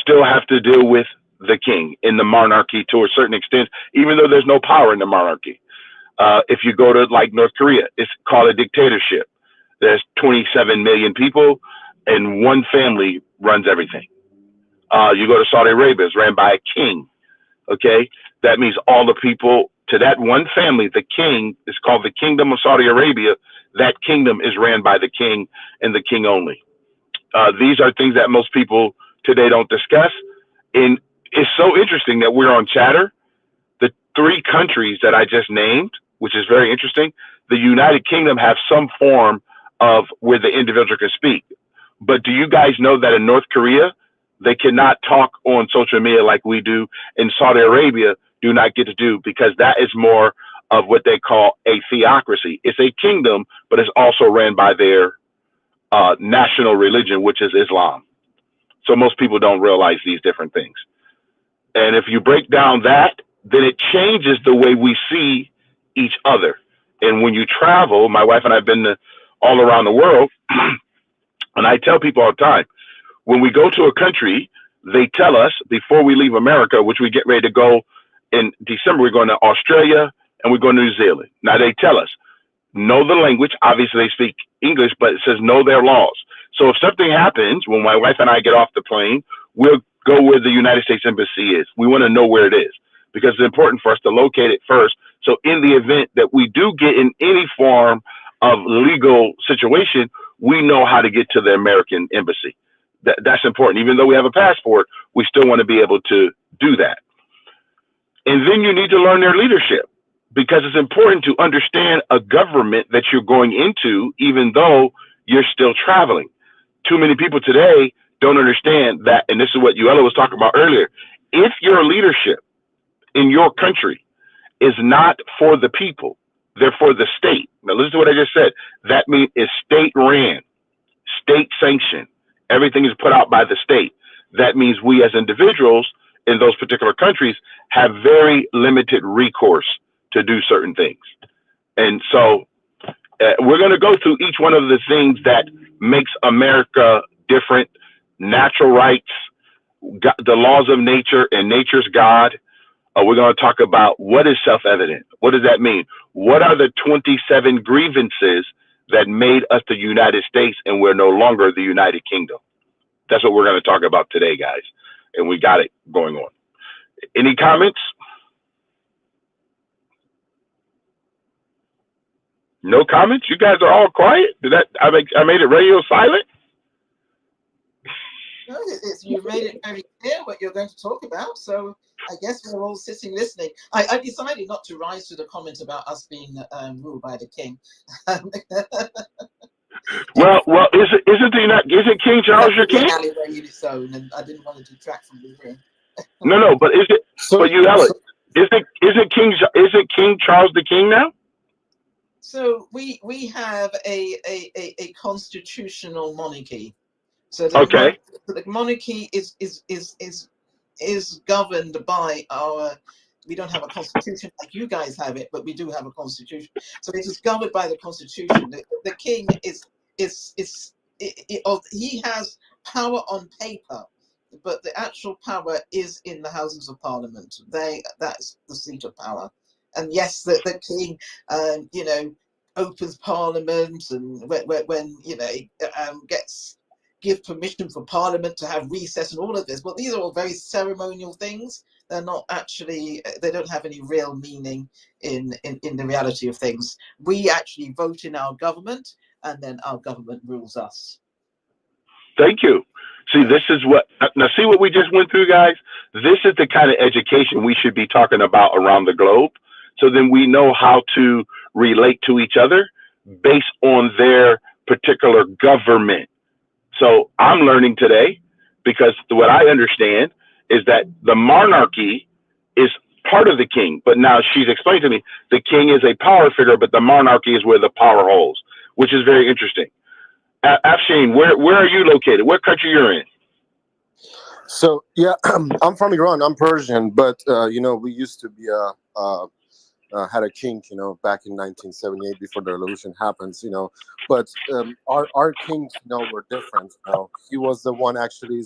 still have to deal with the king in the monarchy to a certain extent, even though there's no power in the monarchy. If you go to like North Korea, it's called a dictatorship. There's 27 million people, and one family runs everything. You go to Saudi Arabia, it's ran by a king. Okay, that means all the people to that one family, the king is called the Kingdom of Saudi Arabia. That kingdom is ran by the king and the king only. These are things that most people today don't discuss. And it's so interesting that we're on Chatter. The three countries that I just named, which is very interesting, the United Kingdom have some form of where the individual can speak. But do you guys know that in North Korea, they cannot talk on social media like we do? In Saudi Arabia, do not get to do, because that is more of what they call a theocracy. It's a kingdom, but it's also ran by their national religion, which is Islam. So most people don't realize these different things. And if you break down that, then it changes the way we see each other. And when you travel, my wife and I have been all around the world, and I tell people all the time, when we go to a country, they tell us before we leave America, which we get ready to go in December, we're going to Australia and we're going to New Zealand. Now they tell us, know the language. Obviously they speak English, but it says know their laws. So if something happens, when my wife and I get off the plane, we'll go where the United States Embassy is. We want to know where it is because it's important for us to locate it first. So in the event that we do get in any form of legal situation, we know how to get to the American embassy. That's important. Even though we have a passport, we still want to be able to do that. And then you need to learn their leadership, because it's important to understand a government that you're going into, even though you're still traveling. Too many people today don't understand that, and this is what Uella was talking about earlier. If your leadership in your country is not for the people, they're for the state. Now listen to what I just said. That means it's state ran, state sanctioned. Everything is put out by the state. That means we as individuals in those particular countries have very limited recourse to do certain things. And so we're going to go through each one of the things that makes America different: natural rights, the laws of nature, and nature's God. We're going to talk about what is self-evident. What does that mean? What are the 27 grievances that made us the United States and we're no longer the United Kingdom? That's what we're going to talk about today, guys. And we got it going on. Any comments? No comments? You guys are all quiet? I made it radio silent? No, you've made it very clear what you're going to talk about. So I guess we're all sitting listening. I decided not to rise to the comment about us being ruled by the king. Well, isn't King Charles your king? Alleyway in its own, and I didn't want to detract from the room. No, but is it? So, but you, Alex, isn't King Charles the king now? So we have a constitutional monarchy. So the monarchy is governed by our. We don't have a constitution like you guys have it, but we do have a constitution. So it is governed by the constitution. The king he has power on paper, but the actual power is in the Houses of Parliament. That's the seat of power. And yes, the king, opens Parliament, and when give permission for Parliament to have recess and all of this. But these are all very ceremonial things. They're not actually. They don't have any real meaning in the reality of things. We actually vote in our government, and then our government rules us. Thank you. See, this is what we just went through, guys. This is the kind of education we should be talking about around the globe. So then we know how to relate to each other based on their particular government. So I'm learning today, because what I understand is that the monarchy is part of the king. But now she's explained to me the king is a power figure, but the monarchy is where the power holds, which is very interesting. Afshin, where are you located? What country you're in? So yeah, I'm from Iran. I'm Persian, but we used to be had a king, back in 1978 before the revolution happens, But our kings, were different. He was the one actually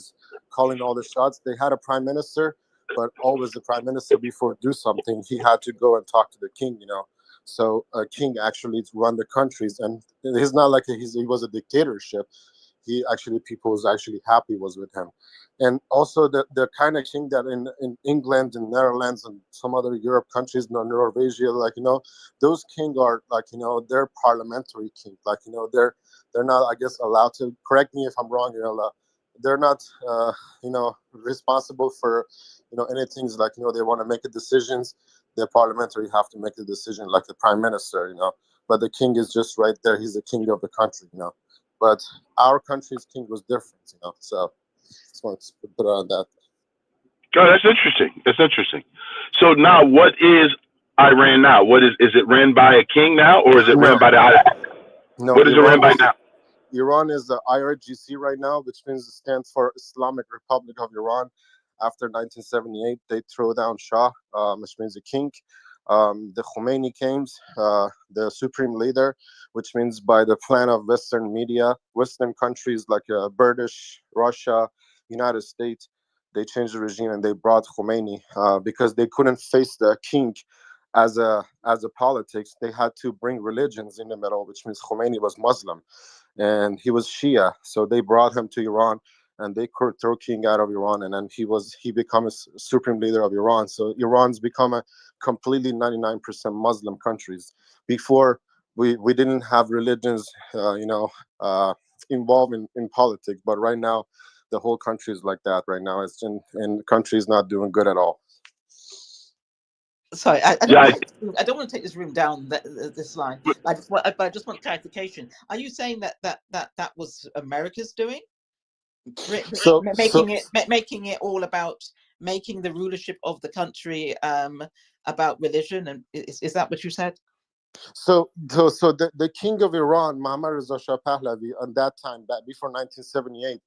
calling all the shots. They had a prime minister, but always the prime minister, before do something, he had to go and talk to the king, you know. So a king actually run the countries, and he's not like he was a dictatorship. He actually, people was actually happy was with him. And also the kind of king that in England and Netherlands and some other Europe countries, Norwegia, like, you know, those king are like, you know, they're parliamentary king, like, you know, they're not, I guess, allowed to, correct me if I'm wrong, you know, they're not you know, responsible for, you know, anything, like, you know, they want to make a decisions, the parliamentary have to make the decision, like the prime minister, you know. But the king is just right there, he's the king of the country, you know. But our country's king was different, you know. So just wanted to put it on that. Oh, that's interesting. That's interesting. So now, what is Iran now? What is it ran by a king now, or is it ran No, by the? no, What is it ran by now? Iran is the IRGC right now, which means it stands for Islamic Republic of Iran. After 1978, they throw down Shah, which means the king. The Khomeini came, the supreme leader, which means by the plan of Western media, Western countries like British, Russia, United States, they changed the regime and they brought Khomeini because they couldn't face the king as a politics. They had to bring religions in the middle, which means Khomeini was Muslim and he was Shia. So they brought him to Iran and they could throw king out of Iran, and then he became a supreme leader of Iran. So Iran's become a completely 99% Muslim countries. Before we didn't have religions, you know, involved in politics, but right now the whole country is like that. Right now, it's and the country is not doing good at all. Sorry, I don't Yeah, want I don't want to take this room down this line. I just want clarification. Are you saying that was America's doing? So Making it all about making the rulership of the country about religion, and is that what you said? So the king of Iran, Mohammad Reza Shah Pahlavi, on that time, back before 1978,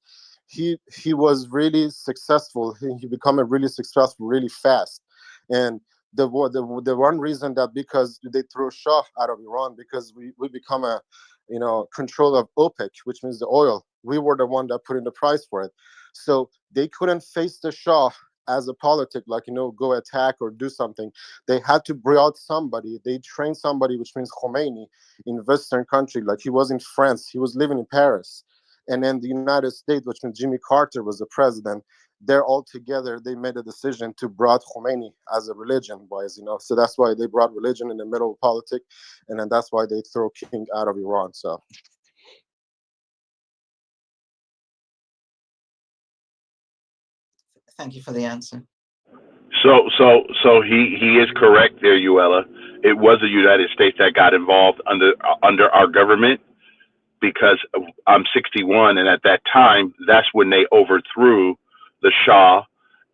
he was really successful. He became a really successful really fast, and the one reason that because they threw Shah out of Iran because we become a, you know, control of OPEC, which means the oil. We were the one that put in the price for it, so they couldn't face the Shah as a politic, like, you know, go attack or do something. They had to bring out somebody. They trained somebody, which means Khomeini, in Western country. Like he was in France, he was living in Paris, and then the United States, which means Jimmy Carter was the president. They're all together. They made a decision to brought Khomeini as a religion wise, you know. So that's why they brought religion in the middle of politics, and then that's why they throw king out of Iran. So. Thank you for the answer. So he is correct there, Uella. It was the United States that got involved under our government because I'm 61, and at that time, that's when they overthrew the Shah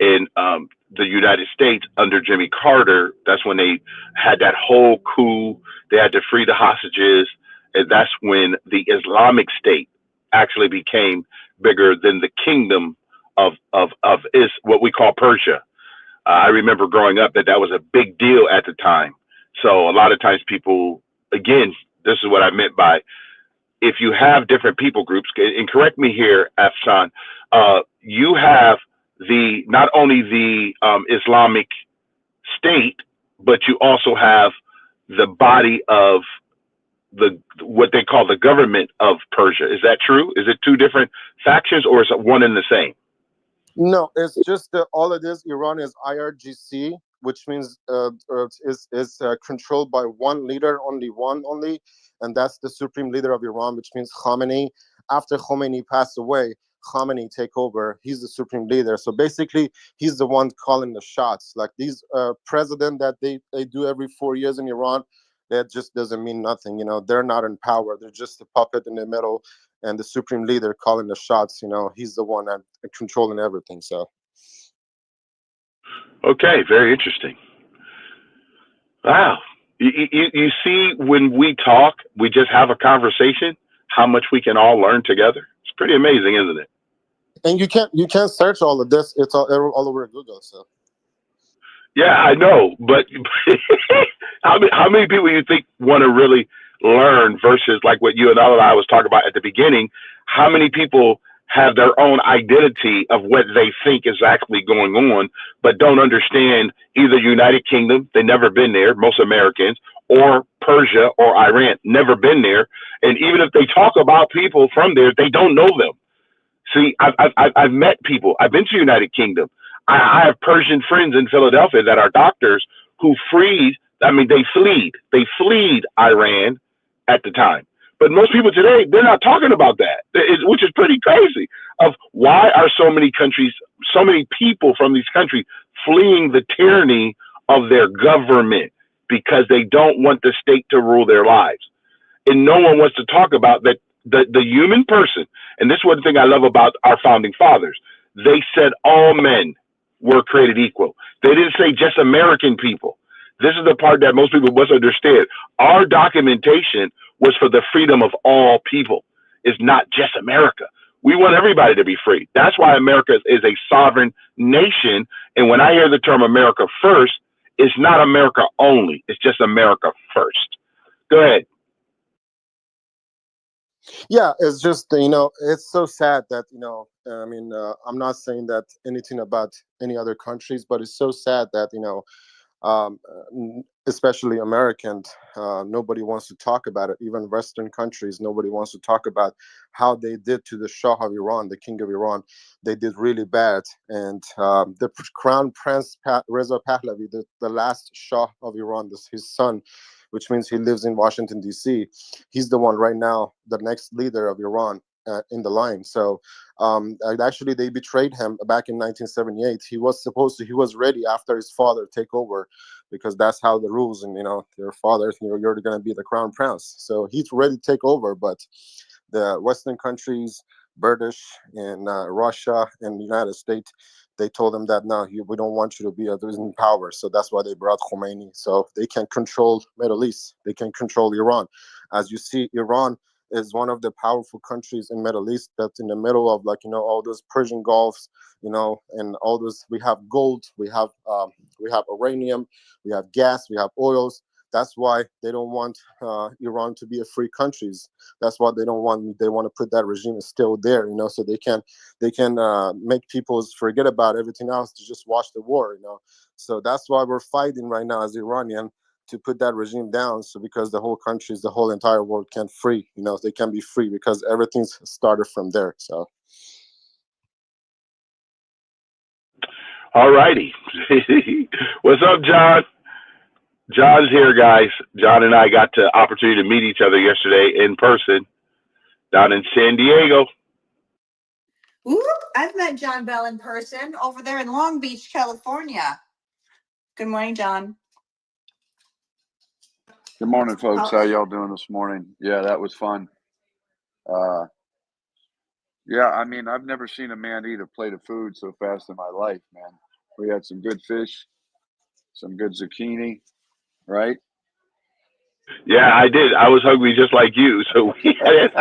in the United States under Jimmy Carter. That's when they had that whole coup. They had to free the hostages, and that's when the Islamic State actually became bigger than the kingdom of is what we call Persia. I remember growing up that was a big deal at the time. So a lot of times people, again, this is what I meant by if you have different people groups, and correct me here, Afshan, you have not only the Islamic State, but you also have the body of what they call the government of Persia. Is that true? Is it two different factions, or is it one and the same? No, it's just all it is. Iran is IRGC, which means is controlled by one leader, only, and that's the supreme leader of Iran, which means Khamenei. After Khomeini passed away, Khamenei take over. He's the supreme leader. So basically, he's the one calling the shots. Like these president that they do every 4 years in Iran, that just doesn't mean nothing. You know, they're not in power. They're just a puppet in the middle, and the supreme leader calling the shots. You know, he's the one that controlling everything. So. Okay, very interesting. Wow. You see, when we talk, we just have a conversation, how much we can all learn together. It's pretty amazing, isn't it? And you can't search all of this. It's all over Google. So. Yeah, I know, but how many people you think want to really learn versus like what you and I was talking about at the beginning? How many people have their own identity of what they think is actually going on, but don't understand either United Kingdom, they never been there, most Americans, or Persia or Iran, never been there. And even if they talk about people from there, they don't know them. See, I've met people. I've been to United Kingdom. I have Persian friends in Philadelphia that are doctors who freed. I mean, they fleed Iran at the time. But most people today, they're not talking about that, which is pretty crazy. Of why are so many countries, so many people from these countries fleeing the tyranny of their government because they don't want the state to rule their lives. And no one wants to talk about that the human person. And this is one thing I love about our founding fathers. They said all men were created equal. They didn't say just American people. This is the part that most people must understand. Our documentation was for the freedom of all people. It's not just America. We want everybody to be free. That's why America is a sovereign nation. And when I hear the term America first, it's not America only. It's just America first. Go ahead. Yeah, it's just, it's so sad that, I mean, I'm not saying that anything about any other countries, but it's so sad that, especially American, nobody wants to talk about it. Even Western countries, nobody wants to talk about how they did to the Shah of Iran, the King of Iran. They did really bad. And the Crown Prince Reza Pahlavi, the last Shah of Iran, his son, which means he lives in Washington, D.C. He's the one right now, the next leader of Iran in the line. So actually, they betrayed him back in 1978. He was ready after his father take over, because that's how the rules. And, your father, you're going to be the crown prince. So he's ready to take over. But the Western countries, British and Russia and the United States, they told him that, no, we don't want you to be in power. So that's why they brought Khomeini. So they can control Middle East. They can control Iran. As you see, Iran is one of the powerful countries in Middle East that's in the middle of, all those Persian Gulfs, and all those. We have gold, we have uranium, we have gas, we have oils. That's why they don't want Iran to be a free country. That's why they don't want. They want to put that regime still there, so they can make people forget about everything else to just watch the war, So that's why we're fighting right now as Iranian to put that regime down. So because the whole entire world can free, they can be free because everything's started from there. So. All righty. What's up, John? John's here, guys. John and I got the opportunity to meet each other yesterday in person down in San Diego. Ooh, I've met John Bell in person over there in Long Beach, California. Good morning, John. Good morning, folks. How y'all doing this morning? Yeah, that was fun. Yeah, I mean, I've never seen a man eat a plate of food so fast in my life, man. We had some good fish, some good zucchini, right? Yeah, I did. I was hungry just like you. So that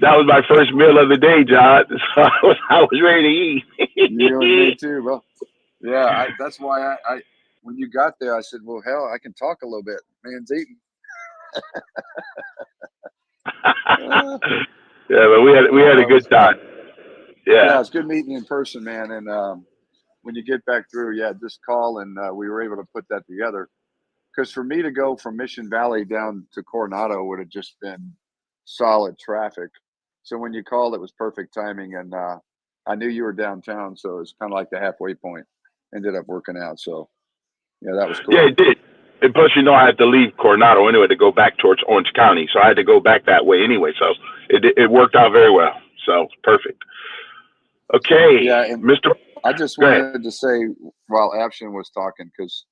was my first meal of the day, John. So I was ready to eat. You and me too, bro. Yeah, that's why I when you got there, I said, well, hell, I can talk a little bit. Man's eating. Yeah, but we had a good time. Yeah, it's good meeting you in person, man. And when you get back through, just call, and we were able to put that together. Because for me to go from Mission Valley down to Coronado would have just been solid traffic. So when you called, it was perfect timing, and I knew you were downtown, so it was kind of like the halfway point. Ended up working out, so yeah, that was cool. Yeah, it did. And plus, I had to leave Coronado anyway to go back towards Orange County, so I had to go back that way anyway. So it worked out very well. So perfect. Okay, yeah, and Mr. I just wanted to say while Afshin was talking, because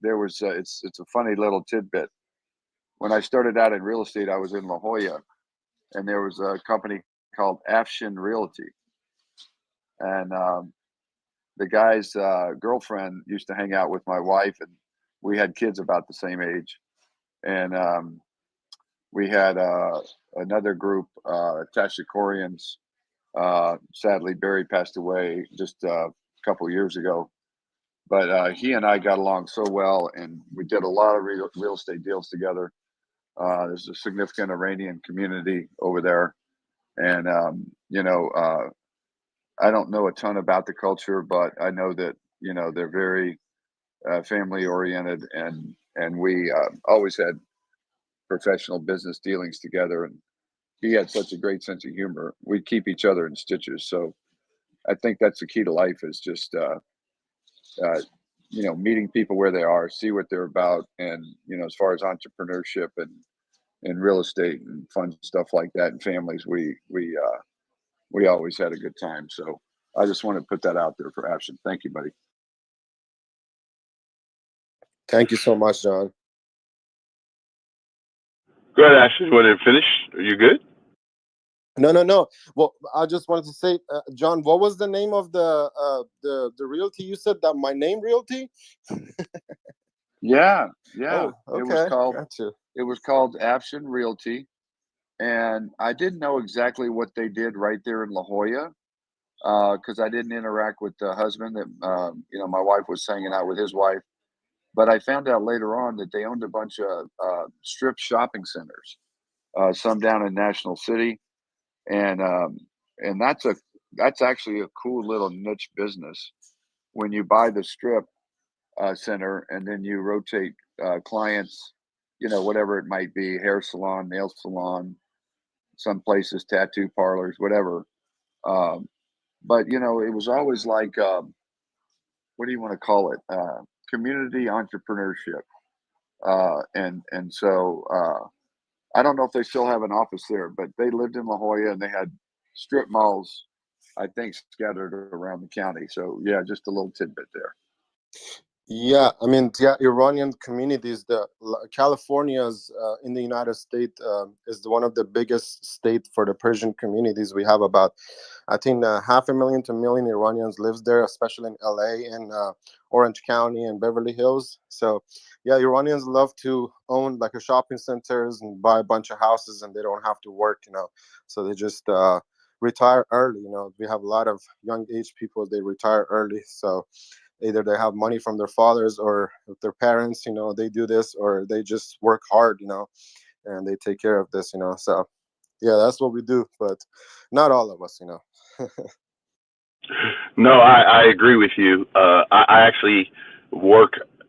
there was it's a funny little tidbit. When I started out in real estate, I was in La Jolla, and there was a company called Afshin Realty, and the guy's girlfriend used to hang out with my wife, and we had kids about the same age. And we had another group, Tashikorians. Sadly, Barry passed away just a couple years ago. But he and I got along so well, and we did a lot of real estate deals together. There's a significant Iranian community over there, and I don't know a ton about the culture, but I know that they're very family oriented, and we always had professional business dealings together, and he had such a great sense of humor. We keep each other in stitches. So I think that's the key to life, is just meeting people where they are, see what they're about, and as far as entrepreneurship and real estate and fun stuff like that, and families, we always had a good time. So I just want to put that out there for Afshin. Thank you, buddy. Thank you so much, John. Go ahead, Ashley. You want to finish? Are you good? No. Well, I just wanted to say, John, what was the name of the realty you said? That My Name Realty? Yeah. Oh, okay. It was called Afshin Realty, and I didn't know exactly what they did right there in La Jolla, because I didn't interact with the husband. That my wife was hanging out with his wife, but I found out later on that they owned a bunch of strip shopping centers, some down in National City, and that's actually a cool little niche business. When you buy the strip center and then you rotate clients, whatever it might be, hair salon, nail salon, some places tattoo parlors, whatever. But it was always like, what do you want to call it? Community entrepreneurship. And so I don't know if they still have an office there, but they lived in La Jolla and they had strip malls, I think, scattered around the county. So yeah, just a little tidbit there. Yeah, I mean, Iranian communities. California's in the United States is one of the biggest state for the Persian communities. We have about, I think, 500,000 to 1 million Iranians lives there, especially in LA and Orange County and Beverly Hills. So, yeah, Iranians love to own like a shopping centers and buy a bunch of houses, and they don't have to work, So they just retire early. We have a lot of young age people. They retire early, so either they have money from their fathers or their parents, they do this, or they just work hard, and they take care of this, So yeah, that's what we do, but not all of us, No, I agree with you. I actually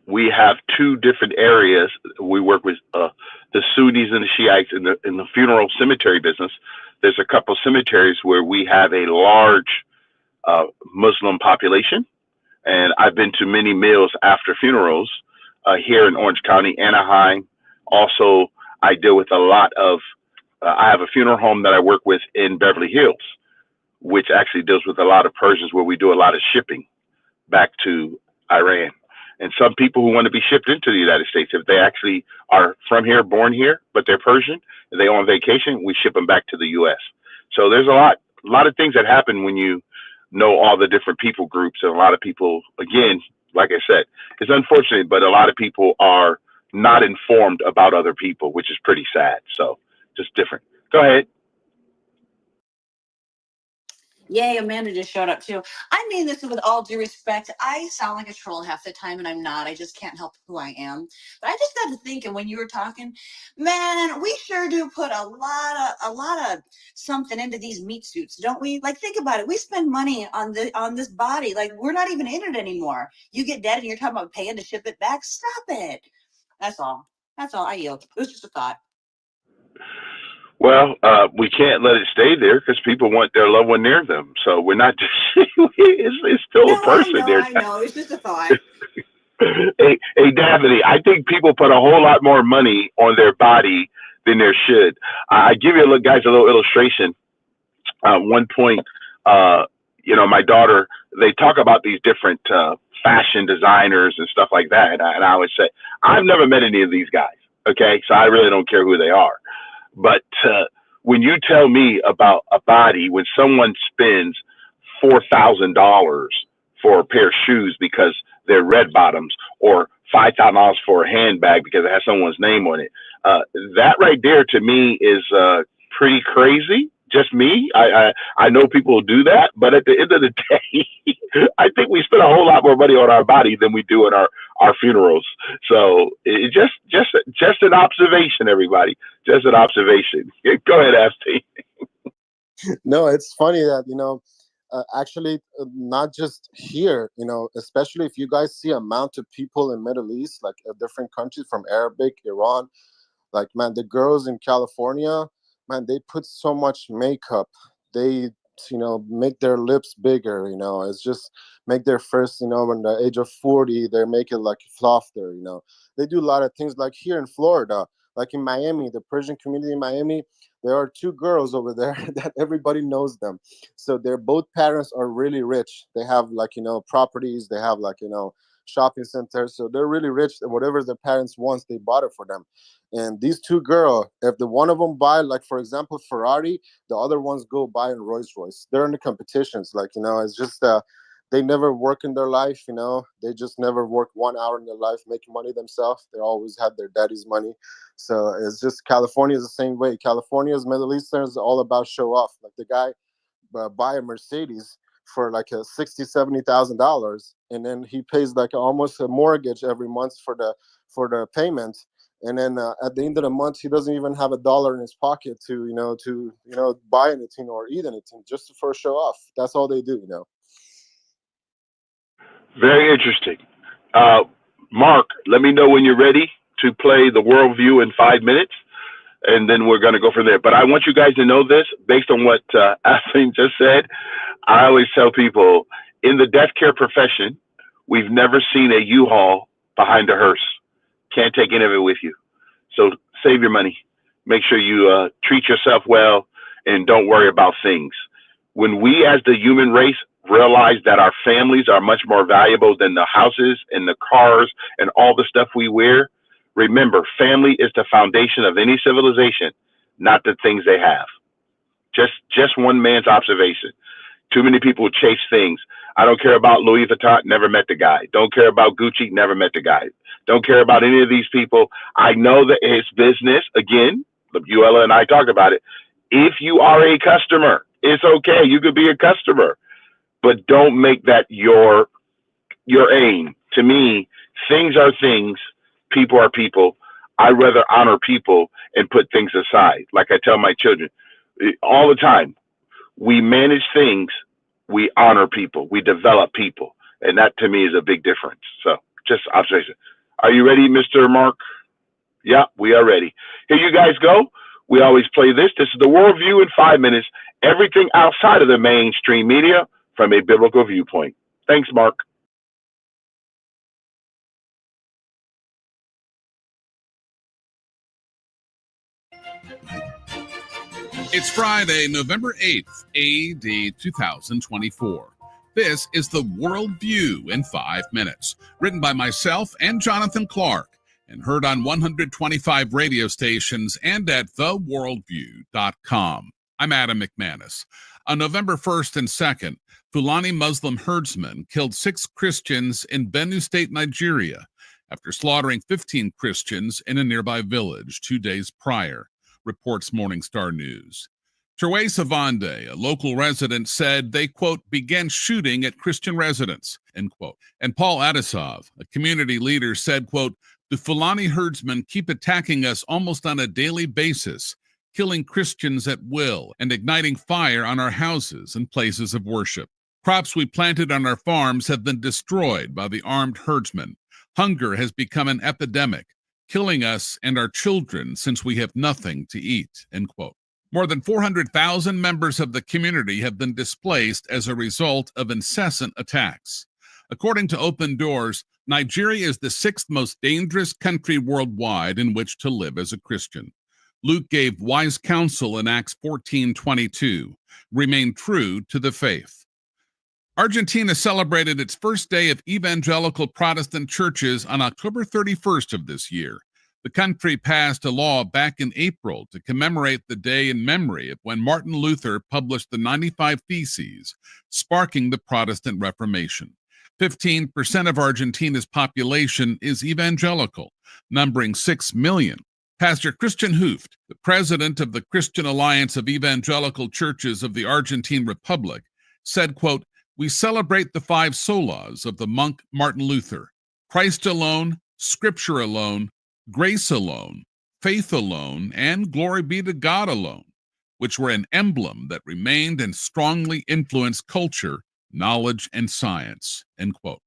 we have two different areas. We work with the Sunnis and the Shiites in the funeral cemetery business. There's a couple cemeteries where we have a large Muslim population. And I've been to many meals after funerals here in Orange County, Anaheim. Also, I deal with a lot of, I have a funeral home that I work with in Beverly Hills, which actually deals with a lot of Persians, where we do a lot of shipping back to Iran. And some people who want to be shipped into the United States, if they actually are from here, born here, but they're Persian, and they on vacation, we ship them back to the U.S. So there's a lot of things that happen when you know all the different people groups. And a lot of people, again, like I said, it's unfortunate, but a lot of people are not informed about other people, which is pretty sad. So just different. Go ahead. Yay, Amanda just showed up too. I mean this with all due respect. I sound like a troll half the time, and I'm not. I just can't help who I am. But I just got to thinking when you were talking, man, we sure do put a lot of something into these meat suits, don't we? Like, think about it. We spend money on this body. Like, we're not even in it anymore. You get dead and you're talking about paying to ship it back. Stop it. That's all. I yield. It was just a thought. Well, we can't let it stay there because people want their loved one near them. So we're not just, it's still a person there. I know. It's just a thought. Hey, Daphne, I think people put a whole lot more money on their body than there should. I give you a little illustration. One point, my daughter, they talk about these different fashion designers and stuff like that. And I always say, I've never met any of these guys. Okay. So I really don't care who they are. But when you tell me about a body, when someone spends $4,000 for a pair of shoes because they're red bottoms, or $5,000 for a handbag because it has someone's name on it, that right there to me is pretty crazy. Just me. I know people do that, but at the end of the day, I think we spend a whole lot more money on our body than we do in our funerals. So it just an observation, everybody. Just an observation. Go ahead, Asti. No, it's funny that, actually, not just here, especially if you guys see amount of people in Middle East, like different countries from Arabic, Iran, like, man, the girls in California, man, they put so much makeup. They, make their lips bigger, it's just make their first, when the age of 40, they make it like softer, They do a lot of things like here in Florida, like in Miami, the Persian community in Miami, there are two girls over there that everybody knows them. So their both parents are really rich. They have like, properties, they have like, shopping centers. So they're really rich. And whatever their parents wants, they bought it for them. And these two girls, if the one of them buy, like, for example, Ferrari, the other ones go buy in Rolls Royce. They're in the competitions. Like, it's just, they never work in their life, They just never work 1 hour in their life making money themselves. They always had their daddy's money. So it's just California is the same way. California's Middle Easterners are all about show off. Like the guy buy a Mercedes for like a $60,000-$70,000, and then he pays like almost a mortgage every month for the payment. And then at the end of the month, he doesn't even have $1 in his pocket to buy anything or eat anything, just for show off. That's all they do, Very interesting. Mark, let me know when you're ready to play the worldview in 5 minutes, and then we're going to go from there. But I want you guys to know this, based on what Asim just said. I always tell people, in the death care profession, we've never seen a U-Haul behind a hearse. Can't take any of it with you. So save your money. Make sure you treat yourself well and don't worry about things. When we as the human race realize that our families are much more valuable than the houses and the cars and all the stuff we wear, remember, family is the foundation of any civilization, not the things they have. Just one man's observation. Too many people chase things. I don't care about Louis Vuitton, never met the guy. Don't care about Gucci, never met the guy. Don't care about any of these people. I know that it's business. Again, Yuella and I talked about it. If you are a customer, it's okay. You could be a customer, but don't make that your aim. To me, things are things. People are people. I rather honor people and put things aside. Like I tell my children all the time, we manage things, we honor people, we develop people. And that to me is a big difference. So just observation. Are you ready, Mr. Mark? Yeah, we are ready. Here you guys go. We always play this. This is the worldview in 5 minutes. Everything outside of the mainstream media from a biblical viewpoint. Thanks, Mark. It's Friday, November 8th, AD 2024. This is the Worldview in 5 minutes, written by myself and Jonathan Clark, and heard on 125 radio stations and at theworldview.com. I'm Adam McManus. On November 1st and 2nd, Fulani Muslim herdsmen killed 6 Christians in Benue State, Nigeria, after slaughtering 15 Christians in a nearby village 2 days prior, reports Morning Star News. Teresa Savande, a local resident, said they, quote, began shooting at Christian residents, end quote. And Paul Adisov, a community leader, said, quote, the Fulani herdsmen keep attacking us almost on a daily basis, killing Christians at will and igniting fire on our houses and places of worship. Crops we planted on our farms have been destroyed by the armed herdsmen. Hunger has become an epidemic, killing us and our children since we have nothing to eat, end quote. More than 400,000 members of the community have been displaced as a result of incessant attacks. According to Open Doors, Nigeria is the 6th most dangerous country worldwide in which to live as a Christian. Luke gave wise counsel in Acts 14:22, remain true to the faith. Argentina celebrated its first day of evangelical Protestant churches on October 31st of this year. The country passed a law back in April to commemorate the day in memory of when Martin Luther published the 95 Theses, sparking the Protestant Reformation. 15% of Argentina's population is evangelical, numbering 6 million. Pastor Christian Hooft, the president of the Christian Alliance of Evangelical Churches of the Argentine Republic, said, quote, we celebrate the 5 solas of the monk Martin Luther: Christ alone, Scripture alone, grace alone, faith alone, and glory be to God alone, which were an emblem that remained and strongly influenced culture, knowledge, and science, end quote.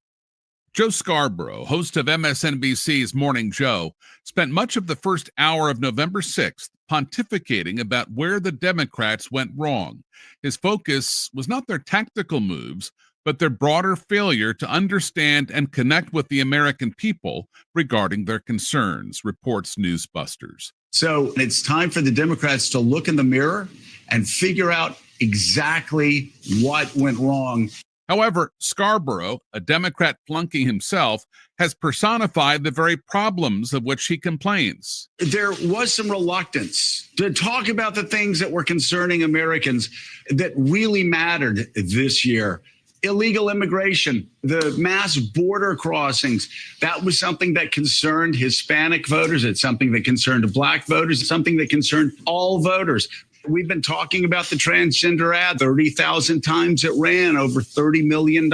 Joe Scarborough, host of MSNBC's Morning Joe, spent much of the first hour of November 6th pontificating about where the Democrats went wrong. His focus was not their tactical moves, but their broader failure to understand and connect with the American people regarding their concerns, reports Newsbusters. So it's time for the Democrats to look in the mirror and figure out exactly what went wrong. However, Scarborough, a Democrat flunky himself, has personified the very problems of which he complains. There was some reluctance to talk about the things that were concerning Americans that really mattered this year. Illegal immigration, the mass border crossings, that was something that concerned Hispanic voters. It's something that concerned Black voters, something that concerned all voters. We've been talking about the transgender ad 30,000 times. It ran over $30 million.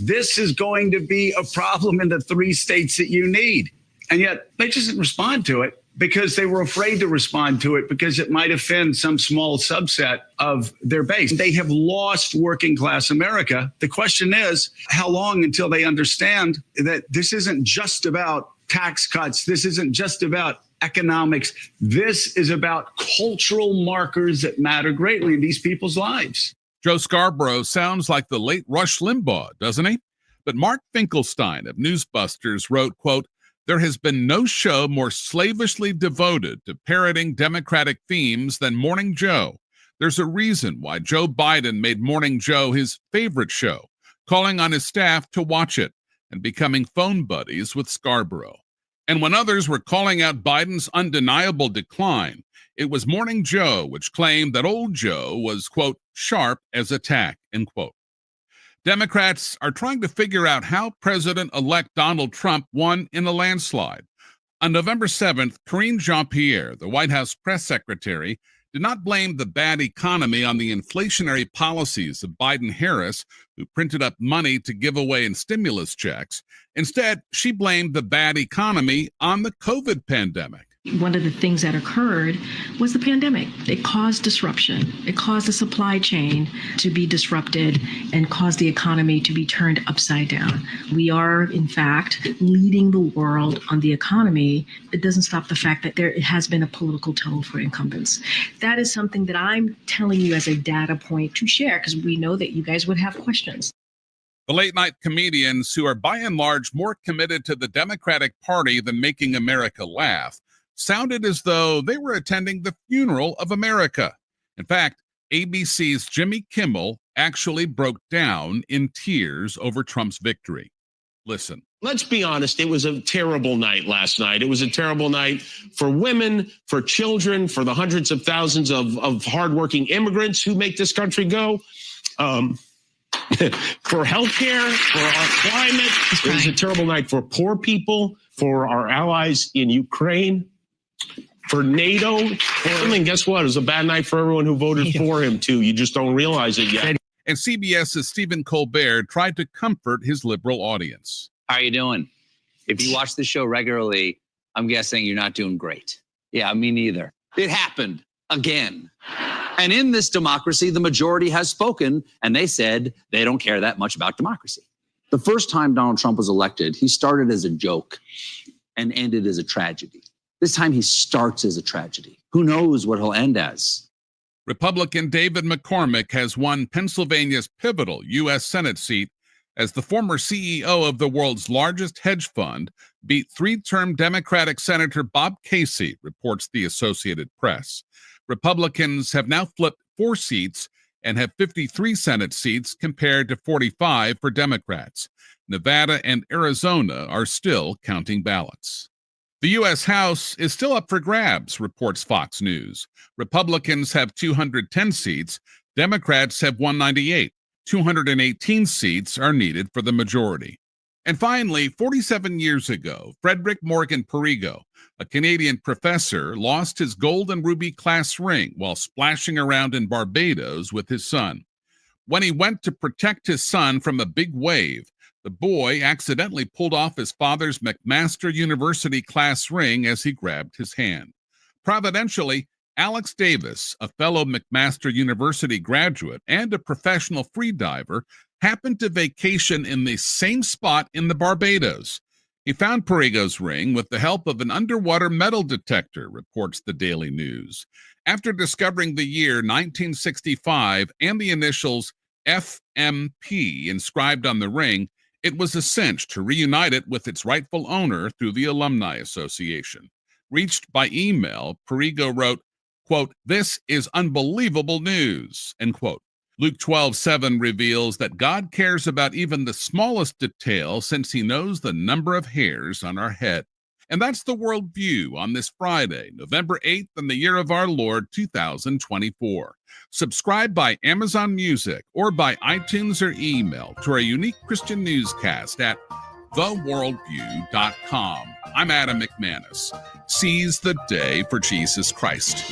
This is going to be a problem in the 3 states that you need. And yet they just didn't respond to it because they were afraid to respond to it because it might offend some small subset of their base. They have lost working class America. The question is, how long until they understand that this isn't just about tax cuts? This isn't just about economics. This is about cultural markers that matter greatly in these people's lives. Joe Scarborough sounds like the late Rush Limbaugh, doesn't he? But Mark Finkelstein of Newsbusters wrote, quote, "There has been no show more slavishly devoted to parroting Democratic themes than Morning Joe. There's a reason why Joe Biden made Morning Joe his favorite show, calling on his staff to watch it and becoming phone buddies with Scarborough. And when others were calling out Biden's undeniable decline, it was Morning Joe which claimed that old Joe was, quote, sharp as a tack, end quote." Democrats are trying to figure out how President-elect Donald Trump won in a landslide. On November 7th, Karine Jean-Pierre, the White House press secretary, did not blame the bad economy on the inflationary policies of Biden-Harris, who printed up money to give away in stimulus checks. Instead, she blamed the bad economy on the COVID pandemic. One of the things that occurred was the pandemic. It caused disruption. It caused the supply chain to be disrupted and caused the economy to be turned upside down. We are, in fact, leading the world on the economy. It doesn't stop the fact that there has been a political tone for incumbents. That is something that I'm telling you as a data point to share because we know that you guys would have questions. The late-night comedians, who are by and large more committed to the Democratic Party than making America laugh, sounded as though they were attending the funeral of America. In fact, ABC's Jimmy Kimmel actually broke down in tears over Trump's victory. Listen. Let's be honest, it was a terrible night last night. It was a terrible night for women, for children, for the hundreds of thousands of hardworking immigrants who make this country go. For healthcare, for our climate. It was a terrible night for poor people, for our allies in Ukraine, for NATO. And guess what? It was a bad night for everyone who voted for him, too. You just don't realize it yet. And CBS's Stephen Colbert tried to comfort his liberal audience. How are you doing? If you watch the show regularly, I'm guessing you're not doing great. Yeah, me neither. It happened again. And in this democracy, the majority has spoken, and they said they don't care that much about democracy. The first time Donald Trump was elected, he started as a joke and ended as a tragedy. This time he starts as a tragedy. Who knows what he'll end as? Republican David McCormick has won Pennsylvania's pivotal U.S. Senate seat as the former CEO of the world's largest hedge fund beat 3-term Democratic Senator Bob Casey, reports the Associated Press. Republicans have now flipped 4 seats and have 53 Senate seats compared to 45 for Democrats. Nevada and Arizona are still counting ballots. The U.S. House is still up for grabs, reports Fox News. Republicans have 210 seats. Democrats have 198. 218 seats are needed for the majority. And finally, 47 years ago, Frederick Morgan Perigo, a Canadian professor, lost his gold and ruby class ring while splashing around in Barbados with his son. When he went to protect his son from a big wave, the boy accidentally pulled off his father's McMaster University class ring as he grabbed his hand. Providentially, Alex Davis, a fellow McMaster University graduate and a professional freediver, happened to vacation in the same spot in the Barbados. He found Perigo's ring with the help of an underwater metal detector, reports the Daily News. After discovering the year 1965 and the initials FMP inscribed on the ring, it was a cinch to reunite it with its rightful owner through the Alumni Association. Reached by email, Perigo wrote, quote, "This is unbelievable news," end quote. Luke 12:7 reveals that God cares about even the smallest detail since he knows the number of hairs on our head. And that's the World View on this Friday, November 8th, in the year of our Lord 2024. Subscribe by Amazon Music or by iTunes or email to our unique Christian newscast at theworldview.com. I'm Adam McManus. Seize the day for Jesus Christ.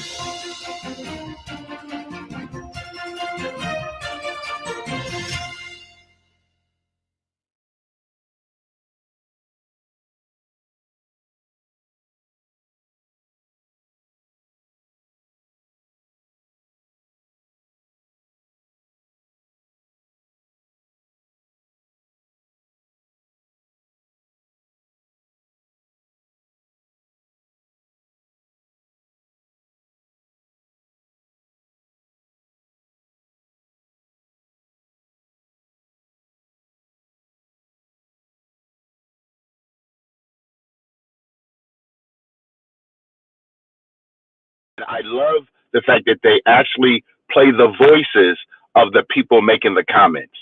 I love the fact that they actually play the voices of the people making the comments.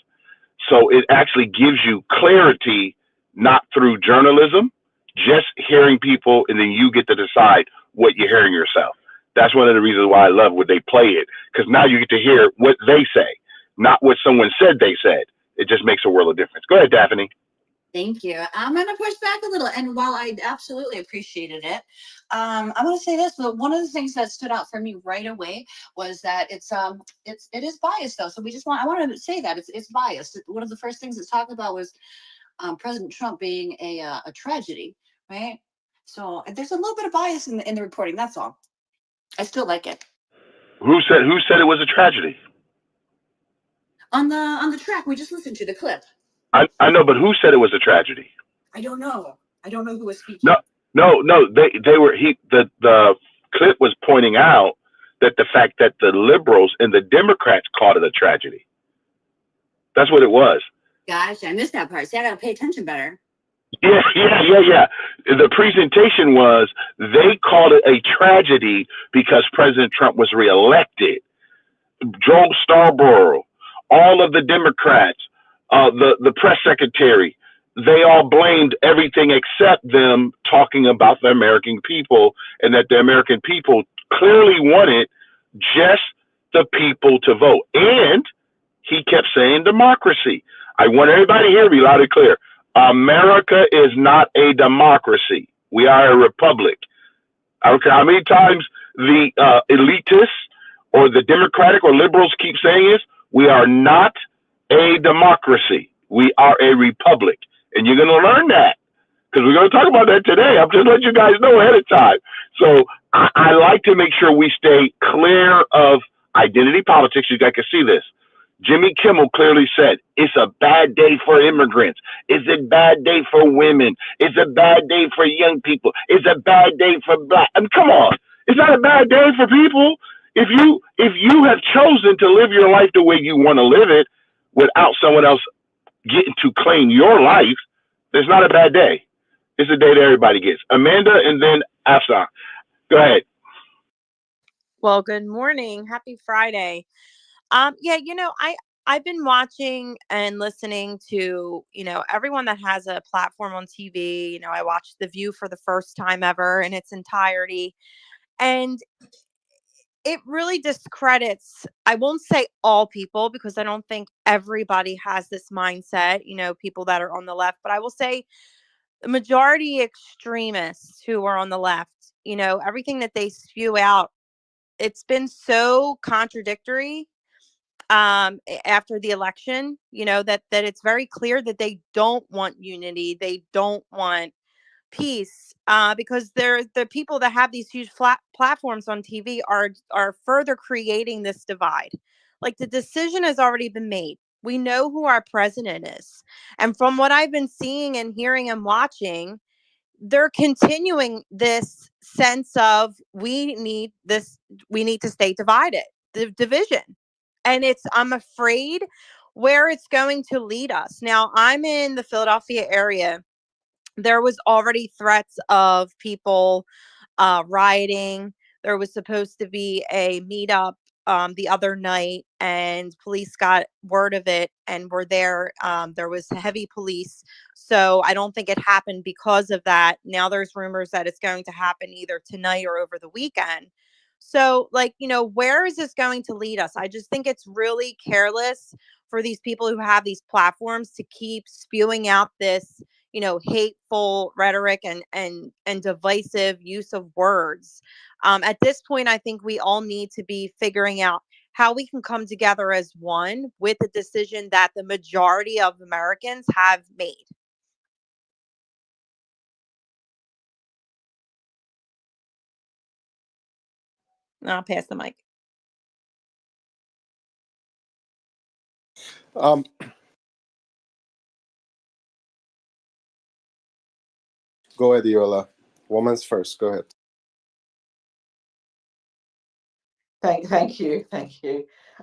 So it actually gives you clarity, not through journalism, just hearing people, and then you get to decide what you're hearing yourself. That's one of the reasons why I love when they play it, because now you get to hear what they say, not what someone said they said. It just makes a world of difference. Go ahead, Daphne. Thank you. I'm going to push back a little. And while I absolutely appreciated it, I'm going to say this. But one of the things that stood out for me right away was that it is biased, though. So I wanted to say that it's biased. One of the first things it's talked about was President Trump being a tragedy, right? So there's a little bit of bias in the reporting. That's all. I still like it. Who said it was a tragedy? On the track we just listened to the clip. I know, but who said it was a tragedy? I don't know who was speaking. No. They were the clip was pointing out that the fact that the liberals and the Democrats called it a tragedy. That's what it was. Gosh, I missed that part. See, I gotta pay attention better. Yeah. The presentation was they called it a tragedy because President Trump was reelected. Joel Scarborough, all of the Democrats, the press secretary, they all blamed everything except them talking about the American people, and that the American people clearly wanted just the people to vote. And he kept saying democracy. I want everybody to hear me loud and clear. America is not a democracy. We are a republic. I don't care how many times the elitists or the Democratic or liberals keep saying this, we are not a democracy. We are a republic. And you're going to learn that because we're going to talk about that today. I'm just letting you guys know ahead of time. So I like to make sure we stay clear of identity politics. You guys can see this. Jimmy Kimmel clearly said, it's a bad day for immigrants. It's a bad day for women. It's a bad day for young people. It's a bad day for black. I mean, come on. It's not a bad day for people. If you have chosen to live your life the way you want to live it without someone else getting to claim your life, it's not a bad day. It's a day that everybody gets. Amanda and then Afsan. Go ahead. Well, good morning. Happy Friday. I've been watching and listening to, everyone that has a platform on TV. I watched The View for the first time ever in its entirety. And it really discredits, I won't say all people, because I don't think everybody has this mindset, people that are on the left, but I will say the majority extremists who are on the left, everything that they spew out, it's been so contradictory. after the election, that it's very clear that they don't want unity. They don't want peace, because the people that have these huge platforms on TV are further creating this divide. Like, the decision has already been made. We know who our president is. And from what I've been seeing and hearing and watching, they're continuing this sense of we need to stay divided, the division. And I'm afraid where it's going to lead us. Now, I'm in the Philadelphia area. There was already threats of people rioting. There was supposed to be a meetup the other night, and police got word of it and were there. There was heavy police. So I don't think it happened because of that. Now there's rumors that it's going to happen either tonight or over the weekend. So, where is this going to lead us? I just think it's really careless for these people who have these platforms to keep spewing out this hateful rhetoric and divisive use of words. At this point, I think we all need to be figuring out how we can come together as one with a decision that the majority of Americans have made. I'll pass the mic. Go ahead, Iola. Woman's first. Go ahead. Thank you.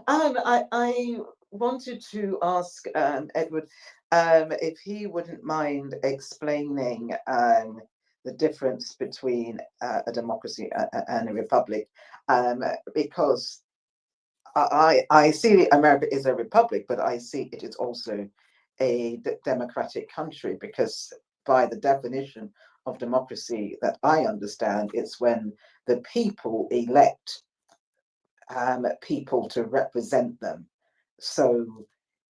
I wanted to ask Edward if he wouldn't mind explaining the difference between a democracy and a republic, because I see America is a republic, but I see it is also a democratic country, because by the definition of democracy that I understand, it's when the people elect people to represent them. So,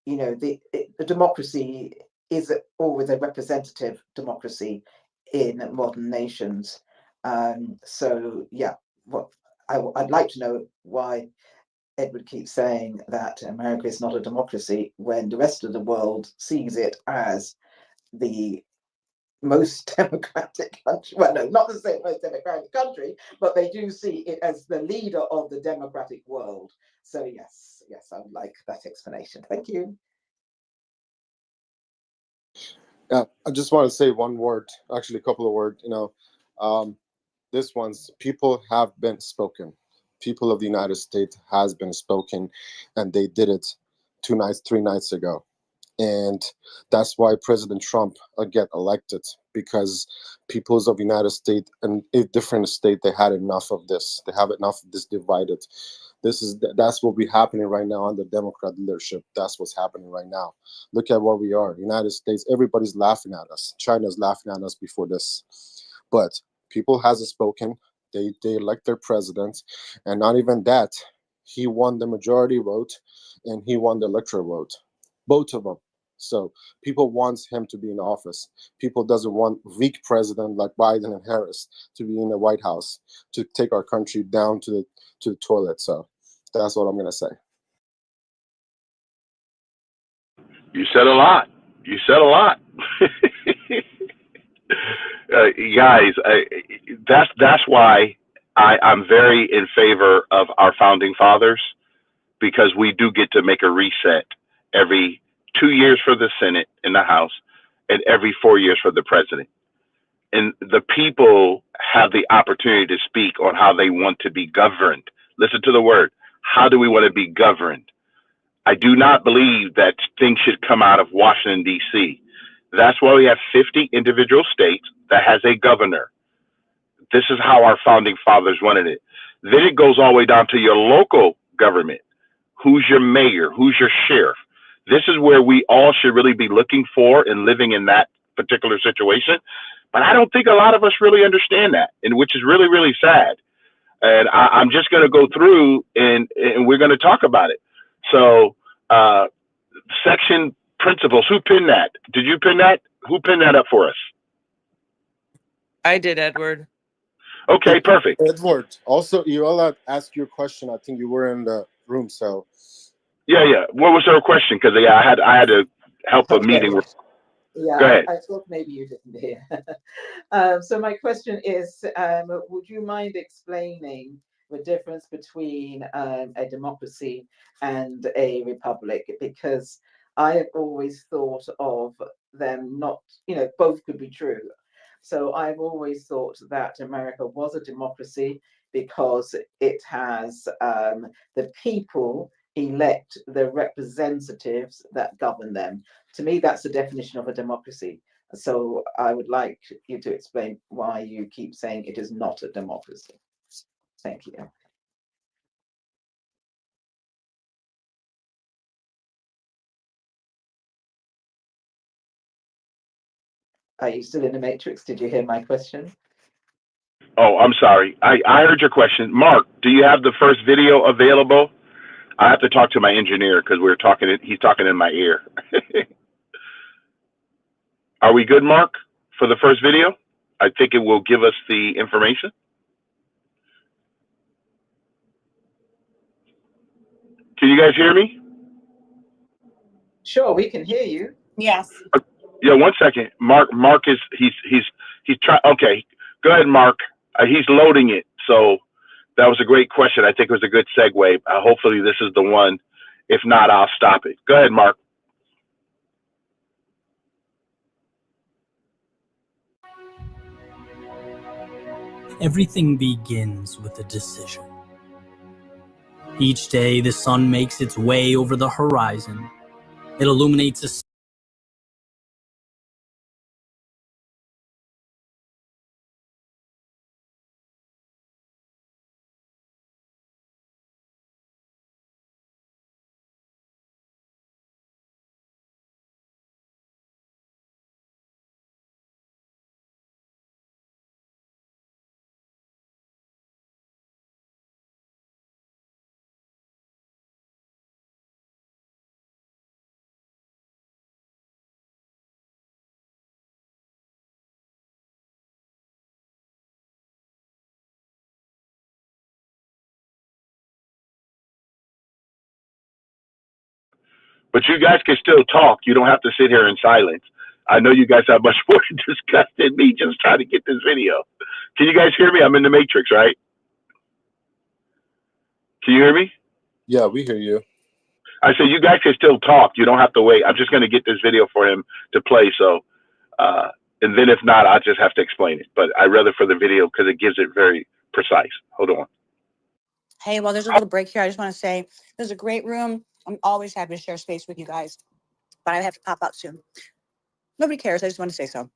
the democracy is always a representative democracy in modern nations. So, yeah, I'd like to know why Edward keeps saying that America is not a democracy when the rest of the world sees it as the most democratic country. Well, no, not the same most democratic country, but they do see it as the leader of the democratic world. So yes, I would like that explanation. Thank you. Yeah, I just want to say one word, actually a couple of words. This one's people have been spoken. People of the United States has been spoken, and they did it 3 nights ago. And that's why President Trump get elected, because peoples of the United States and a different state, they had enough of this. They have enough of this divided. That's what be happening right now under Democrat leadership. That's what's happening right now. Look at where we are. United States, everybody's laughing at us. China's laughing at us before this. But people hasn't spoken. They elect their president, and not even that. He won the majority vote, and he won the electoral vote. Both of them. So people want him to be in office. People doesn't want weak president like Biden and Harris to be in the White House to take our country down to the toilet. So that's what I'm gonna say. You said a lot. Guys, that's why I'm very in favor of our founding fathers, because we do get to make a reset every 2 years for the Senate and the House, and every 4 years for the president. And the people have the opportunity to speak on how they want to be governed. Listen to the word. How do we want to be governed? I do not believe that things should come out of Washington, D.C. That's why we have 50 individual states that has a governor. This is how our founding fathers wanted it. Then it goes all the way down to your local government. Who's your mayor? Who's your sheriff? This is where we all should really be looking for and living in that particular situation. But I don't think a lot of us really understand that, and which is really, really sad. And I'm just going to go through and we're going to talk about it. So section principles, who pinned that? Did you pin that? Who pinned that up for us? I did, Edward. Okay, perfect. Edward, also, Iola asked you a question. I think you were in the room. So Yeah. What was her question? Because I had to help a meeting. Okay. Go Yeah, ahead. I thought maybe you didn't hear. So my question is, would you mind explaining the difference between a democracy and a republic? Because I have always thought of them not, both could be true. So I've always thought that America was a democracy because it has the people elect the representatives that govern them. To me, that's the definition of a democracy. So I would like you to explain why you keep saying it is not a democracy. Thank you. Are you still in the matrix? Did you hear my question? Oh, I'm sorry. I heard your question. Mark, do you have the first video available? I have to talk to my engineer because we're talking. He's talking in my ear. Are we good, Mark, for the first video? I think it will give us the information. Can you guys hear me? Sure, we can hear you. Yes. Yeah, 1 second. Mark is he's trying. Okay, go ahead, Mark. He's loading it. So that was a great question. I think it was a good segue. Hopefully this is the one. If not, I'll stop it. Go ahead, Mark. Everything begins with a decision. Each day, the sun makes its way over the horizon. It illuminates a But you guys can still talk. You don't have to sit here in silence. I know you guys have much more to discuss than me just trying to get this video. Can you guys hear me? I'm in the matrix, right? Can you hear me? Yeah, we hear you. I said you guys can still talk. You don't have to wait. I'm just going to get this video for him to play. So, and then if not, I'll just have to explain it. But I'd rather for the video because it gives it very precise. Hold on. Hey, well, there's a little break here. I just want to say this is a great room. I'm always happy to share space with you guys, but I have to pop out soon. Nobody cares. I just want to say so.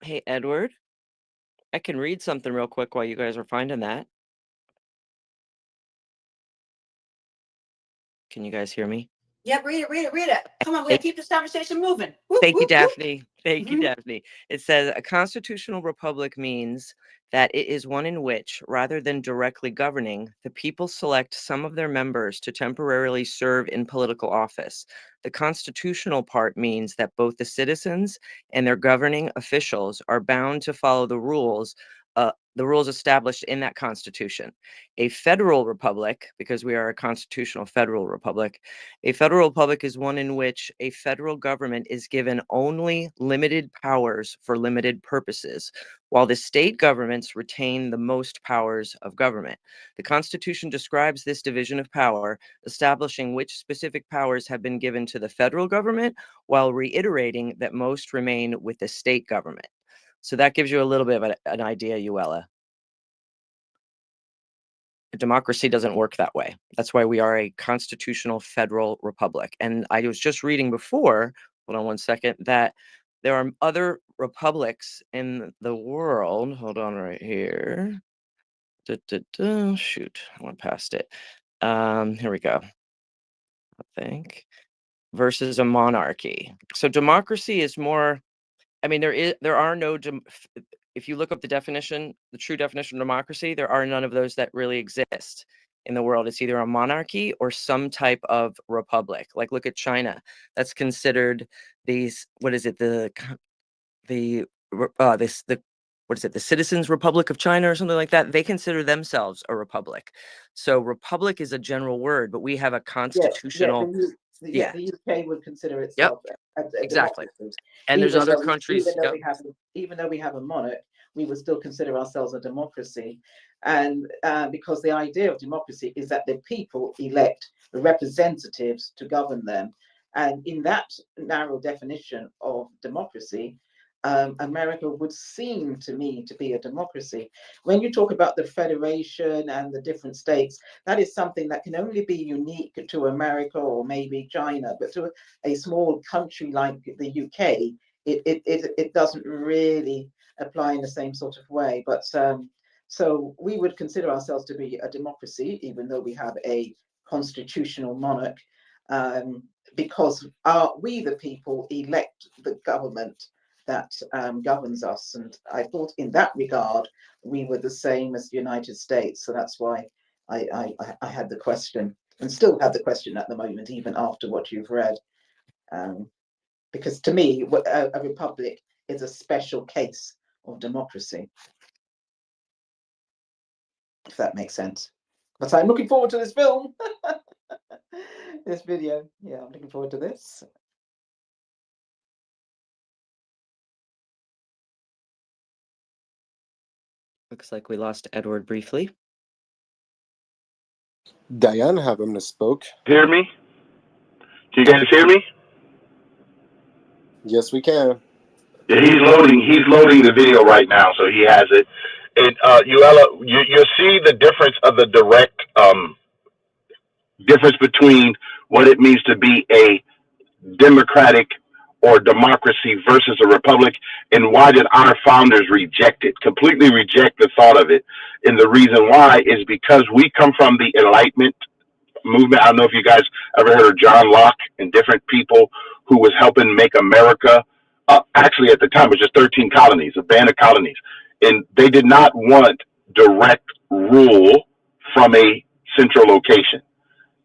Hey, Edward, I can read something real quick while you guys are finding that. Can you guys hear me? Yep, read it. Come on, we gotta keep this conversation moving. Whoop, Thank you, whoop, whoop. Daphne. Thank you, Daphne. It says a constitutional republic means that it is one in which, rather than directly governing, the people select some of their members to temporarily serve in political office. The constitutional part means that both the citizens and their governing officials are bound to follow the rules established in that constitution. A federal republic, because we are a constitutional federal republic, a federal republic is one in which a federal government is given only limited powers for limited purposes, while the state governments retain the most powers of government. The Constitution describes this division of power, establishing which specific powers have been given to the federal government, while reiterating that most remain with the state government. So that gives you a little bit of an idea, Uella. Democracy doesn't work that way. That's why we are a constitutional federal republic. And I was just reading before, hold on 1 second, that there are other republics in the world. Hold on right here. Shoot, I went past it. Here we go. I think versus a monarchy. So democracy is more, I mean, there are no, if you look up the definition, the true definition of democracy, there are none of those that really exist in the world. It's either a monarchy or some type of republic. Like look at China. That's considered these, what is it? The what is it, the Citizens Republic of China or something like that, they consider themselves a republic. So republic is a general word, but we have a constitutional. The UK would consider Yep, itself a exactly. democracy. And there's Even other though countries. even though Yep. even though we have a monarch, we would still consider ourselves a democracy. And because the idea of democracy is that the people elect representatives to govern them. And in that narrow definition of democracy, America would seem to me to be a democracy. When you talk about the federation and the different states, that is something that can only be unique to America or maybe China, but to a small country like the UK, it doesn't really apply in the same sort of way. But so we would consider ourselves to be a democracy, even though we have a constitutional monarch, because we, the people, elect the government that governs us. And I thought in that regard, we were the same as the United States. So that's why I had the question, and still have the question at the moment, even after what you've read. Because to me, a republic is a special case of democracy, if that makes sense. But I'm looking forward to this film, this video. Yeah, I'm looking forward to this. Looks like we lost Edward briefly. Diane haven't misspoke. Hear me? Can you guys hear me? Yes, we can. Yeah, he's loading the video right now, so he has it. And you'll see the difference of the direct difference between what it means to be a democratic or democracy versus a republic, and why did our founders completely reject the thought of it. And the reason why is because we come from the Enlightenment movement. I don't know if you guys ever heard of John Locke and different people who was helping make America. Actually, at the time, it was just 13 colonies, a band of colonies. And they did not want direct rule from a central location.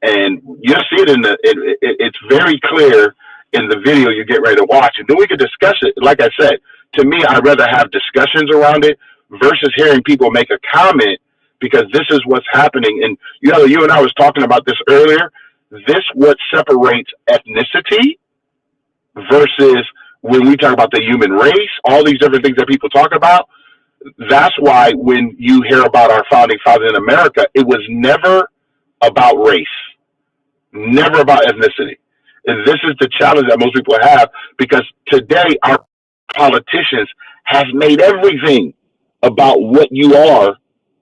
And you'll see it it's very clear in the video you get ready to watch. And then we can discuss it. Like I said, to me, I'd rather have discussions around it versus hearing people make a comment, because this is what's happening. And you and I was talking about this earlier. This what separates ethnicity versus when we talk about the human race, all these different things that people talk about. That's why when you hear about our founding fathers in America, it was never about race, never about ethnicity. And this is the challenge that most people have, because today our politicians have made everything about what you are,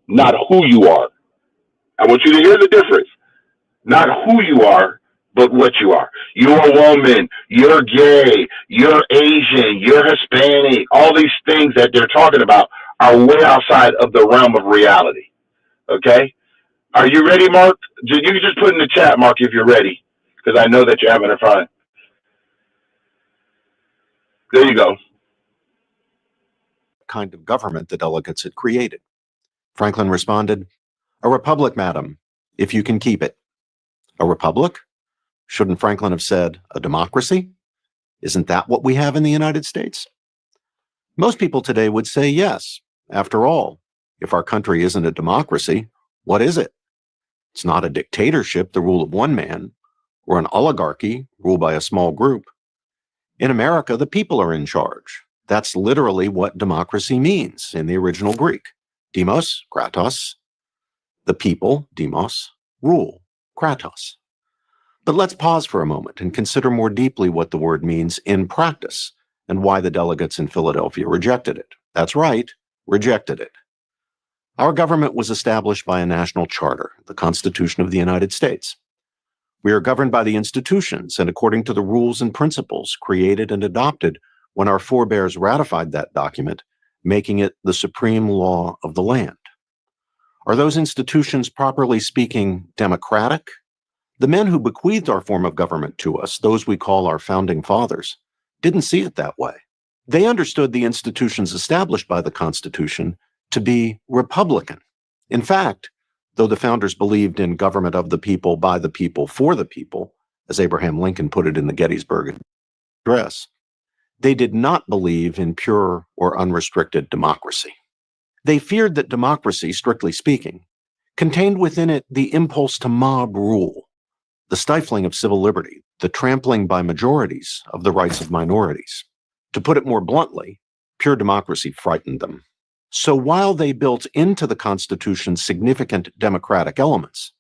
not who you are. I want you to hear the difference. Not who you are, but what you are. You're a woman, you're gay, you're Asian, you're Hispanic. All these things that they're talking about are way outside of the realm of reality. Okay? Are you ready, Mark? You can just put in the chat, Mark, if you're ready, because I know that you're having a fun. There you go. Kind of government the delegates had created. Franklin responded, "A republic, madam, if you can keep it." A republic? Shouldn't Franklin have said a democracy? Isn't that what we have in the United States? Most people today would say yes. After all, if our country isn't a democracy, what is it? It's not a dictatorship, the rule of one man, or an oligarchy ruled by a small group. In America, the people are in charge. That's literally what democracy means in the original Greek. Demos, kratos. The people, demos, rule, kratos. But let's pause for a moment and consider more deeply what the word means in practice and why the delegates in Philadelphia rejected it. That's right, rejected it. Our government was established by a national charter, the Constitution of the United States. We are governed by the institutions and according to the rules and principles created and adopted when our forebears ratified that document, making it the supreme law of the land. Are those institutions, properly speaking, democratic? The men who bequeathed our form of government to us, those we call our founding fathers, didn't see it that way. They understood the institutions established by the Constitution to be Republican. In fact, though the founders believed in government of the people, by the people, for the people, as Abraham Lincoln put it in the Gettysburg Address, They did not believe in pure or unrestricted democracy. They feared that democracy, strictly speaking, contained within it the impulse to mob rule, the stifling of civil liberty, the trampling by majorities of the rights of minorities. To put it more bluntly, pure democracy frightened them. So while they built into the Constitution significant democratic elements,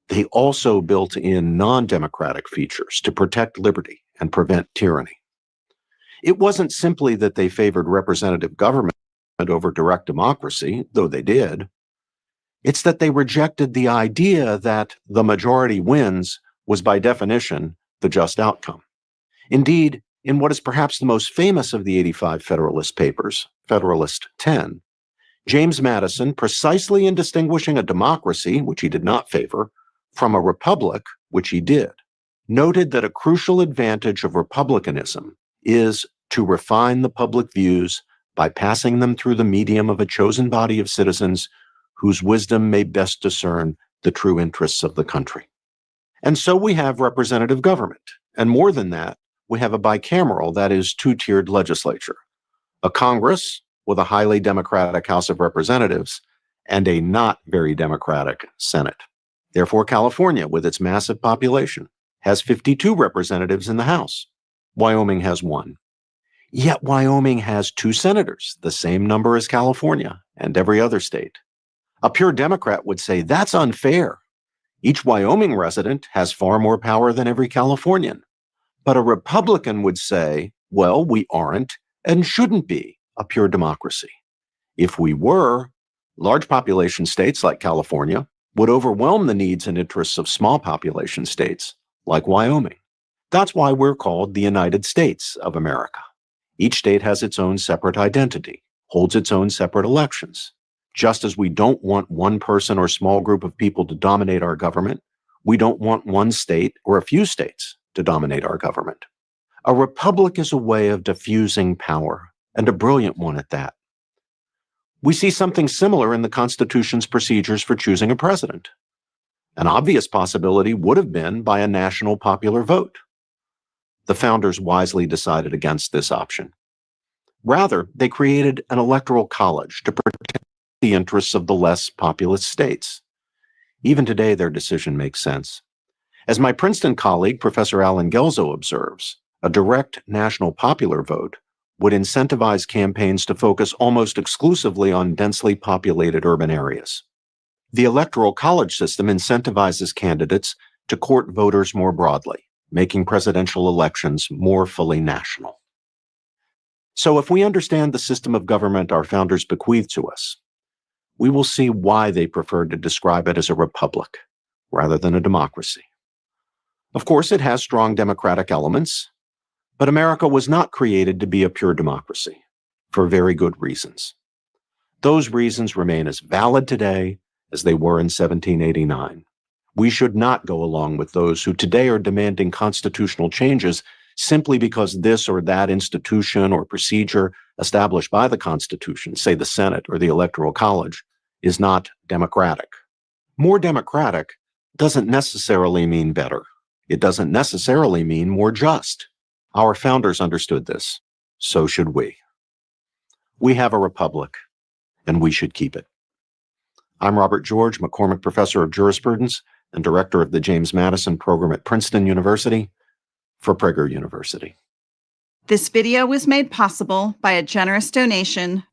they also built in non-democratic features to protect liberty and prevent tyranny. It wasn't simply that they favored representative government over direct democracy, though they did. It's that they rejected the idea that the majority wins was by definition the just outcome. Indeed, in what is perhaps the most famous of the 85 Federalist Papers, Federalist 10, James Madison, precisely in distinguishing a democracy, which he did not favor, from a republic, which he did, noted that a crucial advantage of republicanism is to refine the public views by passing them through the medium of a chosen body of citizens whose wisdom may best discern the true interests of the country. And so we have representative government. And more than that, we have a bicameral, that is, two-tiered legislature, a Congress with a highly democratic House of Representatives and a not very democratic Senate. Therefore, California, with its massive population, has 52 representatives in the House. Wyoming has 1. Yet Wyoming has 2 senators, the same number as California and every other state. A pure Democrat would say that's unfair. Each Wyoming resident has far more power than every Californian. But a Republican would say, well, we aren't and shouldn't be a pure democracy. If we were, large population states like California would overwhelm the needs and interests of small population states like Wyoming. That's why we're called the United States of America. Each state has its own separate identity, holds its own separate elections. Just as we don't want one person or small group of people to dominate our government, we don't want one state or a few states to dominate our government. A republic is a way of diffusing power, and a brilliant one at that. We see something similar in the Constitution's procedures for choosing a president. An obvious possibility would have been by a national popular vote. The founders wisely decided against this option. Rather, they created an electoral college to protect the interests of the less populous states. Even today, their decision makes sense. As my Princeton colleague, Professor Alan Gelzo, observes, a direct national popular vote would incentivize campaigns to focus almost exclusively on densely populated urban areas. The electoral college system incentivizes candidates to court voters more broadly, making presidential elections more fully national. So if we understand the system of government our founders bequeathed to us, we will see why they preferred to describe it as a republic rather than a democracy. Of course, it has strong democratic elements, but America was not created to be a pure democracy for very good reasons. Those reasons remain as valid today as they were in 1789. We should not go along with those who today are demanding constitutional changes simply because this or that institution or procedure established by the Constitution, say the Senate or the Electoral College, is not democratic. More democratic doesn't necessarily mean better. It doesn't necessarily mean more just. Our founders understood this. So should we. We have a republic, and we should keep it. I'm Robert George, McCormick Professor of Jurisprudence and Director of the James Madison Program at Princeton University for Prager University. This video was made possible by a generous donation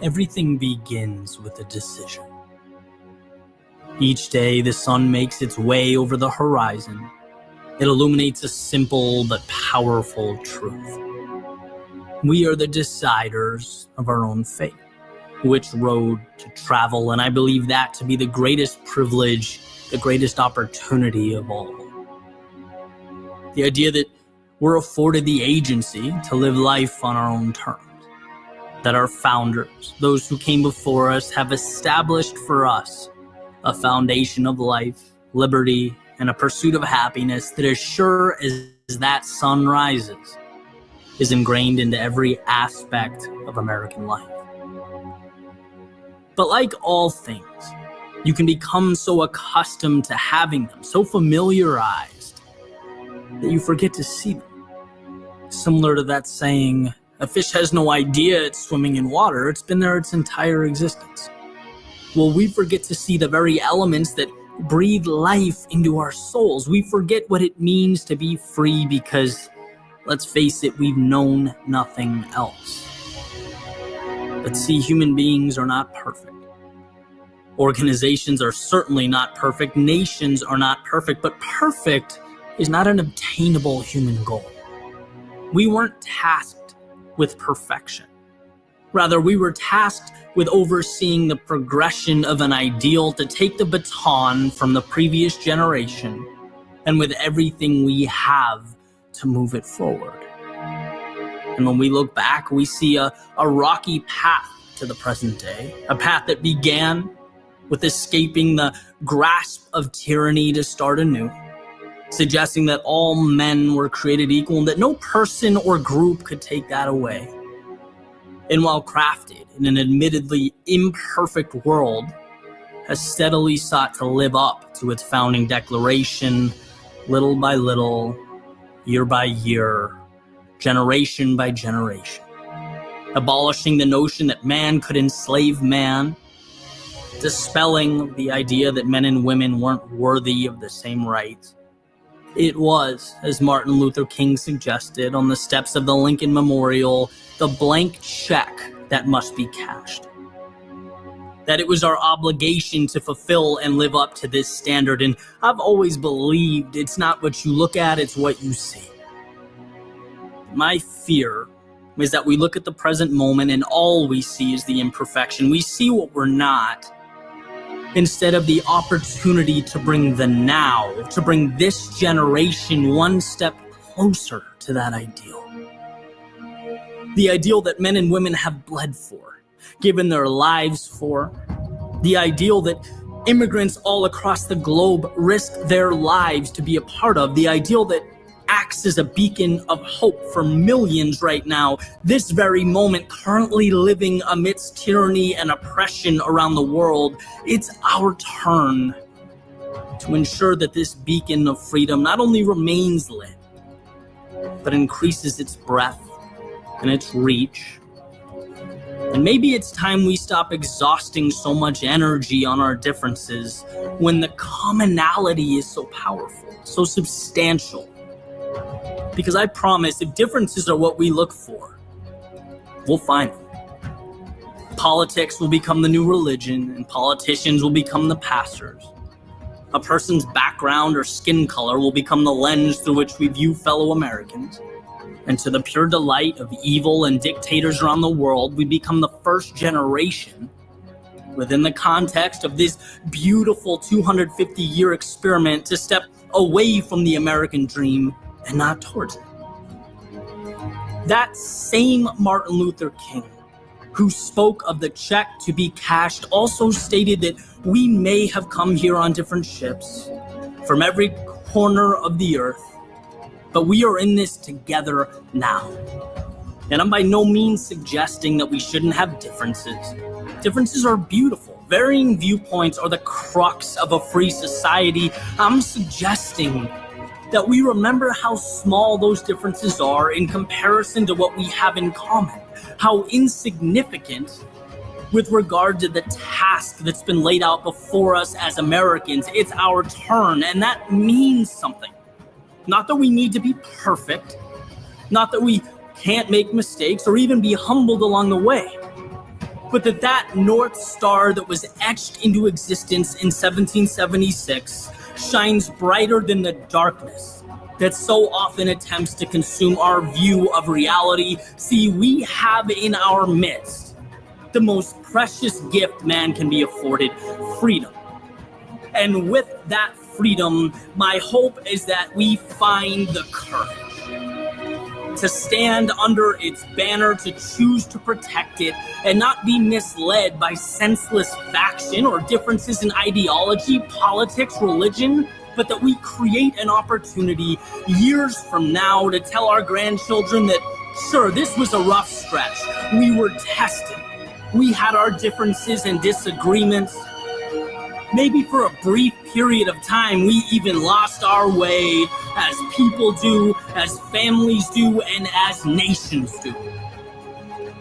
Everything begins with a decision. Each day, the sun makes its way over the horizon. It illuminates a simple but powerful truth. We are the deciders of our own fate, which road to travel, and I believe that to be the greatest privilege, the greatest opportunity of all. The idea that we're afforded the agency to live life on our own terms. That our founders, those who came before us, have established for us a foundation of life, liberty, and a pursuit of happiness that, as sure as that sun rises, is ingrained into every aspect of American life. But like all things, you can become so accustomed to having them, so familiarized, that you forget to see them. Similar to that saying, a fish has no idea it's swimming in water, it's been there its entire existence. Well, we forget to see the very elements that breathe life into our souls. We forget what it means to be free because, let's face it, we've known nothing else. But see, human beings are not perfect. Organizations are certainly not perfect. Nations are not perfect, but perfect is not an obtainable human goal. We weren't tasked with perfection. Rather, we were tasked with overseeing the progression of an ideal to take the baton from the previous generation and with everything we have to move it forward. And when we look back, we see a rocky path to the present day, a path that began with escaping the grasp of tyranny to start anew, suggesting that all men were created equal and that no person or group could take that away. And while crafted in an admittedly imperfect world, has steadily sought to live up to its founding declaration, little by little, year by year, generation by generation, abolishing the notion that man could enslave man, dispelling the idea that men and women weren't worthy of the same rights. It was, as Martin Luther King suggested on the steps of the Lincoln Memorial, the blank check that must be cashed. That it was our obligation to fulfill and live up to this standard. And I've always believed it's not what you look at, it's what you see. My fear is that we look at the present moment and all we see is the imperfection. We see what we're not, instead of the opportunity to bring the now, to bring this generation one step closer to that ideal. The ideal that men and women have bled for, given their lives for. The ideal that immigrants all across the globe risk their lives to be a part of. The ideal that acts as a beacon of hope for millions right now, this very moment, currently living amidst tyranny and oppression around the world. It's our turn to ensure that this beacon of freedom not only remains lit, but increases its breadth and its reach. And maybe it's time we stop exhausting so much energy on our differences when the commonality is so powerful, so substantial. Because I promise, if differences are what we look for, we'll find them. Politics will become the new religion, and politicians will become the pastors. A person's background or skin color will become the lens through which we view fellow Americans. And to the pure delight of evil and dictators around the world, we become the first generation within the context of this beautiful 250-year experiment to step away from the American dream and not towards it. That same Martin Luther King, who spoke of the check to be cashed, also stated that we may have come here on different ships from every corner of the earth, but we are in this together now. And I'm by no means suggesting that we shouldn't have differences. Differences are beautiful. Varying viewpoints are the crux of a free society. I'm suggesting that we remember how small those differences are in comparison to what we have in common, how insignificant with regard to the task that's been laid out before us as Americans. It's our turn, and that means something. Not that we need to be perfect, not that we can't make mistakes or even be humbled along the way, but that North Star that was etched into existence in 1776 shines brighter than the darkness that so often attempts to consume our view of reality. See, we have in our midst the most precious gift man can be afforded, freedom. And with that freedom, my hope is that we find the courage to stand under its banner, to choose to protect it, and not be misled by senseless faction or differences in ideology, politics, religion, but that we create an opportunity years from now to tell our grandchildren that, sure, this was a rough stretch. We were tested. We had our differences and disagreements. Maybe for a brief period of time, we even lost our way, as people do, as families do, and as nations do.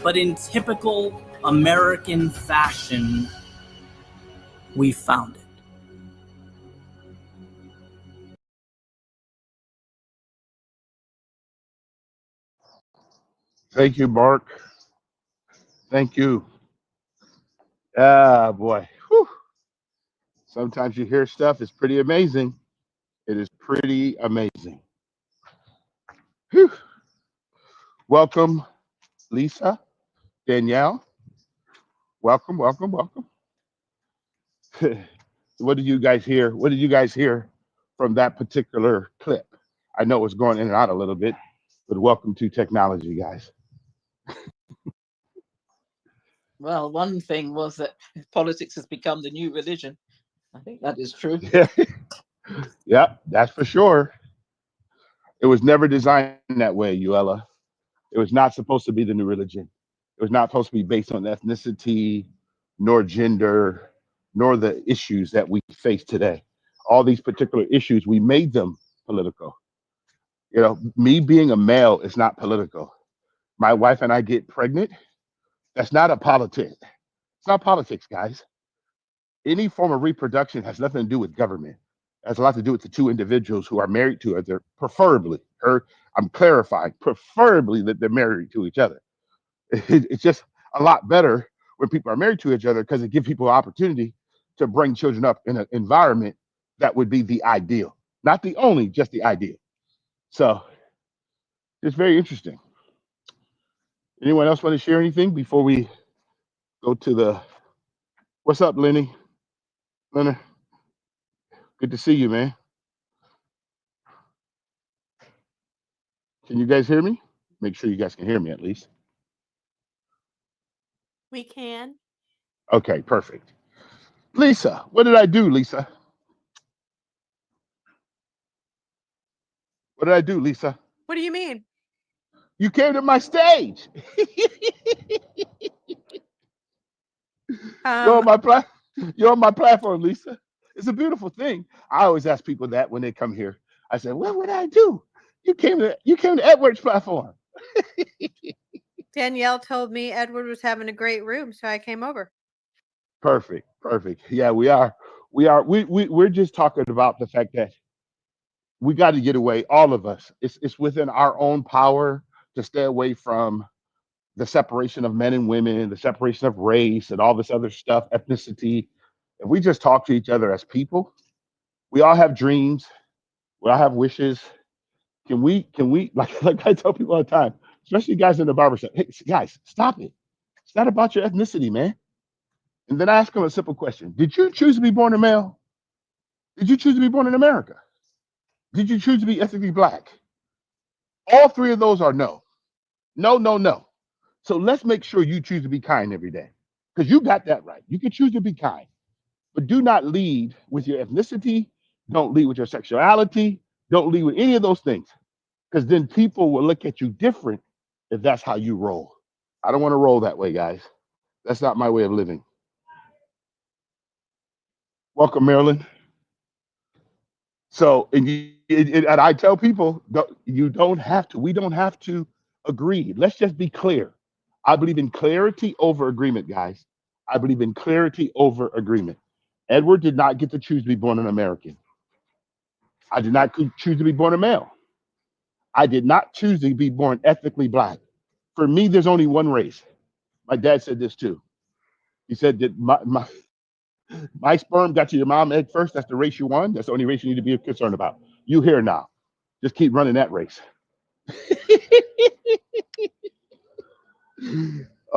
But in typical American fashion, we found it. Thank you, Mark. Thank you. Ah, boy. Whew. Sometimes you hear stuff, it's pretty amazing. It is pretty amazing. Whew. Welcome, Lisa, Danielle. Welcome, welcome, welcome. What did you guys hear? What did you guys hear from that particular clip? I know it's going in and out a little bit, but welcome to technology, guys. Well, one thing was that politics has become the new religion. I think that is true. Yeah, that's for sure. It was never designed that way, Uella. It was not supposed to be the new religion. It was not supposed to be based on ethnicity, nor gender, nor the issues that we face today. All these particular issues, we made them political. You know, me being a male is not political. My wife and I get pregnant. That's not a politic. It's not politics, guys. Any form of reproduction has nothing to do with government. It has a lot to do with the two individuals who are married to each other, preferably, or I'm clarifying, preferably that they're married to each other. It's just a lot better when people are married to each other because it gives people an opportunity to bring children up in an environment that would be the ideal. Not the only, just the ideal. So it's very interesting. Anyone else want to share anything before we go to the, what's up, Lenny? Leonard, good to see you, man. Can you guys hear me? Make sure you guys can hear me at least. We can. Okay, perfect. Lisa, what did I do, Lisa? What did I do, Lisa? What do you mean? You came to my stage. You're on my platform, Lisa. It's a beautiful thing. I always ask people that when they come here. I say, what would I do? You came to Edward's platform. Danielle told me Edward was having a great room, so I came over. Perfect. Yeah, we're just talking about the fact that we got to get away, all of us. It's within our own power to stay away from the separation of men and women, the separation of race and all this other stuff, ethnicity. If we just talk to each other as people, we all have dreams, we all have wishes. Can we like I tell people all the time, especially guys in the barbershop, hey guys, stop it. It's not about your ethnicity, man. And then I ask them a simple question. Did you choose to be born a male? Did you choose to be born in America? Did you choose to be ethnically black? All three of those are no. No. So let's make sure you choose to be kind every day. Because you got that right. You can choose to be kind. But do not lead with your ethnicity. Don't lead with your sexuality. Don't lead with any of those things. Because then people will look at you different if that's how you roll. I don't want to roll that way, guys. That's not my way of living. Welcome, Marilyn. So, and I tell people, we don't have to agree. Let's just be clear. I believe in clarity over agreement, guys. I believe in clarity over agreement. Edward did not get to choose to be born an American. I did not choose to be born a male. I did not choose to be born ethnically black. For me, there's only one race. My dad said this too. He said that my sperm got to your mom egg first. That's the race you won. That's the only race you need to be concerned about. You here now. Just keep running that race.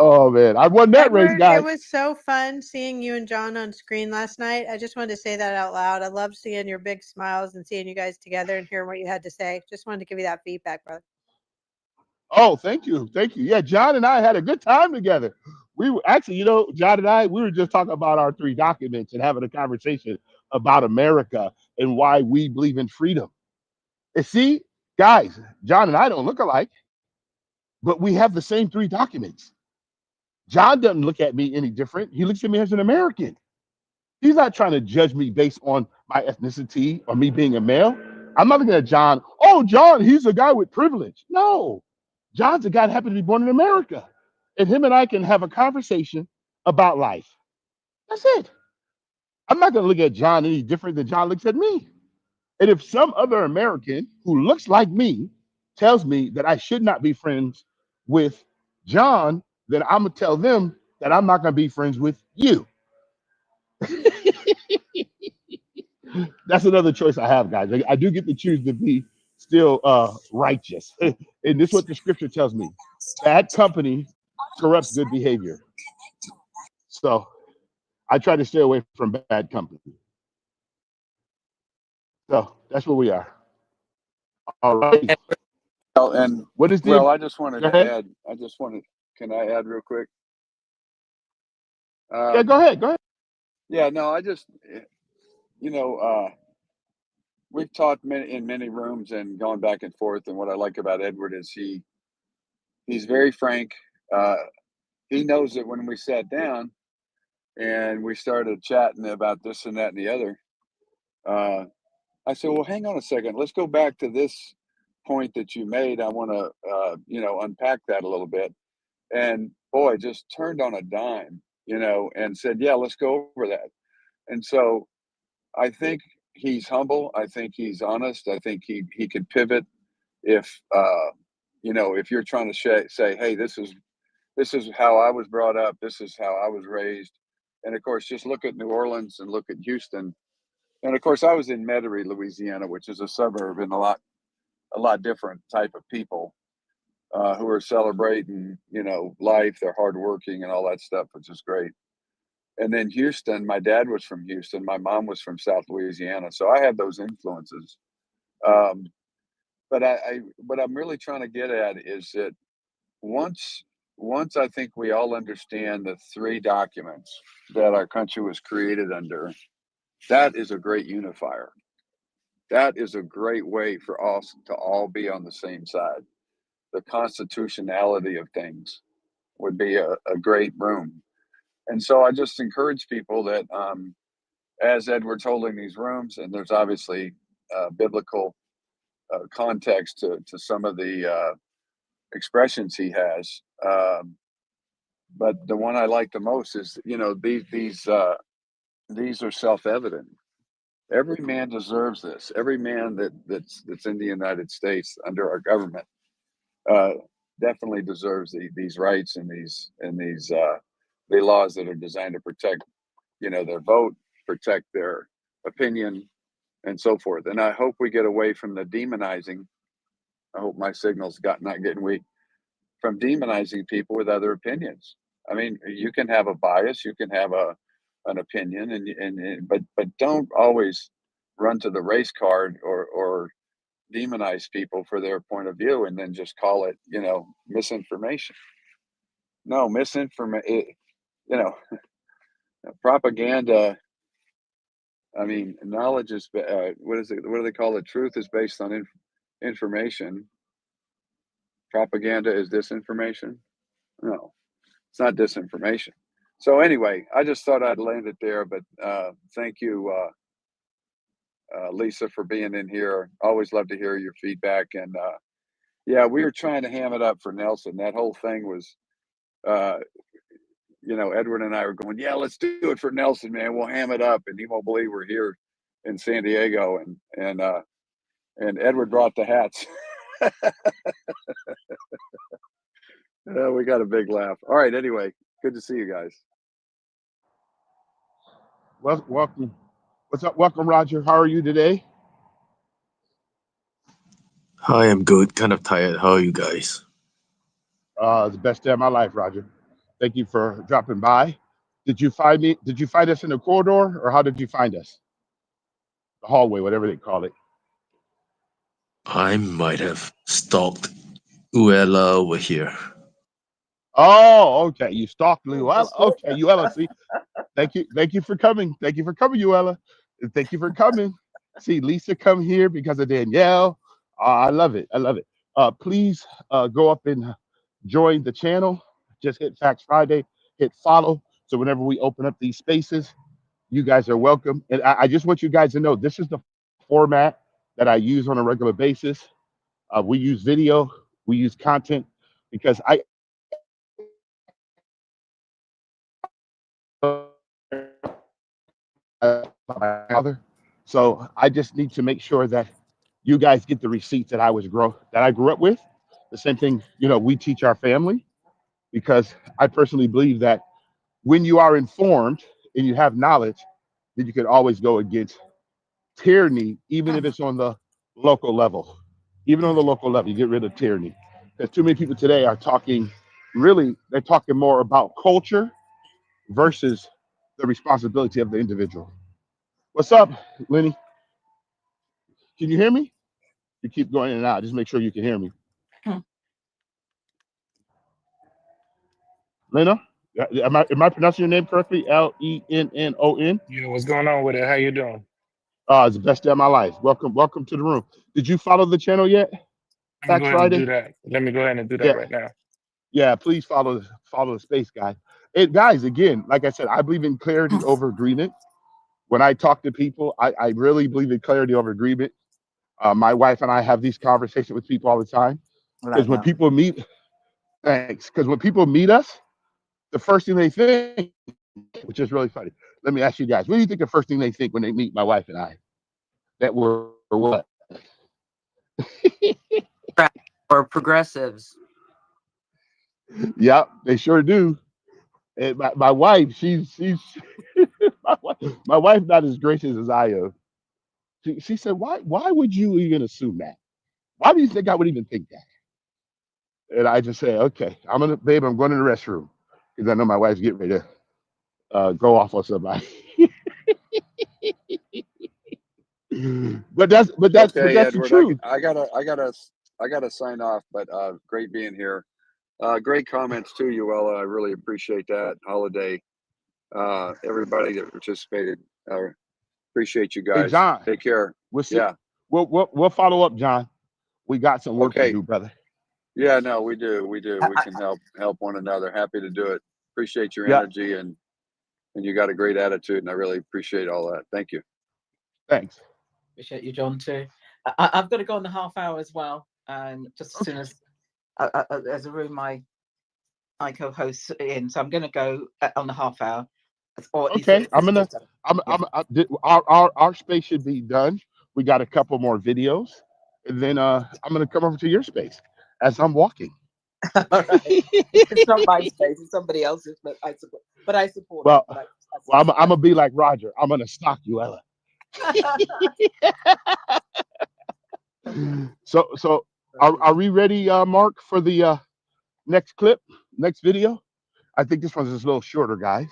Oh man, I won that race, Edward, guys. it was so fun seeing you and John on screen last night. I just wanted to say that out loud. I love seeing your big smiles and seeing you guys together and hearing what you had to say. Just wanted to give you that feedback, brother. Oh, thank you. Thank you. Yeah, John and I had a good time together. We were actually, John and I, we were just talking about our 3 documents and having a conversation about America and why we believe in freedom. And see, guys, John and I don't look alike, but we have the same 3 documents. John doesn't look at me any different. He looks at me as an American. He's not trying to judge me based on my ethnicity or me being a male. I'm not looking at John, oh, John, he's a guy with privilege. No, John's a guy that happened to be born in America. And him and I can have a conversation about life. That's it. I'm not going to look at John any different than John looks at me. And if some other American who looks like me tells me that I should not be friends with John, then I'm going to tell them that I'm not going to be friends with you. That's another choice I have, guys. I do get to choose to be still righteous. And this is what the scripture tells me. Bad company corrupts good behavior. So I try to stay away from bad company. So that's where we are. All right. Well, and What is the well, I just wanted go to ahead? add. Can I add real quick? Yeah, go ahead. Go ahead. Yeah, no, I just, you know, we've talked in many rooms and gone back and forth. And what I like about Edward is he's very frank. He knows that when we sat down and we started chatting about this and that and the other, I said, well, hang on a second. Let's go back to this point that you made. I want to, unpack that a little bit. And boy, just turned on a dime, and said, yeah, let's go over that. And so I think he's humble. I think he's honest. I think he could pivot if, if you're trying to say, hey, this is how I was brought up. This is how I was raised. And of course, just look at New Orleans and look at Houston. And of course, I was in Metairie, Louisiana, which is a suburb, and a lot different type of people who are celebrating, life. They're hardworking and all that stuff, which is great. And then Houston, my dad was from Houston. My mom was from South Louisiana, so I had those influences. But what I'm really trying to get at is that once I think we all understand the 3 documents that our country was created under, that is a great unifier. That is a great way for us to all be on the same side. The constitutionality of things would be a great room. And so I just encourage people that as Edward's holding these rooms, and there's obviously biblical context to some of the expressions he has. But the one I like the most is, these are self-evident. Every man deserves this. Every man that's in the United States under our government definitely deserves these rights and these the laws that are designed to protect, their vote, protect their opinion, and so forth. And I hope we get away from the demonizing. I hope my signal's not getting weak, from demonizing people with other opinions. I mean, you can have a bias, you can have an opinion, but don't always run to the race card or demonize people for their point of view and then just call it, misinformation. No, misinformation, propaganda. I mean, knowledge is, what do they call it? Truth is based on information. Propaganda is disinformation. No, it's not disinformation. So anyway, I just thought I'd land it there, but thank you, Lisa, for being in here. Always love to hear your feedback. And yeah, we were trying to ham it up for Nelson. That whole thing was, Edward and I were going, yeah, let's do it for Nelson, man. We'll ham it up, and he won't believe we're here in San Diego. And Edward brought the hats. We got a big laugh. All right. Anyway, good to see you guys. Welcome. What's up? Welcome, Roger. How are you today? Hi, I'm good. Kind of tired. How are you guys? It's the best day of my life, Roger. Thank you for dropping by. Did you find me? Did you find us in the corridor, or how did you find us? The hallway, whatever they call it. I might have stalked Uella over here. Oh, okay. You stalked Luella. Okay, Uella. See, thank you for coming. Thank you for coming, Uella. And thank you for coming. See, Lisa come here because of Danielle. I love it. I love it. Please go up and join the channel. Just hit Facts Friday, hit follow. So whenever we open up these spaces, you guys are welcome. And I just want you guys to know this is the format that I use on a regular basis. We use video, we use content because my father. So I just need to make sure that you guys get the receipts that I grew up with. The same thing, we teach our family, because I personally believe that when you are informed and you have knowledge, then you can always go against tyranny, even if it's on the local level. Even on the local level, you get rid of tyranny. Because too many people today are talking, they're talking more about culture versus the responsibility of the individual. What's up, Lenny? Can you hear me? You keep going in and out. Just make sure you can hear me. Lena, am I pronouncing your name correctly? Lennon? Yeah, what's going on with it? How you doing? It's the best day of my life. Welcome to the room. Did you follow the channel yet? Let me Facts go ahead and do Friday? that. Let me go ahead and do that Yeah. right now. Yeah, please follow the space, guys. Guys, again, like I said, I believe in clarity over agreement. When I talk to people, I really believe in clarity over agreement. My wife and I have these conversations with people all the time. Because when people meet us, the first thing they think, which is really funny. Let me ask you guys, what do you think the first thing they think when they meet my wife and I? That we're what? Or progressives. Yep, they sure do. And my wife, she's my wife not as gracious as I am. She said, why would you even assume that? Why do you think I would even think that? And I just say, okay, I'm going to the restroom, because I know my wife's getting ready to go off on somebody. but that's Okay, the Edward, truth. I gotta sign off, but great being here. Great comments too, Uella. I really appreciate that. Holiday, everybody that participated, appreciate you Hey, guys. John, Take care. we'll see. Yeah. We'll follow up, John. We got some work to Okay. do, brother. Yeah, no, we do. We can help one another. Happy to do it. Appreciate your Yeah. energy and you got a great attitude, and I really appreciate all that. Thank you. Thanks. Appreciate you, John, too. I've got to go on the half hour as well. Just as soon as there's a room my co-host in, so I'm going to go on the half hour. Or Okay, our space should be done. We got a couple more videos, and then I'm gonna come over to your space as I'm walking. All right. It's not my space; it's somebody else's. But I support. Well, it, I'm gonna be like Roger. I'm gonna stalk you, Ella. So are we ready, Mark, for the next clip, next video? I think this one's just a little shorter, guys.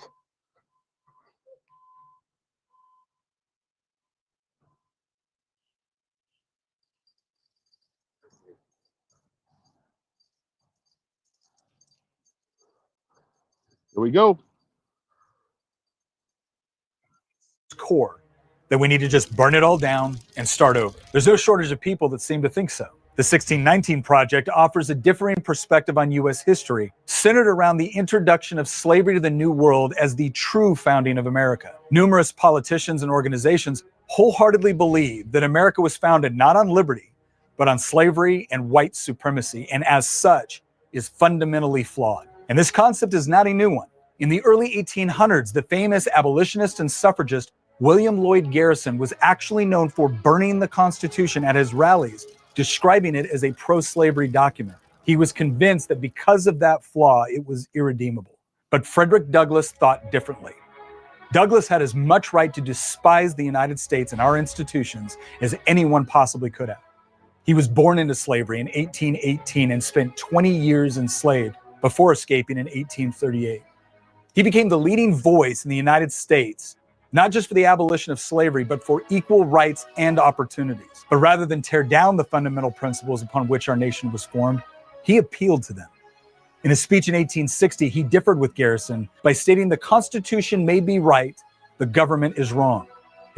Here we go. Core that we need to just burn it all down and start over. There's no shortage of people that seem to think so. The 1619 Project offers a differing perspective on U.S. history, centered around the introduction of slavery to the New World as the true founding of America. Numerous politicians and organizations wholeheartedly believe that America was founded not on liberty, but on slavery and white supremacy, and as such is fundamentally flawed. And this concept is not a new one. In the early 1800s, the famous abolitionist and suffragist William Lloyd Garrison was actually known for burning the Constitution at his rallies, describing it as a pro-slavery document. He was convinced that because of that flaw, it was irredeemable. But Frederick Douglass thought differently. Douglass had as much right to despise the United States and our institutions as anyone possibly could have. He was born into slavery in 1818 and spent 20 years enslaved before escaping in 1838. He became the leading voice in the United States, not just for the abolition of slavery, but for equal rights and opportunities. But rather than tear down the fundamental principles upon which our nation was formed, he appealed to them. In a speech in 1860, he differed with Garrison by stating the Constitution may be right, the government is wrong.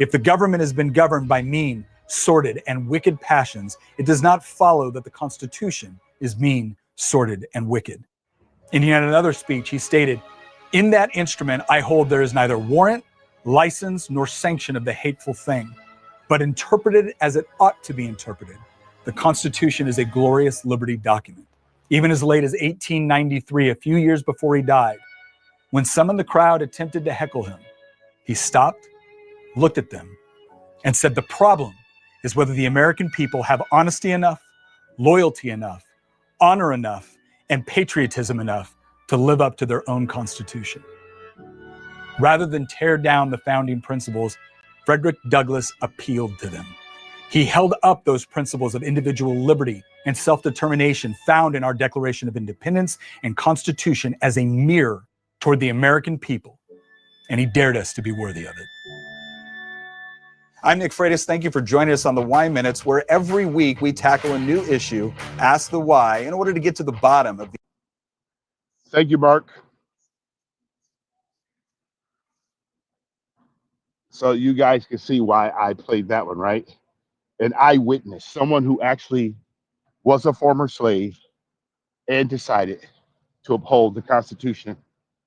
If the government has been governed by mean, sordid, and wicked passions, it does not follow that the Constitution is mean, sordid, and wicked. In yet another speech, he stated, "In that instrument I hold there is neither warrant, license, nor sanction of the hateful thing, but interpreted as it ought to be interpreted, the Constitution is a glorious liberty document." Even as late as 1893, a few years before he died, when some in the crowd attempted to heckle him, he stopped, looked at them, and said, "The problem is whether the American people have honesty enough, loyalty enough, honor enough, and patriotism enough to live up to their own Constitution." Rather than tear down the founding principles, Frederick Douglass appealed to them. He held up those principles of individual liberty and self-determination found in our Declaration of Independence and Constitution as a mirror toward the American people, and he dared us to be worthy of it. I'm Nick Freitas. Thank you for joining us on the Why Minutes, where every week we tackle a new issue, ask the why, in order to get to the bottom of the... Thank you, Mark. So you guys can see why I played that one, right? An eyewitness, someone who actually was a former slave and decided to uphold the Constitution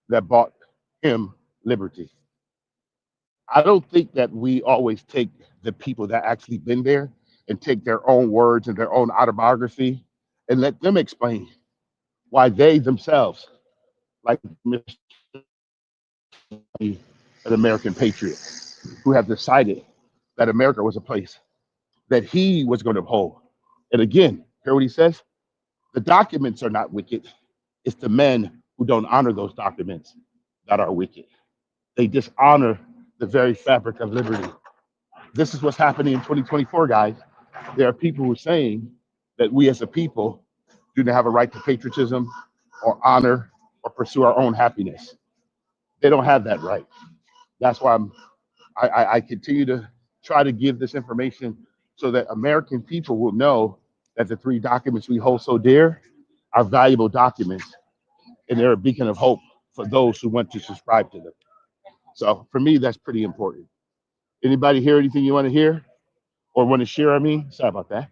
that bought him liberty. I don't think that we always take the people that actually been there and take their own words and their own autobiography and let them explain why they themselves, like Mr. an American patriot, who have decided that America was a place that he was going to uphold. And again, hear what he says? The documents are not wicked. It's the men who don't honor those documents that are wicked. They dishonor the very fabric of liberty. This is what's happening in 2024, guys. There are people who are saying that we as a people do not have a right to patriotism or honor or pursue our own happiness. They don't have that right. That's why I continue to try to give this information so that American people will know that the three documents we hold so dear are valuable documents, and they're a beacon of hope for those who want to subscribe to them. So for me, that's pretty important. Anybody hear anything you want to hear or want to share? Sorry about that.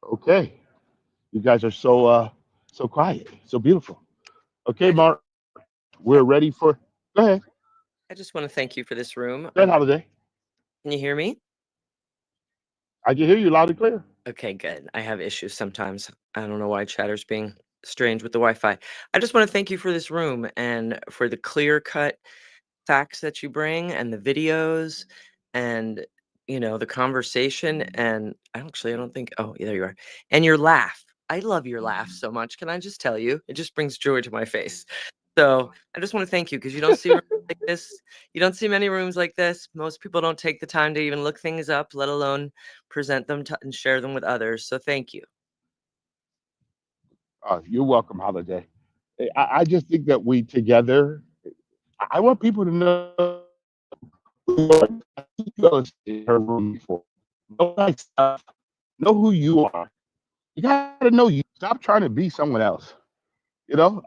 Okay, you guys are so quiet, so beautiful. Okay, Mark, we're ready for. Go ahead. I just want to thank you for this room. Good holiday. Can you hear me? I can hear you loud and clear. Okay, good. I have issues sometimes. I don't know why chatter's being strange with the Wi-Fi. I just want to thank you for this room and for the clear-cut facts that you bring and the videos and the conversation. And I don't think, oh, there you are. And your laugh. I love your laugh so much. Can I just tell you? It just brings joy to my face. So I just want to thank you because you don't see rooms like this. You don't see many rooms like this. Most people don't take the time to even look things up, let alone present them and share them with others. So thank you. You're welcome, Holiday. I just think that we together, I want people to know her room before. Know thyself. Know who you are. You gotta know you. Stop trying to be someone else.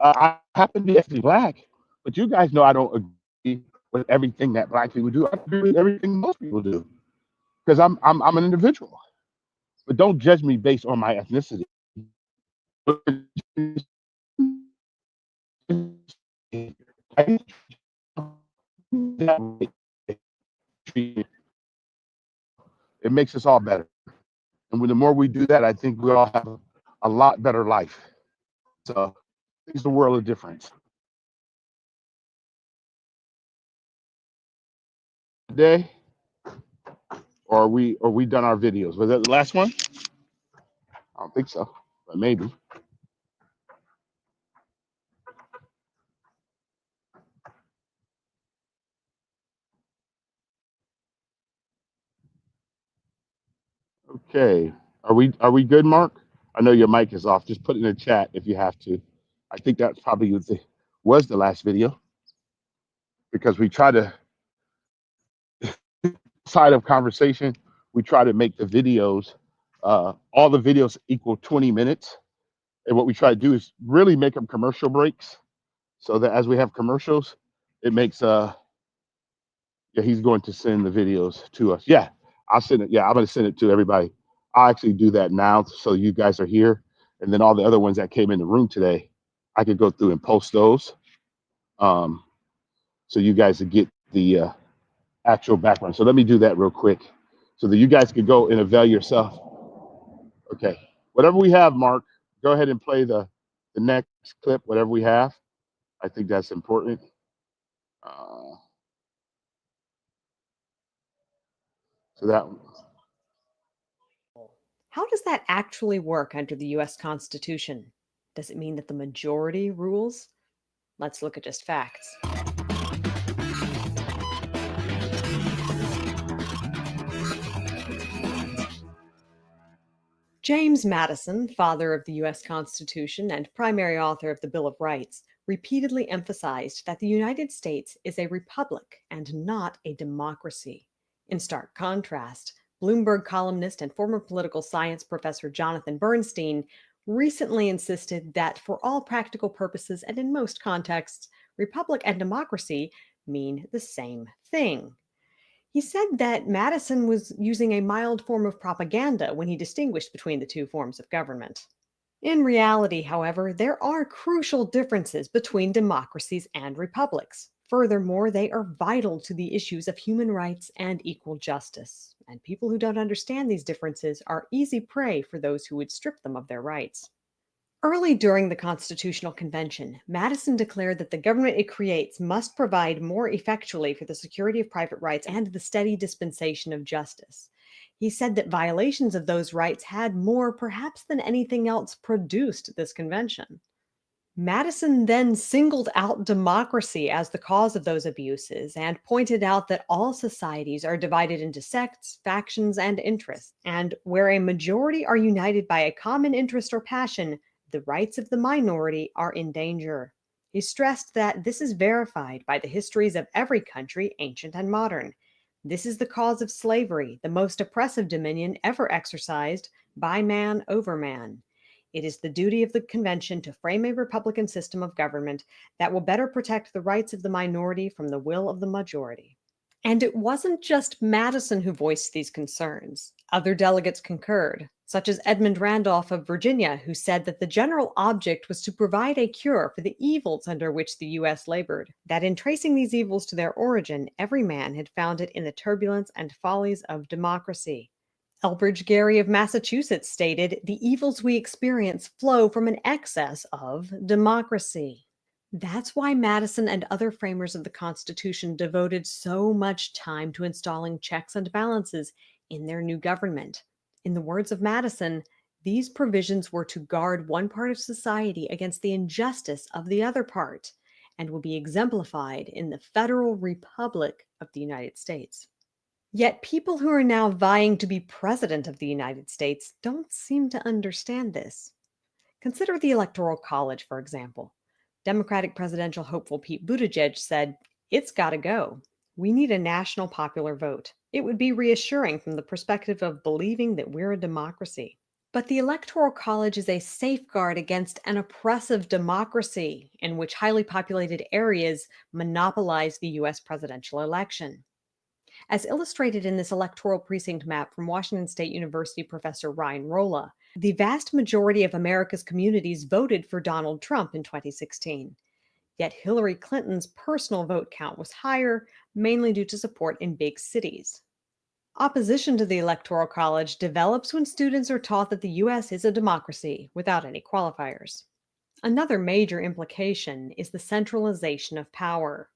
I happen to be ethnically black, but you guys know I don't agree with everything that black people do. I agree with everything most people do because I'm an individual. But don't judge me based on my ethnicity. It makes us all better. And the more we do that, I think we all have a lot better life. So it makes the world a difference. Today, or are we done our videos? Was that the last one? I don't think so, but maybe. Okay. Are we good, Mark? I know your mic is off. Just put it in the chat if you have to. I think that probably was the last video because we try to side of conversation. We try to make the videos, all the videos equal 20 minutes. And what we try to do is really make them commercial breaks so that as we have commercials, it makes yeah, he's going to send the videos to us. Yeah, I'll send it. Yeah, I'm going to send it to everybody. I'll actually do that now so you guys are here. And then all the other ones that came in the room today, I could go through and post those. So you guys would get the actual background. So let me do that real quick so that you guys can go and avail yourself. Okay. Whatever we have, Mark, go ahead and play the next clip, whatever we have. I think that's important. So that one. How does that actually work under the US Constitution? Does it mean that the majority rules? Let's look at just facts. James Madison, father of the US Constitution and primary author of the Bill of Rights, repeatedly emphasized that the United States is a republic and not a democracy. In stark contrast, Bloomberg columnist and former political science professor Jonathan Bernstein recently insisted that for all practical purposes and in most contexts, republic and democracy mean the same thing. He said that Madison was using a mild form of propaganda when he distinguished between the two forms of government. In reality, however, there are crucial differences between democracies and republics. Furthermore, they are vital to the issues of human rights and equal justice. And people who don't understand these differences are easy prey for those who would strip them of their rights. Early during the Constitutional Convention, Madison declared that the government it creates must provide more effectually for the security of private rights and the steady dispensation of justice. He said that violations of those rights had more, perhaps than anything else, produced this convention. Madison then singled out democracy as the cause of those abuses and pointed out that all societies are divided into sects, factions, and interests, and where a majority are united by a common interest or passion, the rights of the minority are in danger. He stressed that this is verified by the histories of every country, ancient and modern. This is the cause of slavery, the most oppressive dominion ever exercised by man over man. It is the duty of the convention to frame a republican system of government that will better protect the rights of the minority from the will of the majority. And it wasn't just Madison who voiced these concerns. Other delegates concurred, such as Edmund Randolph of Virginia, who said that the general object was to provide a cure for the evils under which the U.S. labored, that in tracing these evils to their origin, every man had found it in the turbulence and follies of democracy. Elbridge Gerry of Massachusetts stated, "The evils we experience flow from an excess of democracy." That's why Madison and other framers of the Constitution devoted so much time to installing checks and balances in their new government. In the words of Madison, these provisions were to guard one part of society against the injustice of the other part, and will be exemplified in the Federal Republic of the United States. Yet people who are now vying to be president of the United States don't seem to understand this. Consider the Electoral College, for example. Democratic presidential hopeful Pete Buttigieg said, "It's got to go. We need a national popular vote. It would be reassuring from the perspective of believing that we're a democracy." But the Electoral College is a safeguard against an oppressive democracy in which highly populated areas monopolize the U.S. presidential election. As illustrated in this electoral precinct map from Washington State University professor Ryan Rolla, the vast majority of America's communities voted for Donald Trump in 2016. Yet Hillary Clinton's personal vote count was higher, mainly due to support in big cities. Opposition to the Electoral College develops when students are taught that the U.S. is a democracy without any qualifiers. Another major implication is the centralization of power.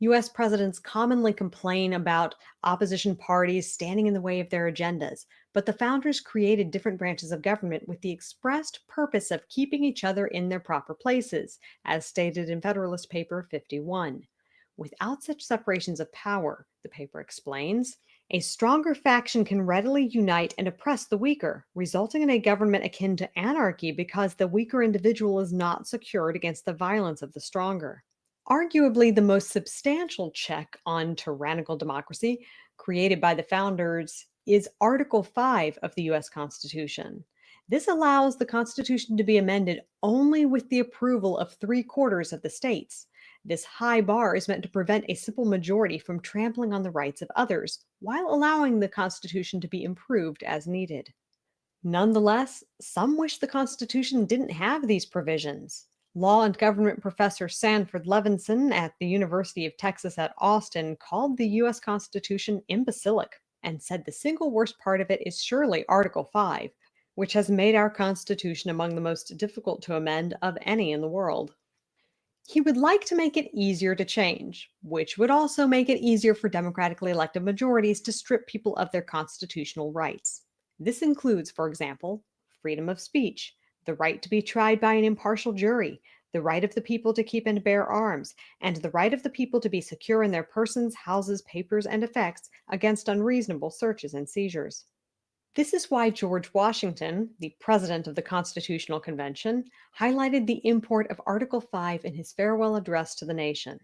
U.S. presidents commonly complain about opposition parties standing in the way of their agendas, but the founders created different branches of government with the expressed purpose of keeping each other in their proper places, as stated in Federalist Paper 51. Without such separations of power, the paper explains, A stronger faction can readily unite and oppress the weaker, resulting in a government akin to anarchy because the weaker individual is not secured against the violence of the stronger. Arguably, the most substantial check on tyrannical democracy created by the founders is Article 5 of the U.S. Constitution. This allows the Constitution to be amended only with the approval of 3/4 of the states. This high bar is meant to prevent a simple majority from trampling on the rights of others, while allowing the Constitution to be improved as needed. Nonetheless, some wish the Constitution didn't have these provisions. Law and government professor Sanford Levinson at the University of Texas at Austin called the U.S. Constitution imbecilic and said the single worst part of it is surely Article 5, which has made our Constitution among the most difficult to amend of any in the world. He would like to make it easier to change, which would also make it easier for democratically elected majorities to strip people of their constitutional rights. This includes, for example, freedom of speech, the right to be tried by an impartial jury, the right of the people to keep and bear arms, and the right of the people to be secure in their persons, houses, papers, and effects against unreasonable searches and seizures. This is why George Washington, the president of the Constitutional Convention, highlighted the import of Article 5 in his farewell address to the nation.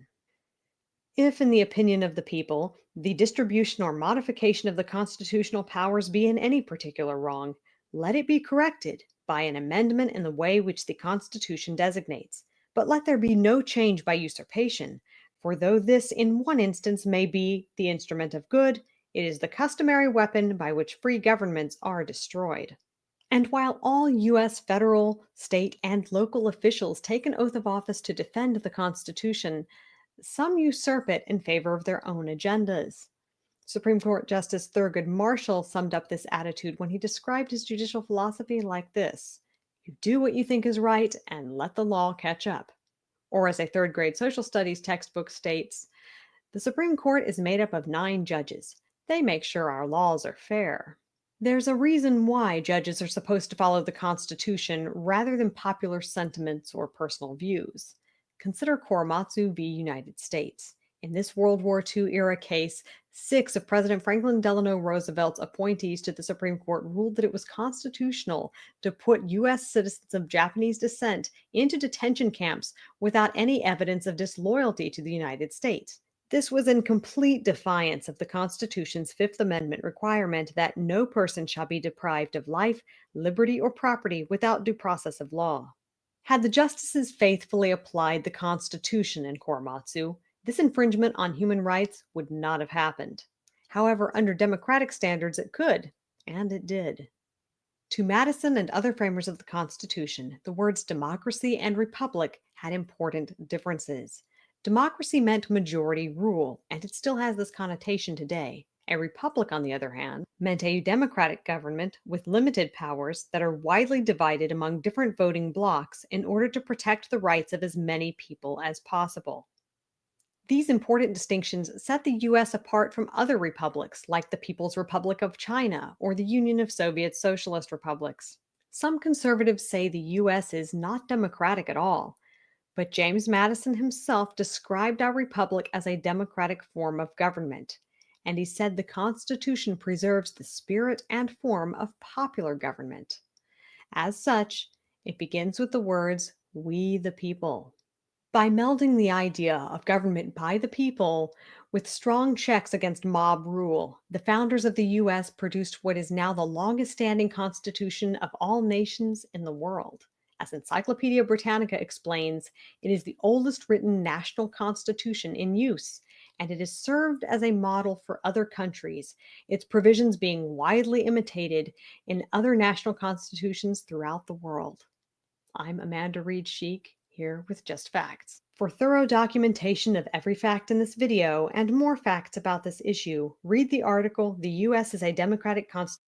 If, in the opinion of the people, the distribution or modification of the constitutional powers be in any particular wrong, let it be corrected by an amendment in the way which the Constitution designates, but let there be no change by usurpation, for though this in one instance may be the instrument of good, it is the customary weapon by which free governments are destroyed. And while all U.S. federal, state, and local officials take an oath of office to defend the Constitution, some usurp it in favor of their own agendas. Supreme Court Justice Thurgood Marshall summed up this attitude when he described his judicial philosophy like this: "You do what you think is right and let the law catch up." Or as a third-grade social studies textbook states, "The Supreme Court is made up of 9 judges. They make sure our laws are fair." There's a reason why judges are supposed to follow the Constitution rather than popular sentiments or personal views. Consider Korematsu v. United States. In this World War II era case, 6 of President Franklin Delano Roosevelt's appointees to the Supreme Court ruled that it was constitutional to put U.S. citizens of Japanese descent into detention camps without any evidence of disloyalty to the United States. This was in complete defiance of the Constitution's Fifth Amendment requirement that no person shall be deprived of life, liberty, or property without due process of law. Had the justices faithfully applied the Constitution in Korematsu, this infringement on human rights would not have happened. However, under democratic standards, it could, and it did. To Madison and other framers of the Constitution, the words democracy and republic had important differences. Democracy meant majority rule, and it still has this connotation today. A republic, on the other hand, meant a democratic government with limited powers that are widely divided among different voting blocs in order to protect the rights of as many people as possible. These important distinctions set the U.S. apart from other republics like the People's Republic of China or the Union of Soviet Socialist Republics. Some conservatives say the U.S. is not democratic at all, but James Madison himself described our republic as a democratic form of government, and he said the Constitution preserves the spirit and form of popular government. As such, it begins with the words, "We the people." By melding the idea of government by the people with strong checks against mob rule, the founders of the U.S. produced what is now the longest-standing constitution of all nations in the world. As Encyclopedia Britannica explains, it is the oldest written national constitution in use, and it has served as a model for other countries, its provisions being widely imitated in other national constitutions throughout the world. I'm Amanda Reed Sheik, here with Just Facts. For thorough documentation of every fact in this video and more facts about this issue, read the article, "The U.S. is a Democratic Constitution."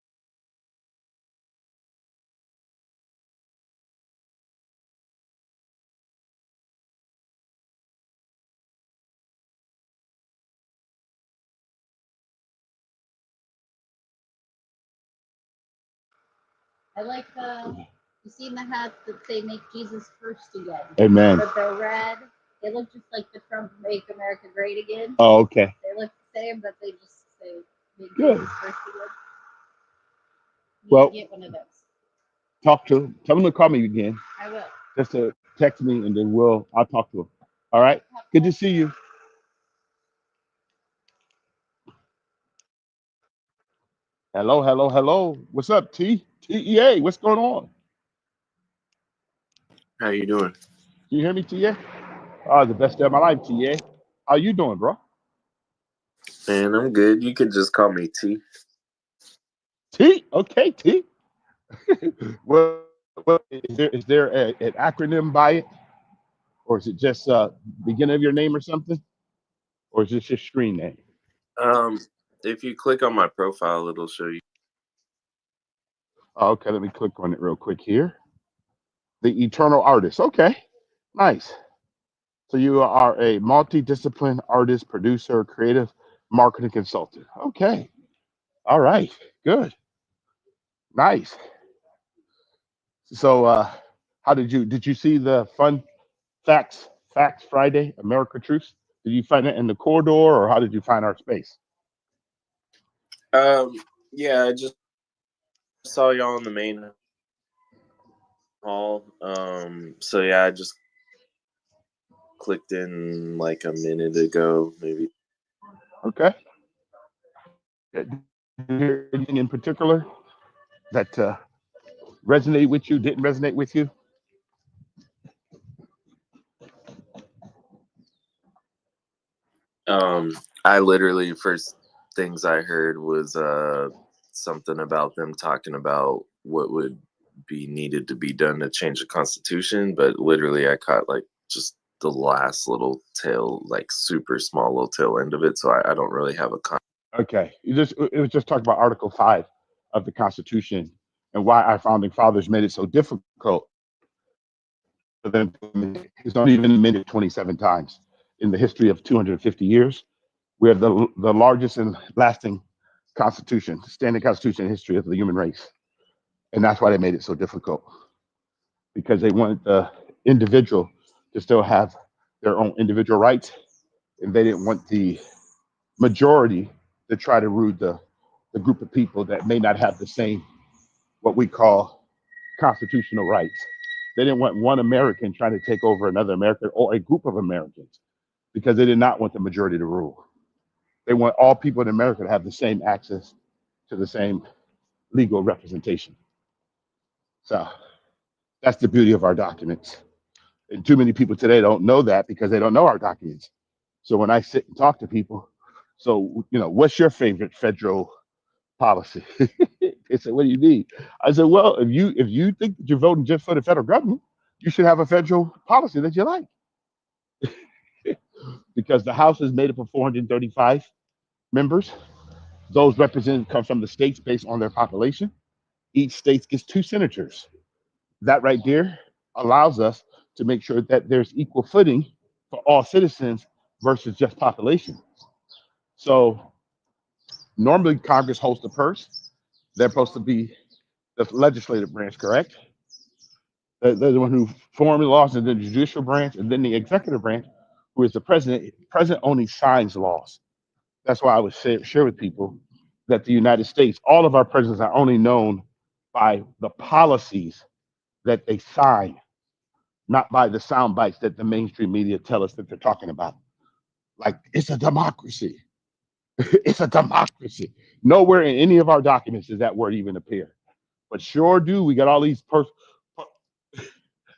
I like you seen the hats that say "Make Jesus First Again." Amen. But they're red. They look just like the Trump "Make America Great Again." Oh, okay. They look the same, but they just say Make Good. Jesus first again. You Well, get one of those. talk to him. Tell him to call me again. I will. Just to text me, and then I'll talk to him. All right. Good to see you. Hello, hello, hello. What's up, TEA? What's going on? How you doing? Can you hear me, TA? Oh, the best day of my life, TA. How you doing, bro? Man, I'm good. You can just call me T. T. Okay, T. well, is there an acronym by it, or is it just beginning of your name or something, or is this your screen name? If you click on my profile, it'll show you. Oh, okay, let me click on it real quick here. The Eternal Artist. Okay, nice. So you are a multidiscipline artist, producer, creative marketing consultant. Okay. All right. Good. Nice. So how did you see the fun facts Friday, America Truth? Did you find it in the corridor, or how did you find our space? Yeah, I just saw y'all in the main hall. So yeah, I just clicked in like a minute ago, maybe. Okay. Did you hear anything in particular that resonated with you, didn't resonate with you? I literally first things I heard was something about them talking about what would be needed to be done to change the Constitution, but literally I caught like just the last little tail, like super small little tail end of it. So I don't really have a Okay. It was just talking about Article 5 of the Constitution and why our founding fathers made it so difficult for them. It's not even amended 27 times in the history of 250 years. We have the largest and lasting constitution, standing constitution in history of the human race. And that's why they made it so difficult, because they want the individual to still have their own individual rights, and they didn't want the majority to try to rule the group of people that may not have the same, what we call constitutional rights. They didn't want one American trying to take over another American or a group of Americans, because they did not want the majority to rule. They want all people in America to have the same access to the same legal representation. So that's the beauty of our documents. And too many people today don't know that because they don't know our documents. So when I sit and talk to people, so, what's your favorite federal policy? They say, what do you need? I said, well, if you think that you're voting just for the federal government, you should have a federal policy that you like. Because the House is made up of 435 members. Those representatives come from the states based on their population. Each state gets 2 senators. That right there allows us to make sure that there's equal footing for all citizens versus just population. So normally Congress holds the purse. They're supposed to be the legislative branch, correct? They're the one who form the laws, and then the judicial branch, and then the executive branch, who is the president. The president only signs laws. That's why I would share with people that the United States, all of our presidents are only known by the policies that they sign, not by the sound bites that the mainstream media tell us that they're talking about. Like, it's a democracy. It's a democracy. Nowhere in any of our documents does that word even appear. But sure do, we got all these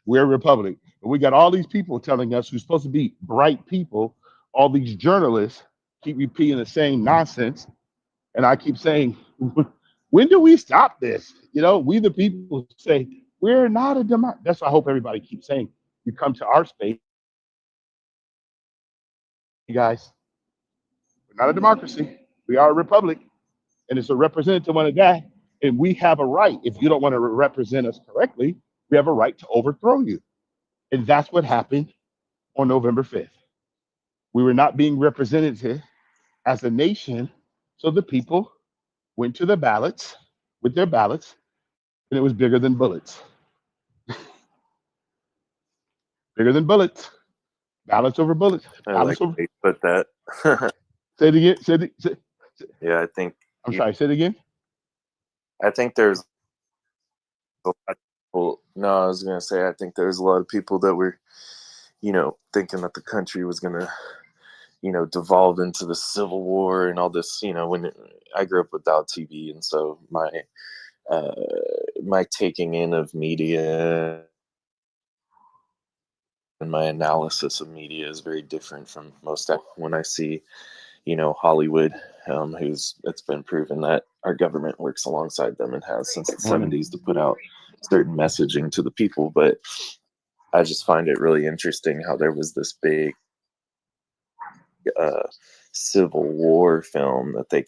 we're a republic. And we got all these people telling us, who's supposed to be bright people, all these journalists keep repeating the same nonsense. And I keep saying, when do we stop this? We the people say, we're not a democracy. That's why I hope everybody keeps saying, you come to our space. You guys, we're not a democracy. We are a republic. And it's a representative of that. And we have a right. If you don't want to represent us correctly, we have a right to overthrow you. And that's what happened on November 5th. We were not being represented as a nation. So the people went to the ballots with their ballots, and it was bigger than bullets. Bigger than bullets. Ballots over bullets. I like Ballots over. how you put that. Say it again. Yeah, I think I'm sorry, say it again. I think there's a lot of people. No, I was gonna say I think there's a lot of people that were, thinking that the country was gonna, devolve into the Civil War and all this. When I grew up without TV, and so my taking in of media and my analysis of media is very different from most. When I see, Hollywood, it's been proven that our government works alongside them and has since the 70s to put out certain messaging to the people. But I just find it really interesting how there was this big Civil War film that they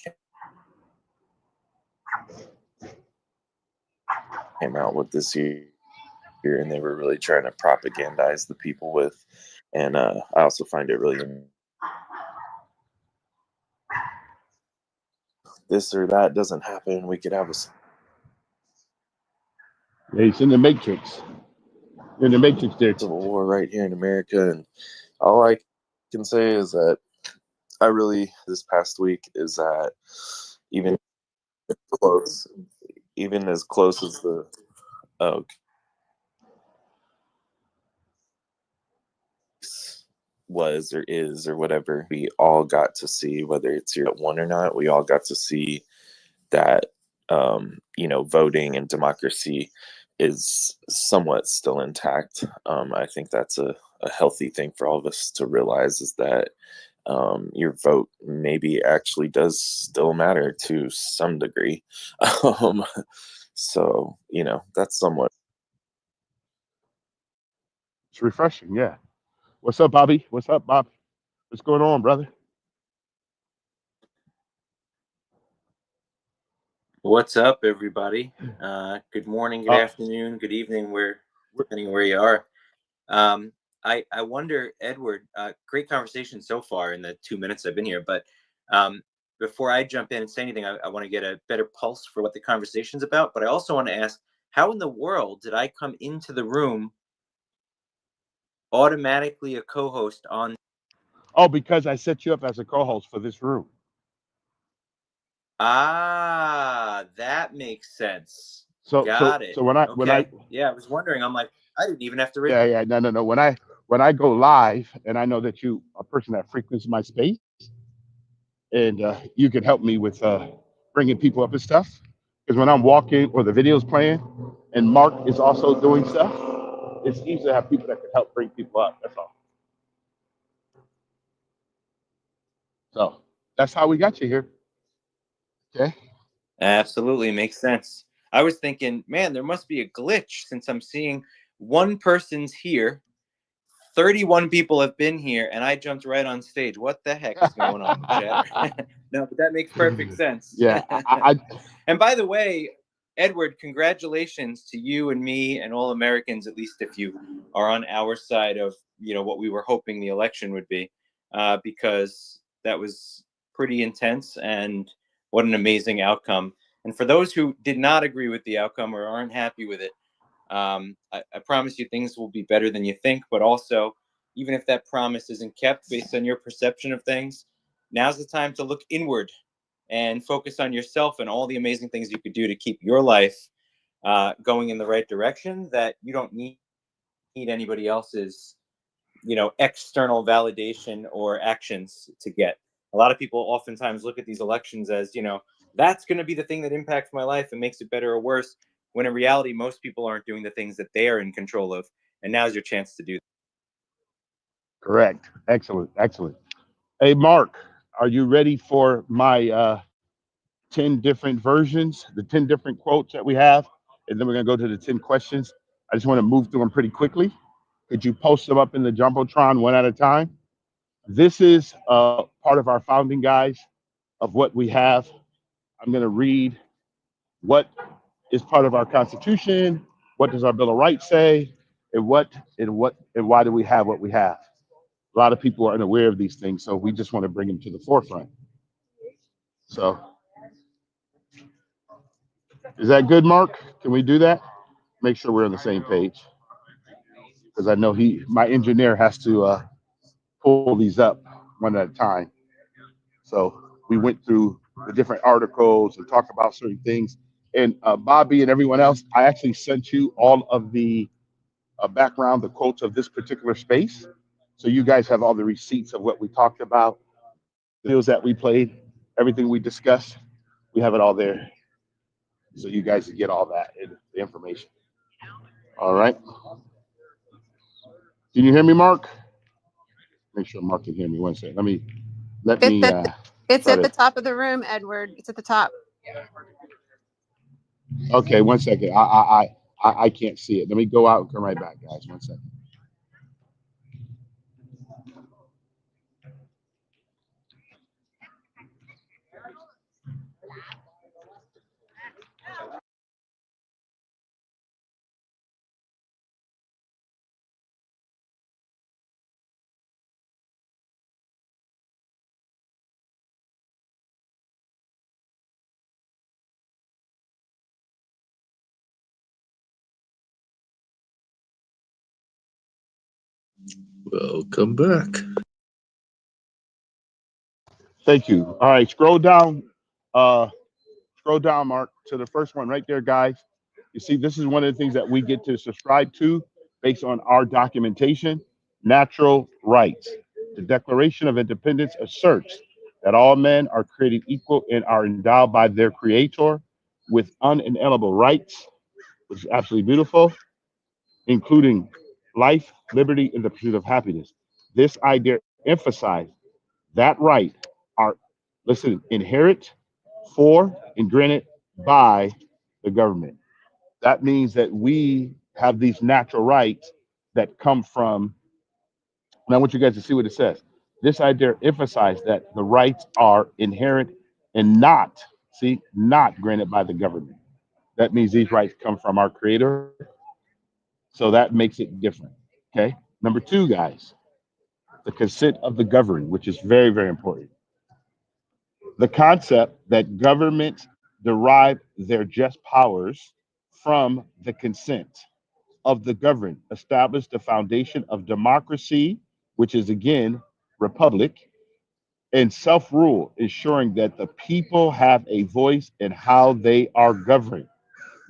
came out with this year, and they were really trying to propagandize the people with. And I also find it really this or that doesn't happen, we could have a It's in the Matrix. In the Matrix there. Civil War right here in America. And all I can say is that I really, this past week, is that even as close as the was or is or whatever, we all got to see, whether it's your one or not, we all got to see that voting and democracy is somewhat still intact. I think that's a healthy thing for all of us to realize, is that your vote maybe actually does still matter to some degree. So that's somewhat. It's refreshing, yeah. What's up, Bobby? What's up, Bob? What's going on, brother? What's up, everybody? Good morning, good afternoon, good evening, depending on where you are. I wonder, Edward, great conversation so far in the 2 minutes I've been here, but before I jump in and say anything, I want to get a better pulse for what the conversation's about. But I also want to ask, how in the world did I come into the room automatically a co-host on? Oh, because I set you up as a co-host for this room. Ah, that makes sense. So Got it. when I I was wondering, I'm like, I didn't even have to read. yeah, no. When I go live, and I know that you a person that frequents my space, and you can help me with bringing people up and stuff. Because when I'm walking or the video's playing, and Mark is also doing stuff, it's easy to have people that can help bring people up. That's all. So that's how we got you here. Okay. Absolutely makes sense. I was thinking, man, there must be a glitch since I'm seeing one person's here. 31 people have been here, and I jumped right on stage. What the heck is going on? No, but that makes perfect sense. Yeah. And by the way, Edward, congratulations to you and me and all Americans, at least if you are on our side of what we were hoping the election would be, because that was pretty intense, and what an amazing outcome. And for those who did not agree with the outcome or aren't happy with it, I promise you things will be better than you think. But also, even if that promise isn't kept based on your perception of things, now's the time to look inward and focus on yourself and all the amazing things you could do to keep your life going in the right direction, that you don't need anybody else's external validation or actions to get. A lot of people oftentimes look at these elections as, that's going to be the thing that impacts my life and makes it better or worse, when in reality, most people aren't doing the things that they are in control of. And now's your chance to do that. Correct. Excellent. Hey, Mark, are you ready for my 10 different versions, the 10 different quotes that we have? And then we're going to go to the 10 questions. I just want to move through them pretty quickly. Could you post them up in the Jumbotron one at a time? This is part of our founding guides of what we have. I'm going to read what is part of our Constitution, what does our Bill of Rights say, and why do we have what we have. A lot of people are unaware of these things, so we just want to bring them to the forefront. So, is that good, Mark? Can we do that? Make sure we're on the same page, because I know my engineer has to pull these up one at a time. So we went through the different articles and talk about certain things. And Bobby and everyone else, I actually sent you all of the background, the quotes of this particular space. So you guys have all the receipts of what we talked about, the deals that we played, everything we discussed. We have it all there. So you guys can get all that the information. All right. Can you hear me, Mark? Make sure Mark can hear me. One second. It's try at the to. top of the room, Edward. It's at the top. Okay, 1 second. I can't see it. Let me go out and come right back, guys. 1 second. Welcome back. Thank you. All right, scroll down, Mark, to the first one right there, guys. You see, this is one of the things that we get to subscribe to based on our documentation. Natural rights. The Declaration of Independence asserts that all men are created equal and are endowed by their Creator with unalienable rights, which is absolutely beautiful, including life, liberty, and the pursuit of happiness. This idea emphasizes that right are, listen, inherent for and granted by the government. That means that we have these natural rights that come from, and I want you guys to see what it says. This idea emphasizes that the rights are inherent and not granted by the government. That means these rights come from our Creator. So that makes it different. Okay. Number two, guys, the consent of the governed, which is very, very important. The concept that governments derive their just powers from the consent of the governed established the foundation of democracy, which is again republic, and self-rule, ensuring that the people have a voice in how they are governed.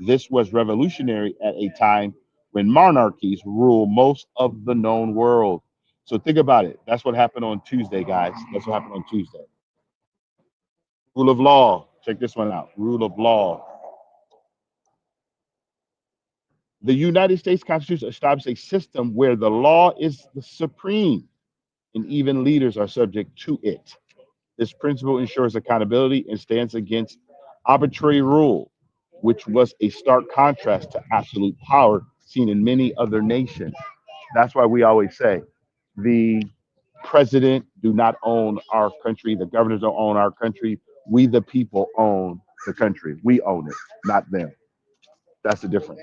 This was revolutionary at a time when monarchies rule most of the known world. So think about it. That's what happened on Tuesday, guys. That's what happened on Tuesday. Rule of law. Check this one out. Rule of law. The United States Constitution established a system where the law is the supreme and even leaders are subject to it. This principle ensures accountability and stands against arbitrary rule, which was a stark contrast to absolute power seen in many other nations. That's why we always say the president do not own our country, the governors don't own our country. We, the people, own the country. We own it, not them. That's the difference.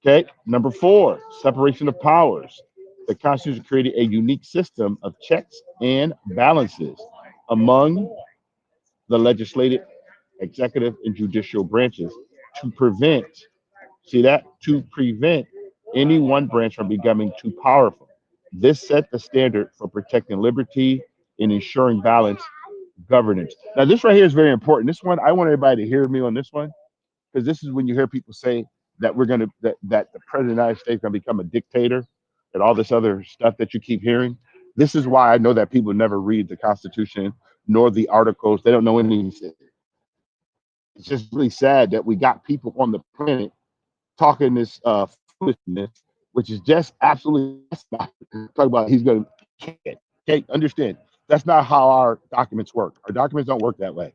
Okay, number four, separation of powers. The Constitution created a unique system of checks and balances among the legislative, executive, and judicial branches to prevent, to prevent any one branch from becoming too powerful. This set the standard for protecting liberty and ensuring balanced governance. Now, this right here is very important. This one, I want everybody to hear me on this one, because this is when you hear people say that that the president of the United States is going to become a dictator and all this other stuff that you keep hearing. This is why I know that people never read the Constitution nor the articles. They don't know anything. It's just really sad that we got people on the planet talking this foolishness, which is just absolutely talk about he's going to. Okay, understand that's not how our documents work. Our documents don't work that way.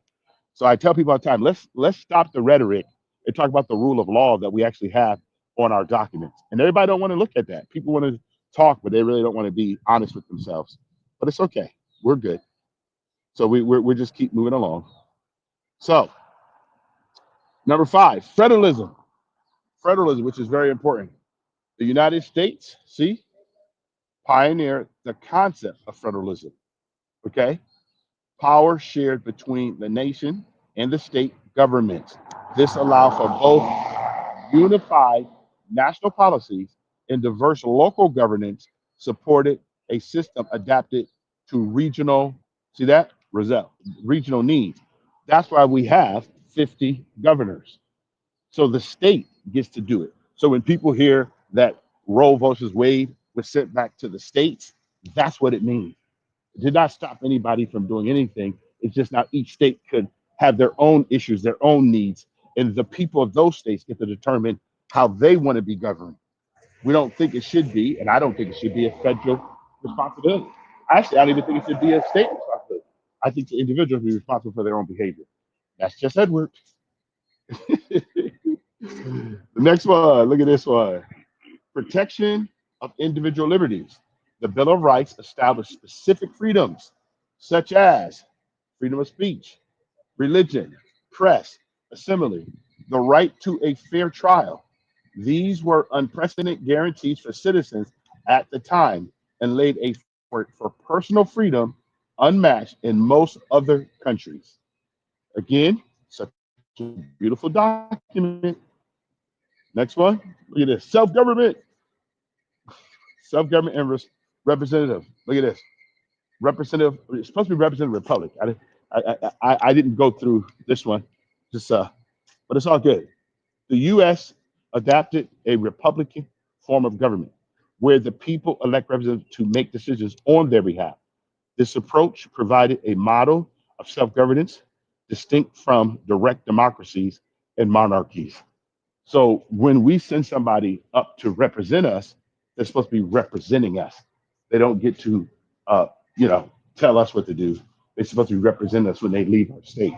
So I tell people all the time, let's stop the rhetoric and talk about the rule of law that we actually have on our documents. And everybody don't want to look at that. People want to talk, but they really don't want to be honest with themselves. But it's okay. We're good. So we're just keep moving along. So number five, federalism. Federalism, which is very important. The United States, pioneered the concept of federalism. Okay? Power shared between the nation and the state governments. This allowed for both unified national policies and diverse local governance, supported a system adapted to regional, regional needs. That's why we have 50 governors. So the state gets to do it. So when people hear that Roe versus Wade was sent back to the states, that's what it means. It did not stop anybody from doing anything. It's just now each state could have their own issues, their own needs, and the people of those states get to determine how they want to be governed. We don't think it should be, and I don't think it should be a federal responsibility. Actually, I don't even think it should be a state responsibility. I think the individuals be responsible for their own behavior. That's just Edward. The next one, look at this one. Protection of individual liberties. The Bill of Rights established specific freedoms, such as freedom of speech, religion, press, assembly, the right to a fair trial. These were unprecedented guarantees for citizens at the time and laid a framework for personal freedom unmatched in most other countries. Again, such a beautiful document. Next one, look at this, self-government. Self-government and representative. Look at this. Representative, it's supposed to be representative republic. I didn't go through this one, just but it's all good. The U.S. adopted a Republican form of government where the people elect representatives to make decisions on their behalf. This approach provided a model of self-governance distinct from direct democracies and monarchies. So when we send somebody up to represent us, they're supposed to be representing us. They don't get to, tell us what to do. They're supposed to be representing us when they leave our state.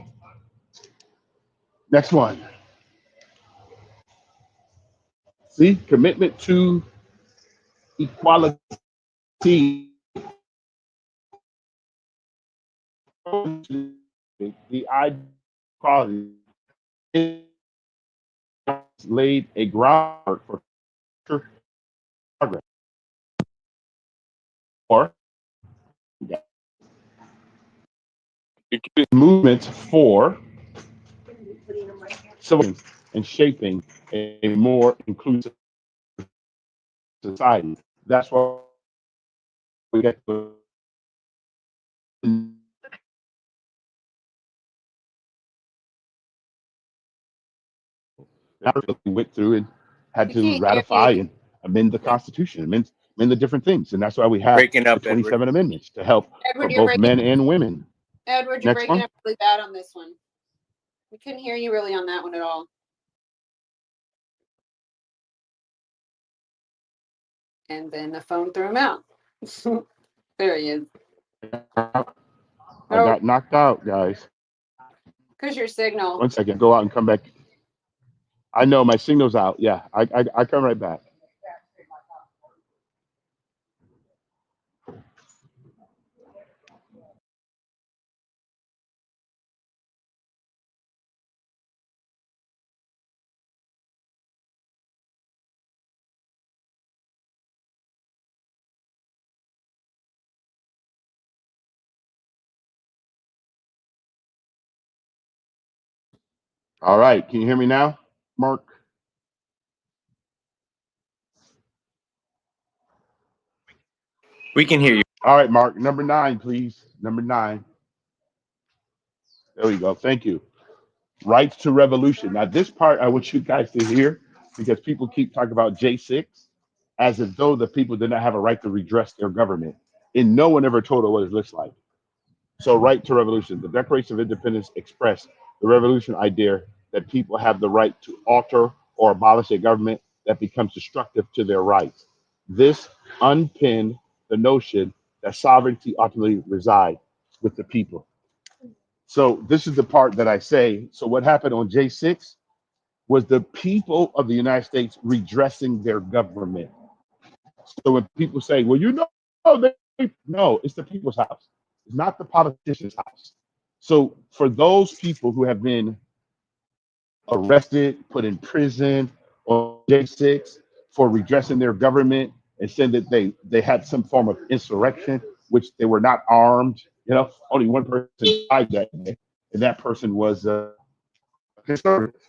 Next one. See, commitment to equality. The equality laid a groundwork for future progress. Or movements for civil and shaping a more inclusive society. That's why we get to we went through and had We to can't hear ratify you. and amend the Constitution, amend the different things. And that's why we have Breaking the up, Edward. 27 amendments to help for Edward, you're both breaking. men and women. Edward, you're Next breaking one. up really bad on this one. We couldn't hear you really on that one at all. And then the phone threw him out. There he is. I got knocked out, guys. Because your signal. One second, go out and come back. I know my signal's out. Yeah, I come right back. All right, can you hear me now, Mark? We can hear you. All right, Mark. Number 9, please. Number 9. There we go. Thank you. Rights to revolution. Now, this part I want you guys to hear because people keep talking about J6 as if though the people did not have a right to redress their government. And no one ever told her what it looks like. So, right to revolution. The Declaration of Independence expressed the revolution idea that people have the right to alter or abolish a government that becomes destructive to their rights. This unpinned the notion that sovereignty ultimately resides with the people. So this is the part that I say. So what happened on J6 was the people of the United States redressing their government. So when people say, well, no, it's the people's house. It's not the politician's house. So for those people who have been arrested, put in prison on J6 for redressing their government and saying that they had some form of insurrection, which they were not armed, only one person died that day, and that person was conservative.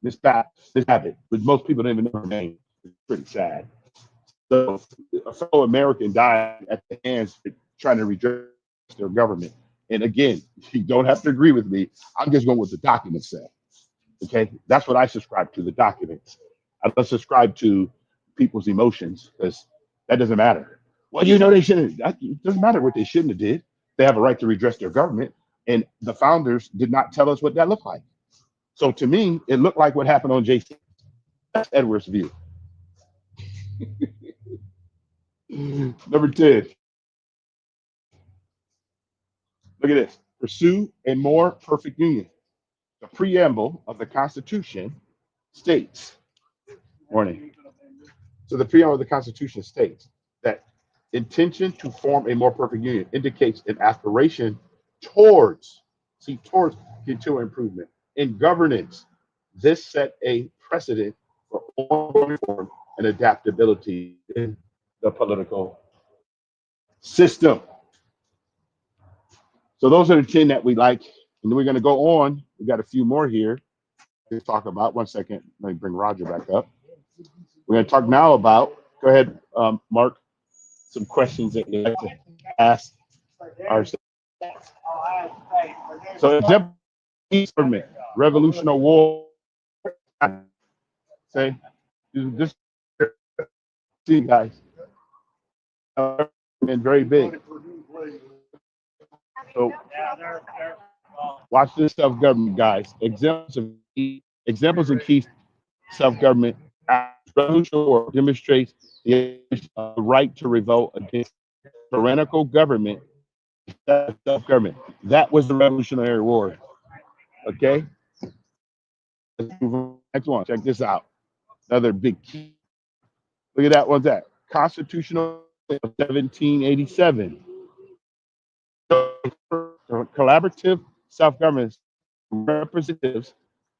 This happened, but most people don't even know her name. It's pretty sad. So a fellow American died at the hands of trying to redress their government. And again, you don't have to agree with me. I'm just going with the documents say. Okay, that's what I subscribe to, the documents. I don't subscribe to people's emotions because that doesn't matter. Well, they shouldn't. It doesn't matter what they shouldn't have did. They have a right to redress their government, and the founders did not tell us what that looked like. So to me, it looked like what happened on JC. That's Edward's view. Number 10. Look at this. Pursue a more perfect union. The preamble of the Constitution states, warning. So the preamble of the Constitution states that intention to form a more perfect union indicates an aspiration towards continual improvement in governance. This set a precedent for ongoing reform and adaptability in the political system. So those are the 10 that we like. And then we're going to go on. We got a few more here to talk about. One second. Let me bring Roger back up. We're going to talk now about, go ahead, Mark, some questions that you like to ask ourselves. So example, government, revolutionary war. Say, this, see guys, and very big. So watch this self-government, guys. Examples of key self-government. Revolutionary war demonstrates the right to revolt against tyrannical government. Self-government. That was the Revolutionary War. Okay. Next one. Check this out. Another big key. Look at that. What's that? Constitutional 1787. Collaborative self-government representatives,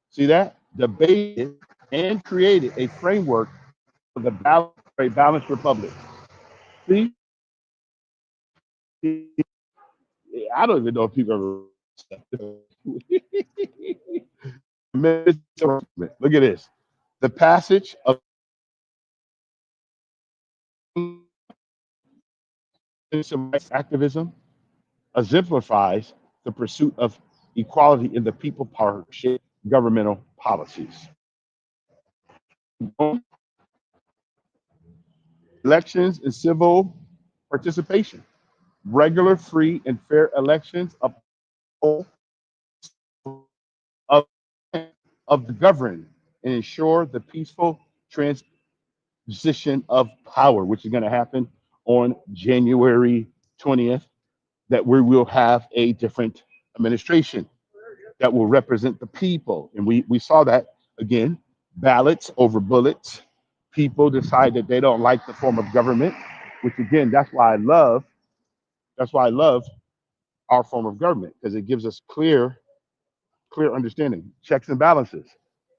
see that? Debated and created a framework for the balanced republic. See? I don't even know if people ever. Look at this. The passage of civil rights activism exemplifies the pursuit of equality in the people power shape governmental policies. Elections and civil participation. Regular, free, and fair elections of the governed and ensure the peaceful transition of power, which is going to happen on January 20th, that we will have a different administration that will represent the people. And we saw that again, ballots over bullets. People decide that they don't like the form of government, which again, that's why I love our form of government, because it gives us clear understanding. Checks and balances.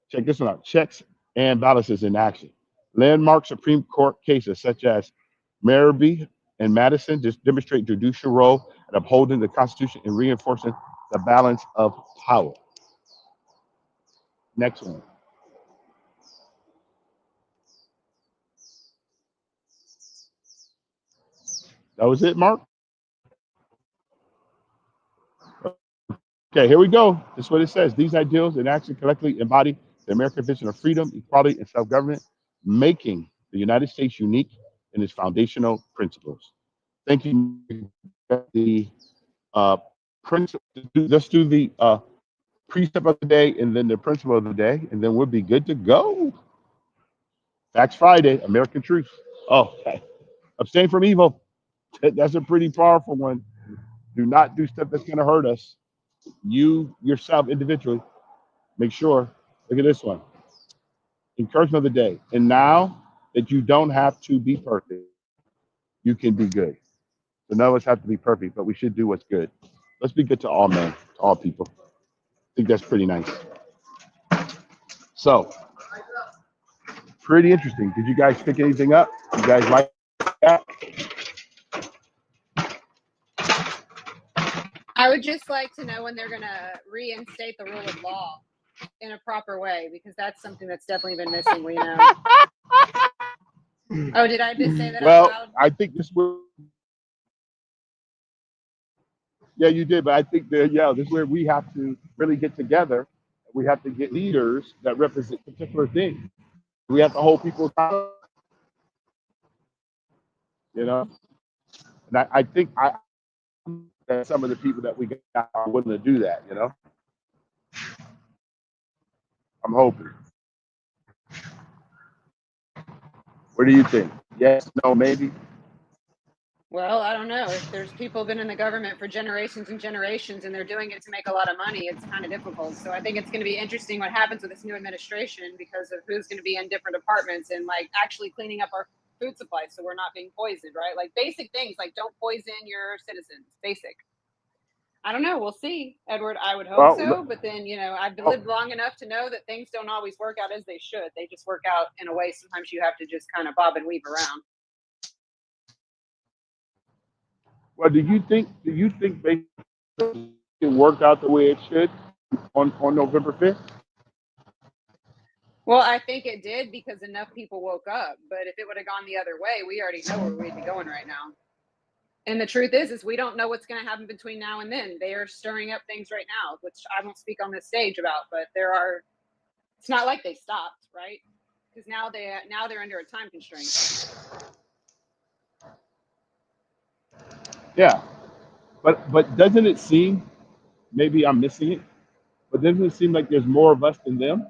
Check this one out. Checks and balances in action. Landmark Supreme Court cases such as Marabee and Madison just demonstrate judicial role in upholding the Constitution and reinforcing the balance of power. Next one. That was it, Mark? Okay, here we go. This is what it says. These ideals in action collectively embody the American vision of freedom, equality, and self-government, making the United States unique in its foundational principles. Thank you. The principle. Let's do the precept of the day and then the principle of the day, and then we'll be good to go. Facts Friday, American truth. Oh, abstain from evil. That's a pretty powerful one. Do not do stuff that's going to hurt us. You yourself individually, make sure. Look at this one. Encouragement of the day. And now that you don't have to be perfect, you can be good. So none of us have to be perfect, but we should do what's good. Let's be good to all men, to all people. I think that's pretty nice. So, pretty interesting. Did you guys pick anything up? You guys like that? I would just like to know when they're going to reinstate the rule of law in a proper way, because that's something that's definitely been missing. We know. Oh, did I just say that out loud? I think this will. Yeah, you did, but I think that this is where we have to really get together. We have to get leaders that represent particular things. We have to hold people accountable, you know. And I think that some of the people that we got are willing to do that, you know. I'm hoping. What do you think? Yes, no, maybe? Well, I don't know. If there's people been in the government for generations and generations and they're doing it to make a lot of money, it's kind of difficult. So I think it's going to be interesting what happens with this new administration because of who's going to be in different departments and like actually cleaning up our food supply so we're not being poisoned, right? Like basic things like don't poison your citizens. Basic. I don't know. We'll see, Edward. I would hope Well, so. But then, I've lived long enough to know that things don't always work out as they should. They just work out in a way. Sometimes you have to just kind of bob and weave around. well, do you think they can work out the way it should on November 5th? Well, I think it did because enough people woke up. But if it would have gone the other way, we already know where we'd be going right now. And the truth is we don't know what's going to happen between now and then. They are stirring up things right now, which I won't speak on this stage about, but it's not like they stopped, right? Because now they're under a time constraint. Yeah, but doesn't it seem, maybe I'm missing it, but doesn't it seem like there's more of us than them?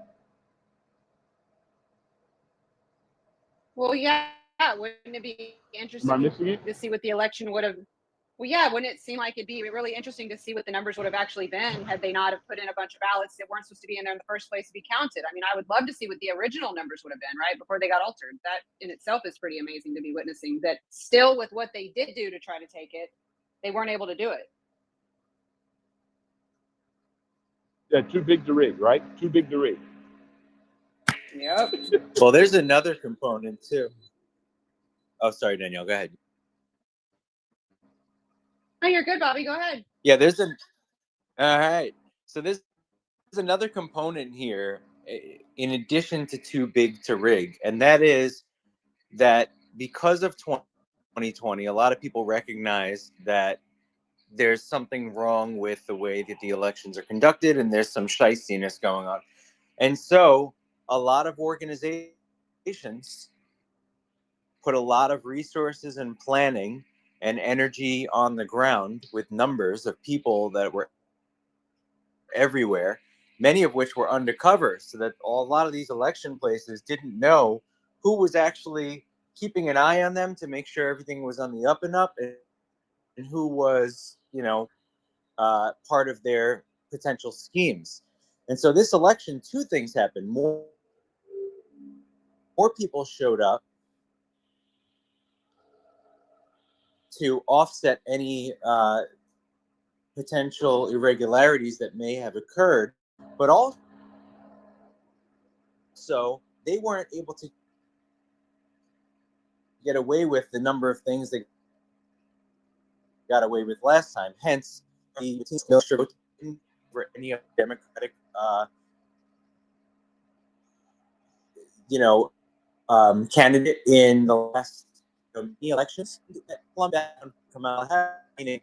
Well, yeah, wouldn't it be Am I interesting missing it? to see what the election would have? Well, yeah, wouldn't it seem like it'd be really interesting to see what the numbers would have actually been had they not have put in a bunch of ballots that weren't supposed to be in there in the first place to be counted? I mean, I would love to see what the original numbers would have been, right, before they got altered. That in itself is pretty amazing to be witnessing. That still, with what they did do to try to take it, they weren't able to do it. Yeah, too big to rig, right? Too big to rig. Yep. Well, there's another component too. Oh, sorry, Danielle. Go ahead. Oh, you're good, Bobby. Go ahead. Yeah, all right. So there's another component here in addition to too big to rig, and that is that because of 2020, a lot of people recognize that there's something wrong with the way that the elections are conducted and there's some shystiness going on. And so a lot of organizations put a lot of resources and planning and energy on the ground with numbers of people that were everywhere, many of which were undercover, so that a lot of these election places didn't know who was actually keeping an eye on them to make sure everything was on the up and up, and who was, part of their potential schemes. And so this election, two things happened. More people showed up to offset any potential irregularities that may have occurred, but also they weren't able to get away with the number of things they got away with last time. Hence, the for any Democratic, candidate in the last elections. Kamala Harris, meaning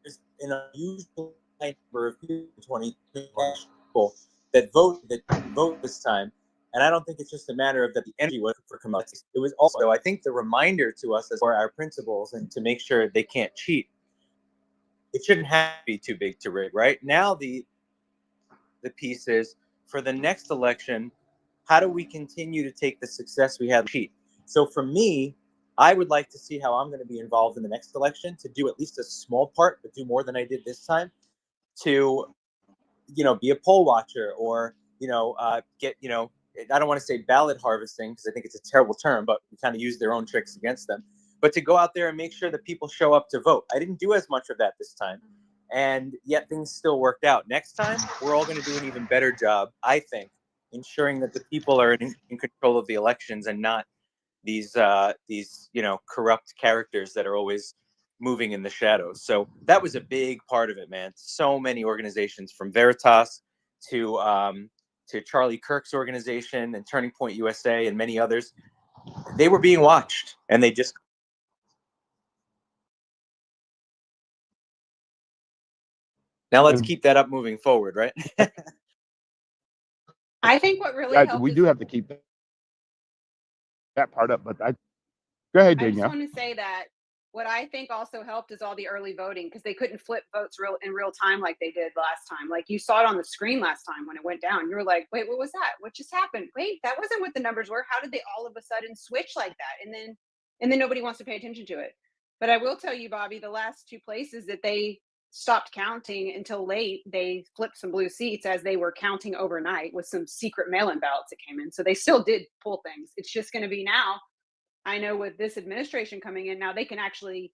there's an unusual number of people, that vote this time. And I don't think it's just a matter of that the energy was for Kamala. It was also, I think, the reminder to us as for our principles and to make sure they can't cheat. It shouldn't have to be too big to rig, right? Now the piece is, for the next election, how do we continue to take the success we had cheat? So for me, I would like to see how I'm going to be involved in the next election, to do at least a small part, but do more than I did this time, to, be a poll watcher, or, get, I don't want to say ballot harvesting because I think it's a terrible term, but we kind of use their own tricks against them. But to go out there and make sure that people show up to vote. I didn't do as much of that this time, and yet things still worked out. Next time, we're all going to do an even better job, I think, ensuring that the people are in control of the elections and not these corrupt characters that are always moving in the shadows. So that was a big part of it, man. So many organizations, from Veritas to Charlie Kirk's organization and Turning Point USA and many others, they were being watched, and they just Now let's And keep that up moving forward, right? I think what really helped we is do have to keep that part up. But go ahead, I just Danielle. want to say that what I think also helped is all the early voting, because they couldn't flip votes in real time like they did last time. Like you saw it on the screen last time when it went down. You were like, wait, what was that? What just happened? Wait, that wasn't what the numbers were. How did they all of a sudden switch like that? And then nobody wants to pay attention to it. But I will tell you, Bobby, the last two places that they stopped counting until late, they flipped some blue seats as they were counting overnight with some secret mail-in ballots that came in. So they still did pull things. It's just going to be now, I know with this administration coming in now, they can actually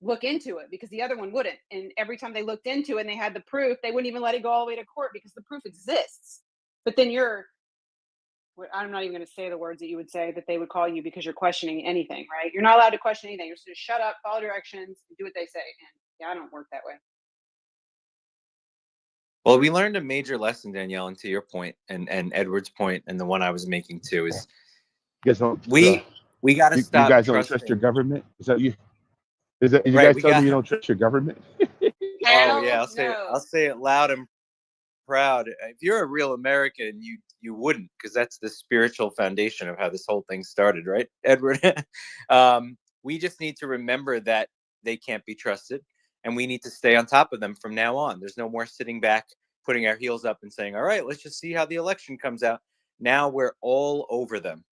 look into it, because the other one wouldn't. And every time they looked into it and they had the proof, they wouldn't even let it go all the way to court because the proof exists. But then I'm not even going to say the words that you would say that they would call you, because you're questioning anything, right? You're not allowed to question anything. You're supposed to shut up, follow directions, do what they say. And yeah, I don't work that way. Well, we learned a major lesson, Danielle, and to your point, and Edward's point, and the one I was making too, is You guys don't, we got to you stop guys don't trusting. trusting your government? Is that you? Is that you Right, guys we telling me you got- don't trust your government? Oh yeah, I'll say it loud and proud. If you're a real American, you wouldn't, because that's the spiritual foundation of how this whole thing started, right, Edward? We just need to remember that they can't be trusted, and we need to stay on top of them from now on. There's no more sitting back, putting our heels up and saying, all right, let's just see how the election comes out. Now we're all over them,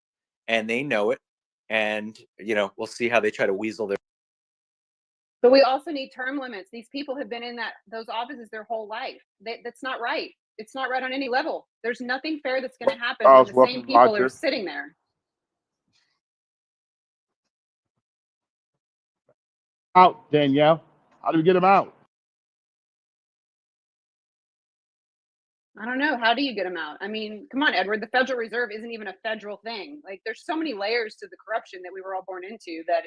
and they know it. And, we'll see how they try to weasel their. But we also need term limits. These people have been in those offices their whole life. That's not right. It's not right on any level. There's nothing fair that's going to happen when the same people are sitting there. Out, Danielle. How do we get them out? I don't know. How do you get them out? I mean, come on, Edward. The Federal Reserve isn't even a federal thing. Like, there's so many layers to the corruption that we were all born into that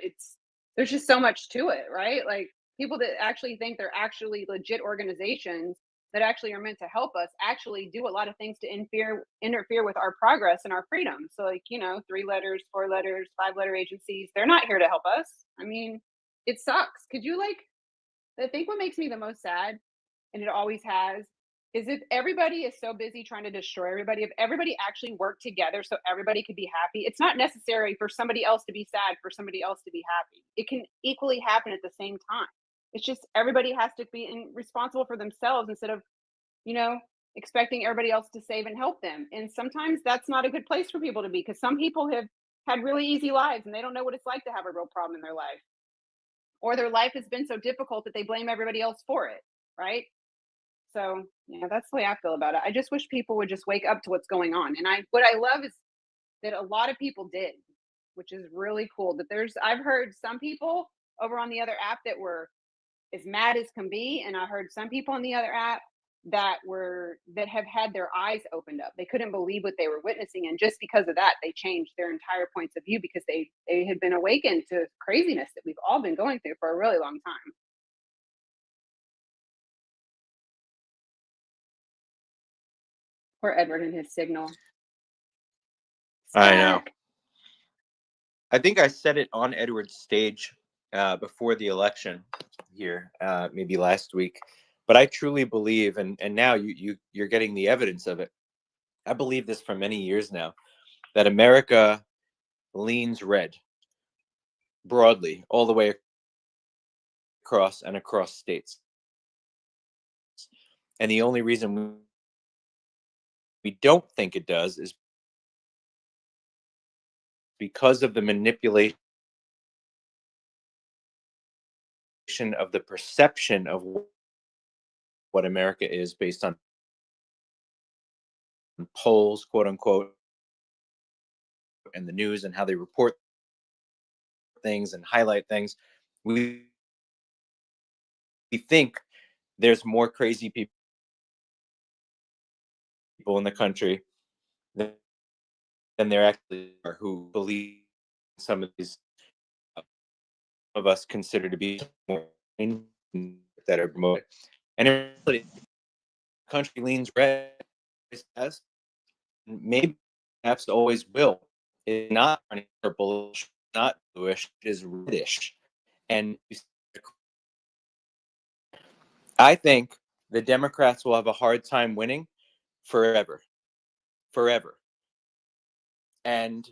there's just so much to it, right? Like, people that actually think they're actually legit organizations that actually are meant to help us actually do a lot of things to interfere with our progress and our freedom. So, like, 3 letters, 4 letters, 5-letter agencies, they're not here to help us. I mean, it sucks. Could you, I think what makes me the most sad, and it always has, is if everybody is so busy trying to destroy everybody, if everybody actually worked together so everybody could be happy, it's not necessary for somebody else to be sad, for somebody else to be happy. It can equally happen at the same time. It's just everybody has to be responsible for themselves instead of, expecting everybody else to save and help them. And sometimes that's not a good place for people to be, because some people have had really easy lives and they don't know what it's like to have a real problem in their life. Or their life has been so difficult that they blame everybody else for it, right? So, that's the way I feel about it. I just wish people would just wake up to what's going on. And what I love is that a lot of people did, which is really cool. That I've heard some people over on the other app that were as mad as can be, and I heard some people on the other app that have had their eyes opened up. They couldn't believe what they were witnessing, and just because of that, they changed their entire points of view, because they had been awakened to craziness that we've all been going through for a really long time. Poor Edward and his signal. I know. I think I said it on Edward's stage before the election here, maybe last week. But I truly believe, and now you're getting the evidence of it. I believe this for many years now, that America leans red broadly all the way across states. And the only reason we don't think it does is because of the manipulation of the perception of what America is based on polls, quote unquote, and the news and how they report things and highlight things. We think there's more crazy people in the country than there actually are, who believe some of these of us consider to be more that are promoted. And in reality, the country leans red, as maybe perhaps always will. It's not purple, not bluish, it is reddish. And I think the Democrats will have a hard time winning forever. And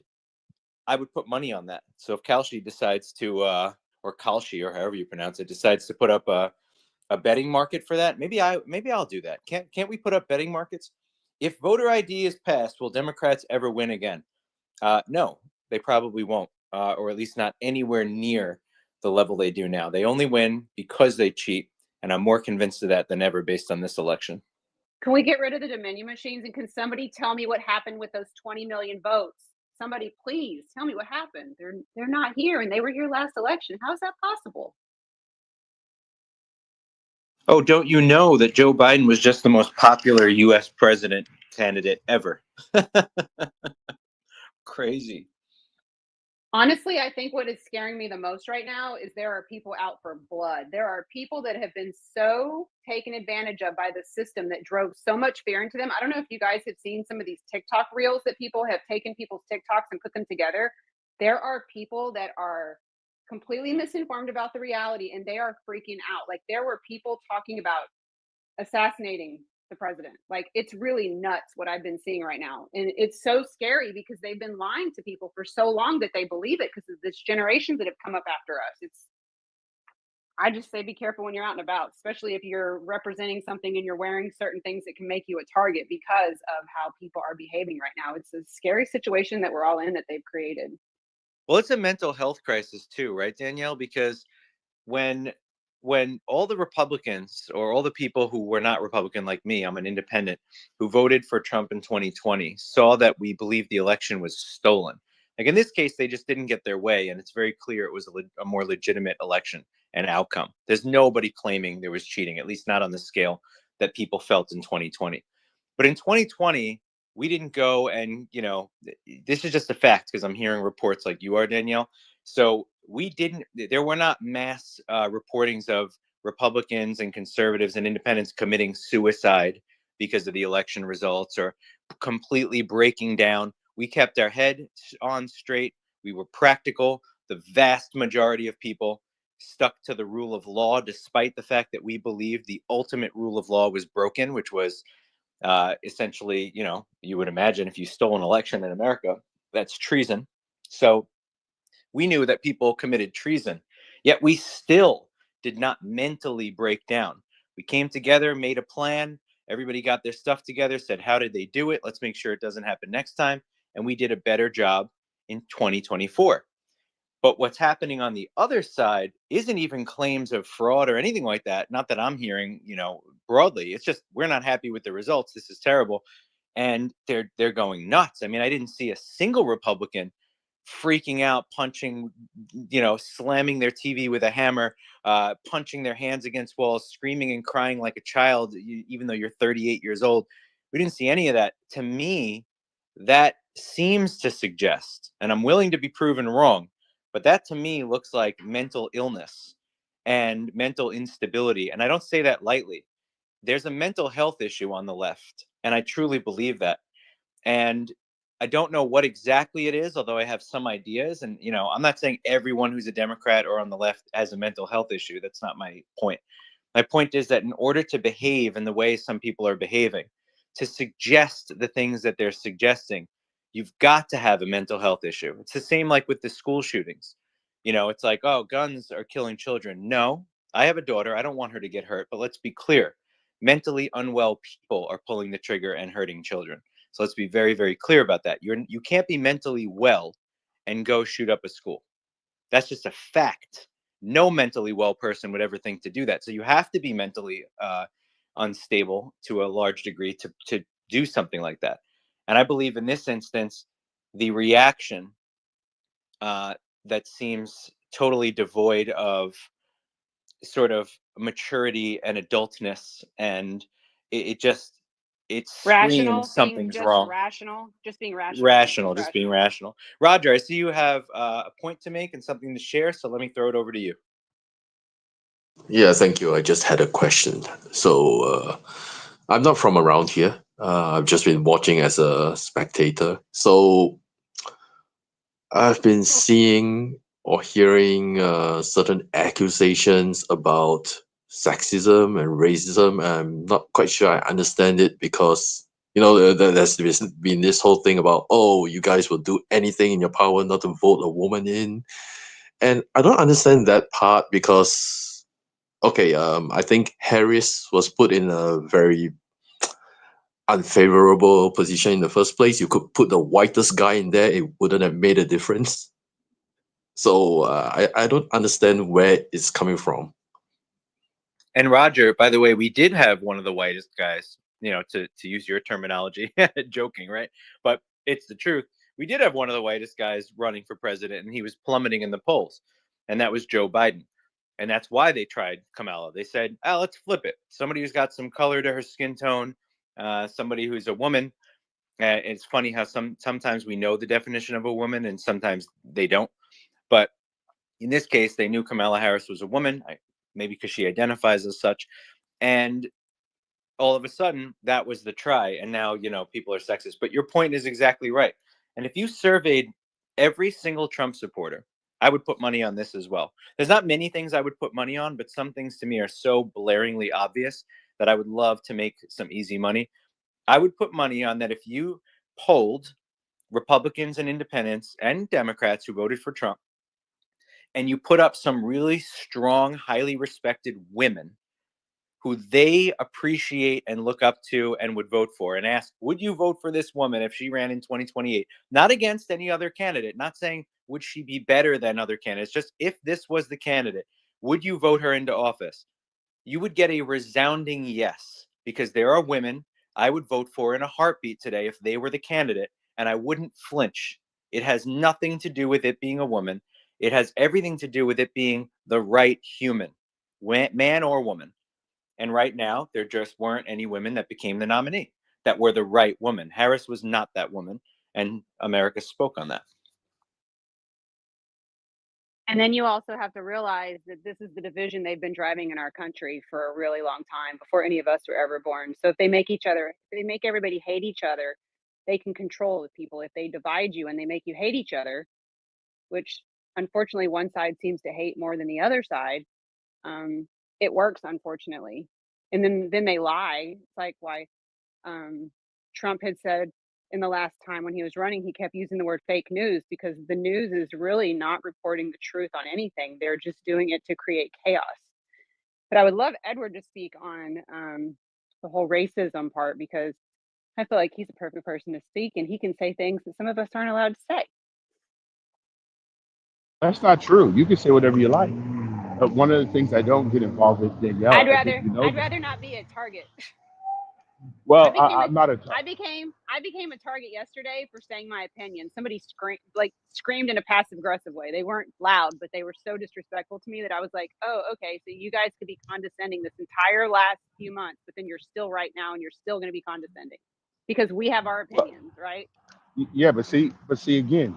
I would put money on that. So if Kalshi decides to, or Kalshi, or however you pronounce it, decides to put up a betting market for that, maybe I'll do that. Can't we put up betting markets? If voter ID is passed, will Democrats ever win again? No, they probably won't, or at least not anywhere near the level they do now. They only win because they cheat, and I'm more convinced of that than ever based on this election. Can we get rid of the Dominion machines? And can somebody tell me what happened with those 20 million votes? Somebody please tell me what happened. They're not here, and they were here last election. How is that possible? Oh, don't you know that Joe Biden was just the most popular U.S. president candidate ever? Crazy. Honestly, I think what is scaring me the most right now is there are people out for blood. There are people that have been so taken advantage of by the system that drove so much fear into them. I don't know if you guys have seen some of these TikTok reels that people have taken people's TikToks and put them together. There are people that are completely misinformed about the reality, and they are freaking out. Like, there were people talking about assassinating the president. Like, it's really nuts what I've been seeing right now. And it's so scary because they've been lying to people for so long that they believe it because of this generations that have come up after us. I just say be careful when you're out and about, especially if you're representing something and you're wearing certain things that can make you a target because of how people are behaving right now. It's a scary situation that we're all in that they've created. Well, it's a mental health crisis too, right, Danielle? Because when all the Republicans, or all the people who were not Republican like me, I'm an independent, who voted for Trump in 2020, saw that we believed the election was stolen. Like in this case, they just didn't get their way, and it's very clear it was a more legitimate election and outcome. There's nobody claiming there was cheating, at least not on the scale that people felt in 2020. But in 2020, we didn't go and, this is just a fact because I'm hearing reports like you are, Danielle. So there were not mass reportings of Republicans and conservatives and independents committing suicide because of the election results or completely breaking down. We kept our head on straight. We were practical. The vast majority of people stuck to the rule of law, despite the fact that we believed the ultimate rule of law was broken, which was essentially, you would imagine if you stole an election in America, that's treason. So we knew that people committed treason, yet we still did not mentally break down. We came together, made a plan. Everybody got their stuff together, said, how did they do it? Let's make sure it doesn't happen next time. And we did a better job in 2024. But what's happening on the other side isn't even claims of fraud or anything like that. Not that I'm hearing, broadly. It's just we're not happy with the results. This is terrible. And they're going nuts. I mean, I didn't see a single Republican freaking out, punching, slamming their TV with a hammer, punching their hands against walls, screaming and crying like a child, even though you're 38 years old. We didn't see any of that. To me, that seems to suggest, and I'm willing to be proven wrong, but that to me looks like mental illness and mental instability. And I don't say that lightly. There's a mental health issue on the left, and I truly believe that. And I don't know what exactly it is, although I have some ideas. And, I'm not saying everyone who's a Democrat or on the left has a mental health issue. That's not my point. My point is that in order to behave in the way some people are behaving, to suggest the things that they're suggesting, you've got to have a mental health issue. It's the same like with the school shootings. It's like, oh, guns are killing children. No, I have a daughter. I don't want her to get hurt. But let's be clear. Mentally unwell people are pulling the trigger and hurting children. So let's be very, very clear about that. You can't be mentally well and go shoot up a school. That's just a fact. No mentally well person would ever think to do that. So you have to be mentally unstable to a large degree to do something like that. And I believe in this instance, the reaction that seems totally devoid of sort of maturity and adultness, and it Rational, screams something's just wrong. just being rational. Just being rational. Roger, I see you have a point to make and something to share, so let me throw it over to you. Yeah, thank you. I just had a question. So I'm not from around here. I've just been watching as a spectator. So I've been seeing or hearing certain accusations about sexism and racism. I'm not quite sure I understand it because, you know, there's been this whole thing about, oh, you guys will do anything in your power not to vote a woman in. And I don't understand that part because, okay, I think Harris was put in a very unfavorable position in the first place. You could put the whitest guy in there, it wouldn't have made a difference. So I don't understand where it's coming from. And Roger, by the way, we did have one of the whitest guys, you know, to use your terminology, joking, right? But it's the truth. We did have one of the whitest guys running for president, and he was plummeting in the polls, and that was Joe Biden. And that's why they tried Kamala. They said, oh, let's flip it. Somebody who's got some color to her skin tone, somebody who's a woman. It's funny how sometimes we know the definition of a woman and sometimes they don't. But in this case, they knew Kamala Harris was a woman, maybe because she identifies as such. And all of a sudden, that was the try. And now, you know, people are sexist. But your point is exactly right. And if you surveyed every single Trump supporter, I would put money on this as well. There's not many things I would put money on, but some things to me are so blaringly obvious that I would love to make some easy money. I would put money on that if you polled Republicans and independents and Democrats who voted for Trump, and you put up some really strong, highly respected women who they appreciate and look up to and would vote for, and ask, would you vote for this woman if she ran in 2028? Not against any other candidate, not saying would she be better than other candidates, just if this was the candidate, would you vote her into office? You would get a resounding yes, because there are women I would vote for in a heartbeat today if they were the candidate, and I wouldn't flinch. It has nothing to do with it being a woman. It has everything to do with it being the right human, man or woman. And right now, there just weren't any women that became the nominee that were the right woman. Harris was not that woman, and America spoke on that. And then you also have to realize that this is the division they've been driving in our country for a really long time, before any of us were ever born. So if they make everybody hate each other, they can control the people. If they divide you and they make you hate each other, which unfortunately one side seems to hate more than the other side, it works, unfortunately. And then they lie. It's like why Trump had said in the last time when he was running, he kept using the word fake news, because the news is really not reporting the truth on anything. They're just doing it to create chaos. But I would love Edward to speak on the whole racism part, because I feel like he's a perfect person to speak, and he can say things that some of us aren't allowed to say. That's not true. You can say whatever you like. But one of the things I don't get involved with, Danielle, I'd I think you know I'd that. rather not be a target. Well, I'm not a. I became a target yesterday for saying my opinion. Somebody screamed in a passive aggressive way. They weren't loud, but they were so disrespectful to me that I was like, oh, okay, so you guys could be condescending this entire last few months, but then you're still right now, and you're still going to be condescending because we have our opinions, right? Yeah, but see again,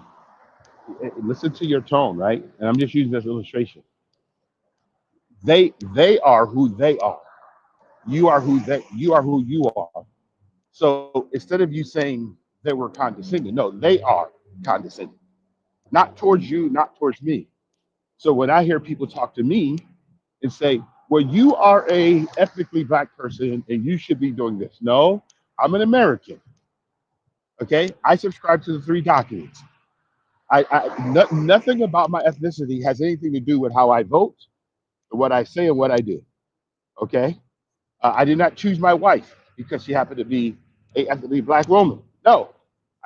listen to your tone, right? And I'm just using this illustration. They are who they are. You are who you are. So instead of you saying they were condescending, no, they are condescending. Not towards you, not towards me. So when I hear people talk to me and say, well, you are a ethnically black person and you should be doing this. No, I'm an American. Okay, I subscribe to the 3 documents. Nothing about my ethnicity has anything to do with how I vote, what I say, and what I do. Okay, I did not choose my wife because she happened to be a ethnically black woman. No,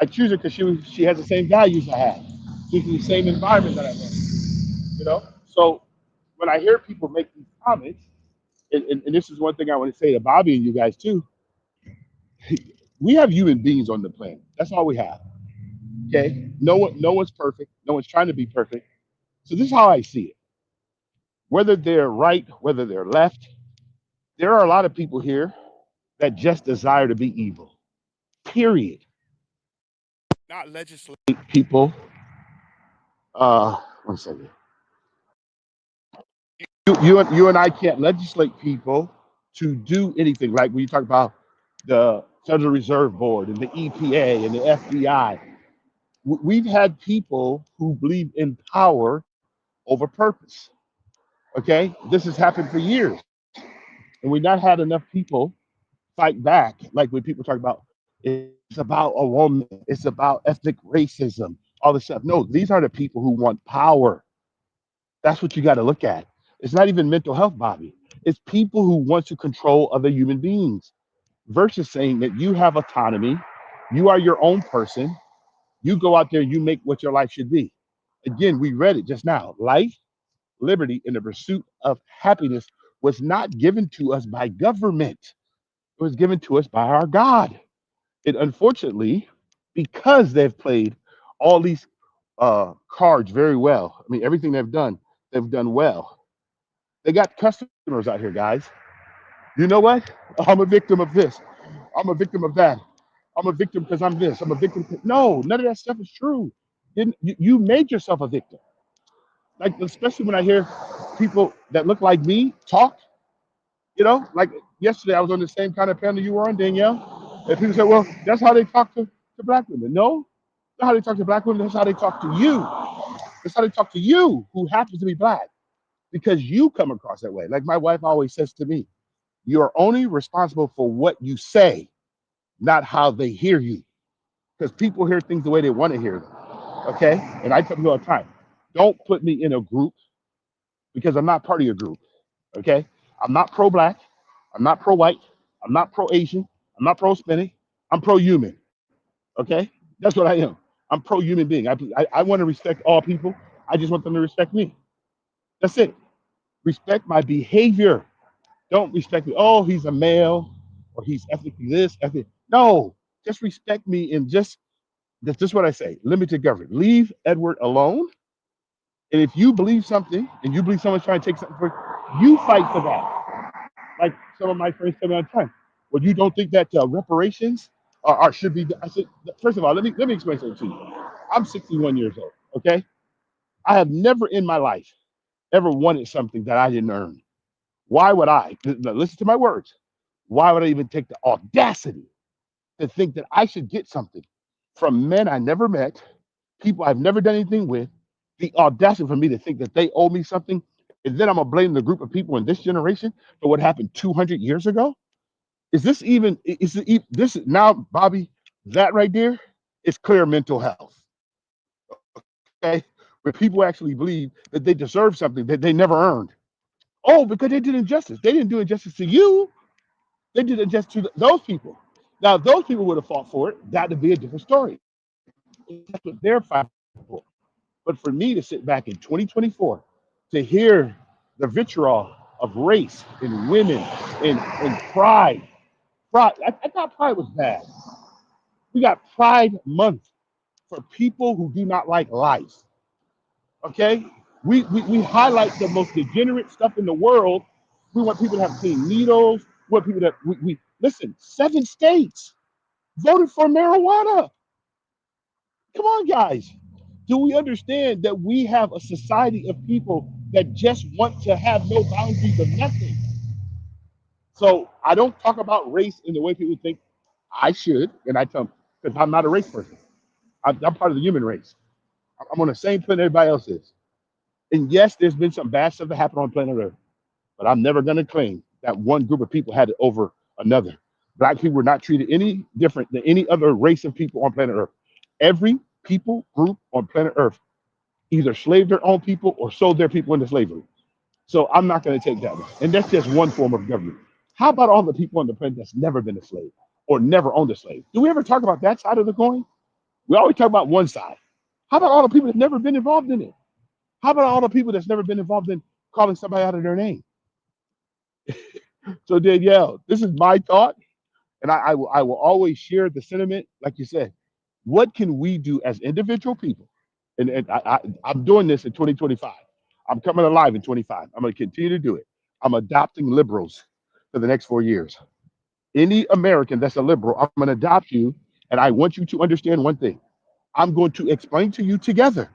I choose her because she has the same values I have. She's in the same environment that I live. You know, so when I hear people make these comments, and this is one thing I want to say to Bobby and you guys too. We have human beings on the planet. That's all we have. Okay, no one's perfect. No one's trying to be perfect. So this is how I see it. Whether they're right, whether they're left, there are a lot of people here that just desire to be evil. Period. Not legislate people. One second. You and I can't legislate people to do anything. Like when you talk about the Federal Reserve Board and the EPA and the FBI, we've had people who believe in power over purpose. Okay, this has happened for years. And we not had enough people fight back. Like when people talk about it's about a woman, it's about ethnic racism, all this stuff. No, these are the people who want power. That's what you got to look at. It's not even mental health, Bobby. It's people who want to control other human beings versus saying that you have autonomy, you are your own person, you go out there, you make what your life should be. Again, we read it just now. Life, liberty, and the pursuit of happiness was not given to us by government. It was given to us by our God. And unfortunately, because they've played all these cards very well, I mean, everything they've done well. They got customers out here, guys. You know what? I'm a victim of this. I'm a victim of that. I'm a victim because I'm this. I'm a victim. No, none of that stuff is true. You made yourself a victim. Like, especially when I hear people that look like me talk, like yesterday I was on the same kind of panel you were on, Danielle. And people say, well, that's how they talk to black women. No, that's how they talk to black women. That's how they talk to you. That's how they talk to you who happens to be black because you come across that way. Like my wife always says to me, you are only responsible for what you say, not how they hear you. Because people hear things the way they want to hear them. Okay? And I tell people all the time, don't put me in a group because I'm not part of your group. Okay? I'm not pro-black. I'm not pro-white. I'm not pro-Asian. I'm not pro-Hispanic. I'm pro-human. Okay? That's what I am. I'm pro-human being. I want to respect all people. I just want them to respect me. That's it. Respect my behavior. Don't respect me. Oh, he's a male or he's ethnically this, ethnic. No, just respect me and that's just what I say. Limited government. Leave Edward alone. And if you believe something and you believe someone's trying to take something for you, fight for that. Like some of my friends tell me all the time. Well, you don't think that reparations should be? I said, first of all, let me explain something to you. I'm 61 years old. Okay, I have never in my life ever wanted something that I didn't earn. Why would I? Listen to my words. Why would I even take the audacity to think that I should get something from men I never met, people I've never done anything with? The audacity for me to think that they owe me something, and then I'm gonna blame the group of people in this generation for what happened 200 years ago? Is this even? Is it this now, Bobby? That right there is clear mental health. Okay, where people actually believe that they deserve something that they never earned. Oh, because they did injustice. They didn't do injustice to you. They did injustice to those people. Now, if those people would have fought for it, that would be a different story. That's what they're fighting for. But for me to sit back in 2024 to hear the vitriol of race and women and pride, I thought pride was bad. We got Pride Month for people who do not like life. Okay? We highlight the most degenerate stuff in the world. We want people to have clean needles. We want people that we listen, 7 states voted for marijuana. Come on, guys. Do we understand that we have a society of people that just want to have no boundaries of nothing? So I don't talk about race in the way people think I should, and I tell them because I'm not a race person. I'm part of the human race. I'm on the same planet everybody else is. And yes, there's been some bad stuff that happened on planet Earth, but I'm never going to claim that one group of people had it over another. Black people were not treated any different than any other race of people on planet Earth. Every people group on planet Earth either slaved their own people or sold their people into slavery. So I'm not going to take that one. And that's just one form of government. How about all the people on the planet that's never been a slave or never owned a slave? Do we ever talk about that side of the coin? We always talk about one side. How about all the people that's never been involved in it? How about all the people that's never been involved in calling somebody out of their name? So Danielle, this is my thought, and I will always share the sentiment, like you said. What can we do as individual people? And I'm doing this in 2025. I'm coming alive in 25. I'm going to continue to do it. I'm adopting liberals for the next 4 years. Any American that's a liberal, I'm going to adopt you, and I want you to understand one thing. I'm going to explain to you together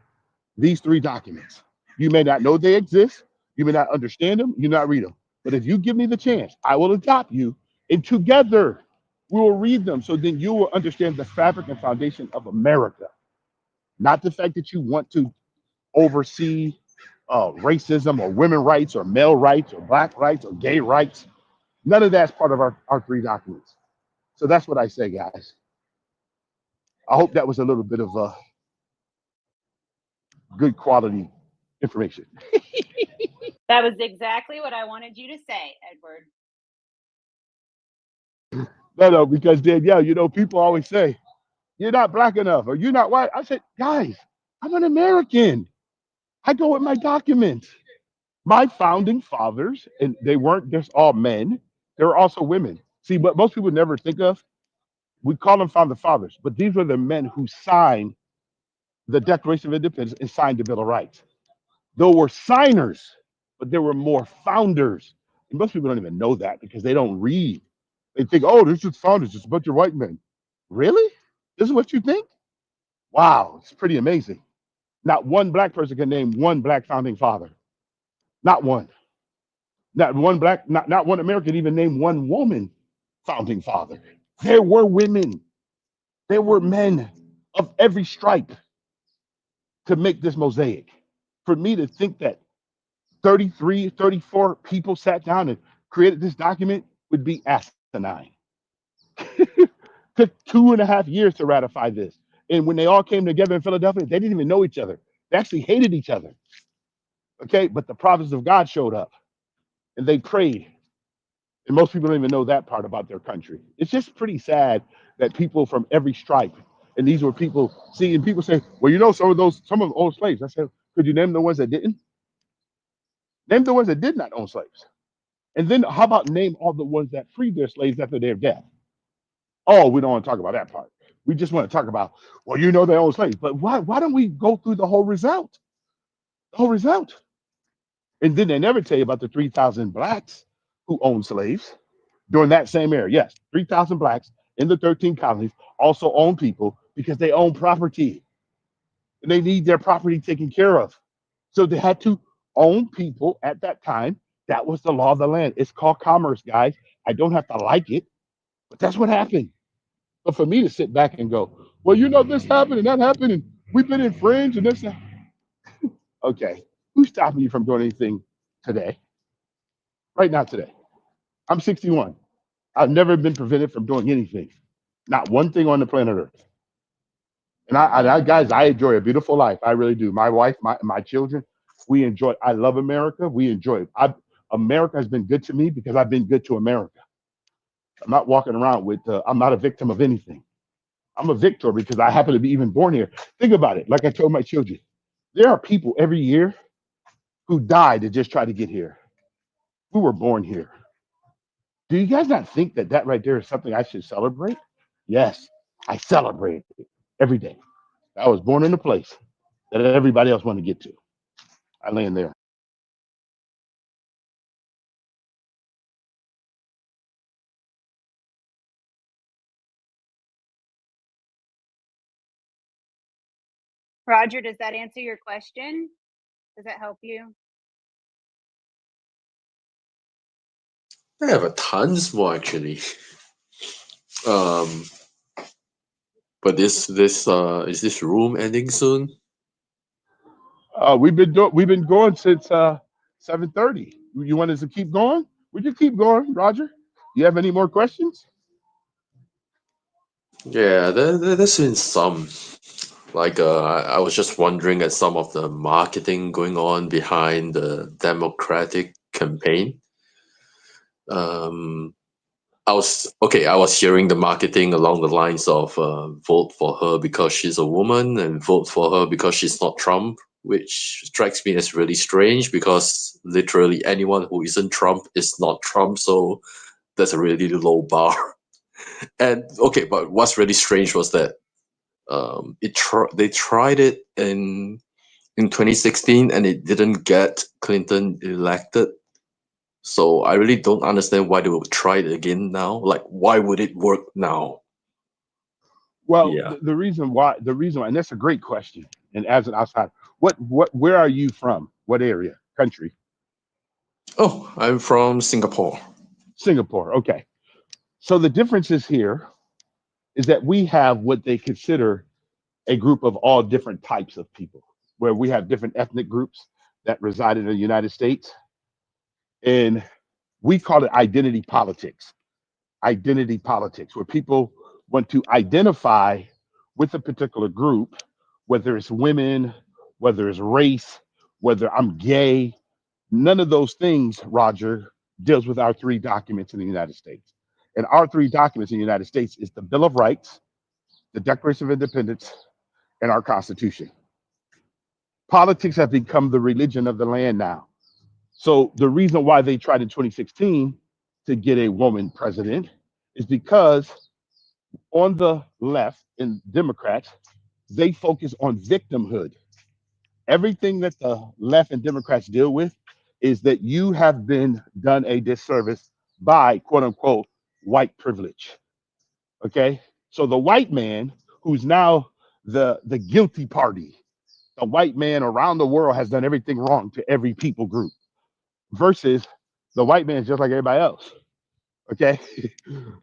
these 3 documents. You may not know they exist. You may not understand them. You not read them. But if you give me the chance, I will adopt you, and together we will read them. So then you will understand the fabric and foundation of America. Not the fact that you want to oversee racism or women rights or male rights or black rights or gay rights. None of that's part of our three documents. So that's what I say, guys. I hope that was a little bit of good quality information. That was exactly what I wanted you to say, Edward. No, because Danielle, people always say, you're not black enough or you're not white. I said, guys, I'm an American. I go with my documents. My founding fathers, and they weren't just all men, they were also women. See, what most people never think of, we call them founding fathers, but these were the men who signed the Declaration of Independence and signed the Bill of Rights. There were signers, but there were more founders. And most people don't even know that because they don't read. They think, oh, this is founders, it's a bunch of white men. Really? This is what you think? Wow, it's pretty amazing. Not one black person can name one black founding father. Not one. Not one black, not one American even name one woman founding father. There were women. There were men of every stripe to make this mosaic. For me to think that 33, 34 people sat down and created this document would be asinine. Took 2.5 years to ratify this. And when they all came together in Philadelphia, they didn't even know each other. They actually hated each other. Okay, but the prophets of God showed up and they prayed. And most people don't even know that part about their country. It's just pretty sad that people from every stripe, and these were people, see, and people say, well, some of the old slaves. I said, could you name the ones that didn't? Name the ones that did not own slaves. And then how about name all the ones that freed their slaves after their death? Oh, we don't want to talk about that part. We just want to talk about, well, they own slaves. But why don't we go through the whole result? The whole result. And then they never tell you about the 3,000 blacks who owned slaves during that same era. Yes, 3,000 blacks in the 13 colonies also own people because they own property. And they need their property taken care of. So they had to own people at that time. That was the law of the land. It's called commerce, guys. I don't have to like it, but that's what happened. But for me to sit back and go, well, this happened and that happened, and we've been infringed and this. Okay, who's stopping you from doing anything today? Right now, today. I'm 61. I've never been prevented from doing anything. Not one thing on the planet Earth. And guys, I enjoy a beautiful life. I really do. My wife, my children, we enjoy. I love America. We enjoy it. America has been good to me because I've been good to America. I'm not walking around with. I'm not a victim of anything. I'm a victor because I happen to be even born here. Think about it. Like I told my children, there are people every year who die to just try to get here. Who were born here. Do you guys not think that right there is something I should celebrate? Yes, I celebrate it every day. I was born in a place that everybody else wanted to get to. I land there. Roger, does that answer your question? Does that help you? I have a tons more actually. But is this room ending soon? We've been going since 7:30. You want us to keep going? We can keep going, Roger. You have any more questions? Yeah, there's been some. Like I was just wondering at some of the marketing going on behind the Democratic campaign. I was hearing the marketing along the lines of vote for her because she's a woman and vote for her because she's not Trump, which strikes me as really strange because literally anyone who isn't Trump is not Trump, so that's a really low bar. And okay, but what's really strange was that they tried it in 2016 and it didn't get Clinton elected. So I really don't understand why they would try it again now. Like, why would it work now? Well, Yeah. the reason why, and that's a great question. And as an outsider, where are you from? What area, country? Oh, I'm from Singapore. Singapore. Okay. So the differences here is that we have what they consider a group of all different types of people, where we have different ethnic groups that reside in the United States. And We call it identity politics. Identity politics, where people want to identify with a particular group, whether it's women, whether it's race, whether I'm gay. None of those things, Roger, deals with our three documents in the United States. And our three documents in the United States is the Bill of Rights, the Declaration of Independence, and our Constitution. Politics have become the religion of the land now. So the reason why they tried in 2016 to get a woman president is because on the left in Democrats, they focus on victimhood. Everything that the left and Democrats deal with is that you have been done a disservice by quote unquote white privilege. Okay. So the white man who's now the guilty party, the white man around the world has done everything wrong to every people group versus the white man is just like everybody else. Okay.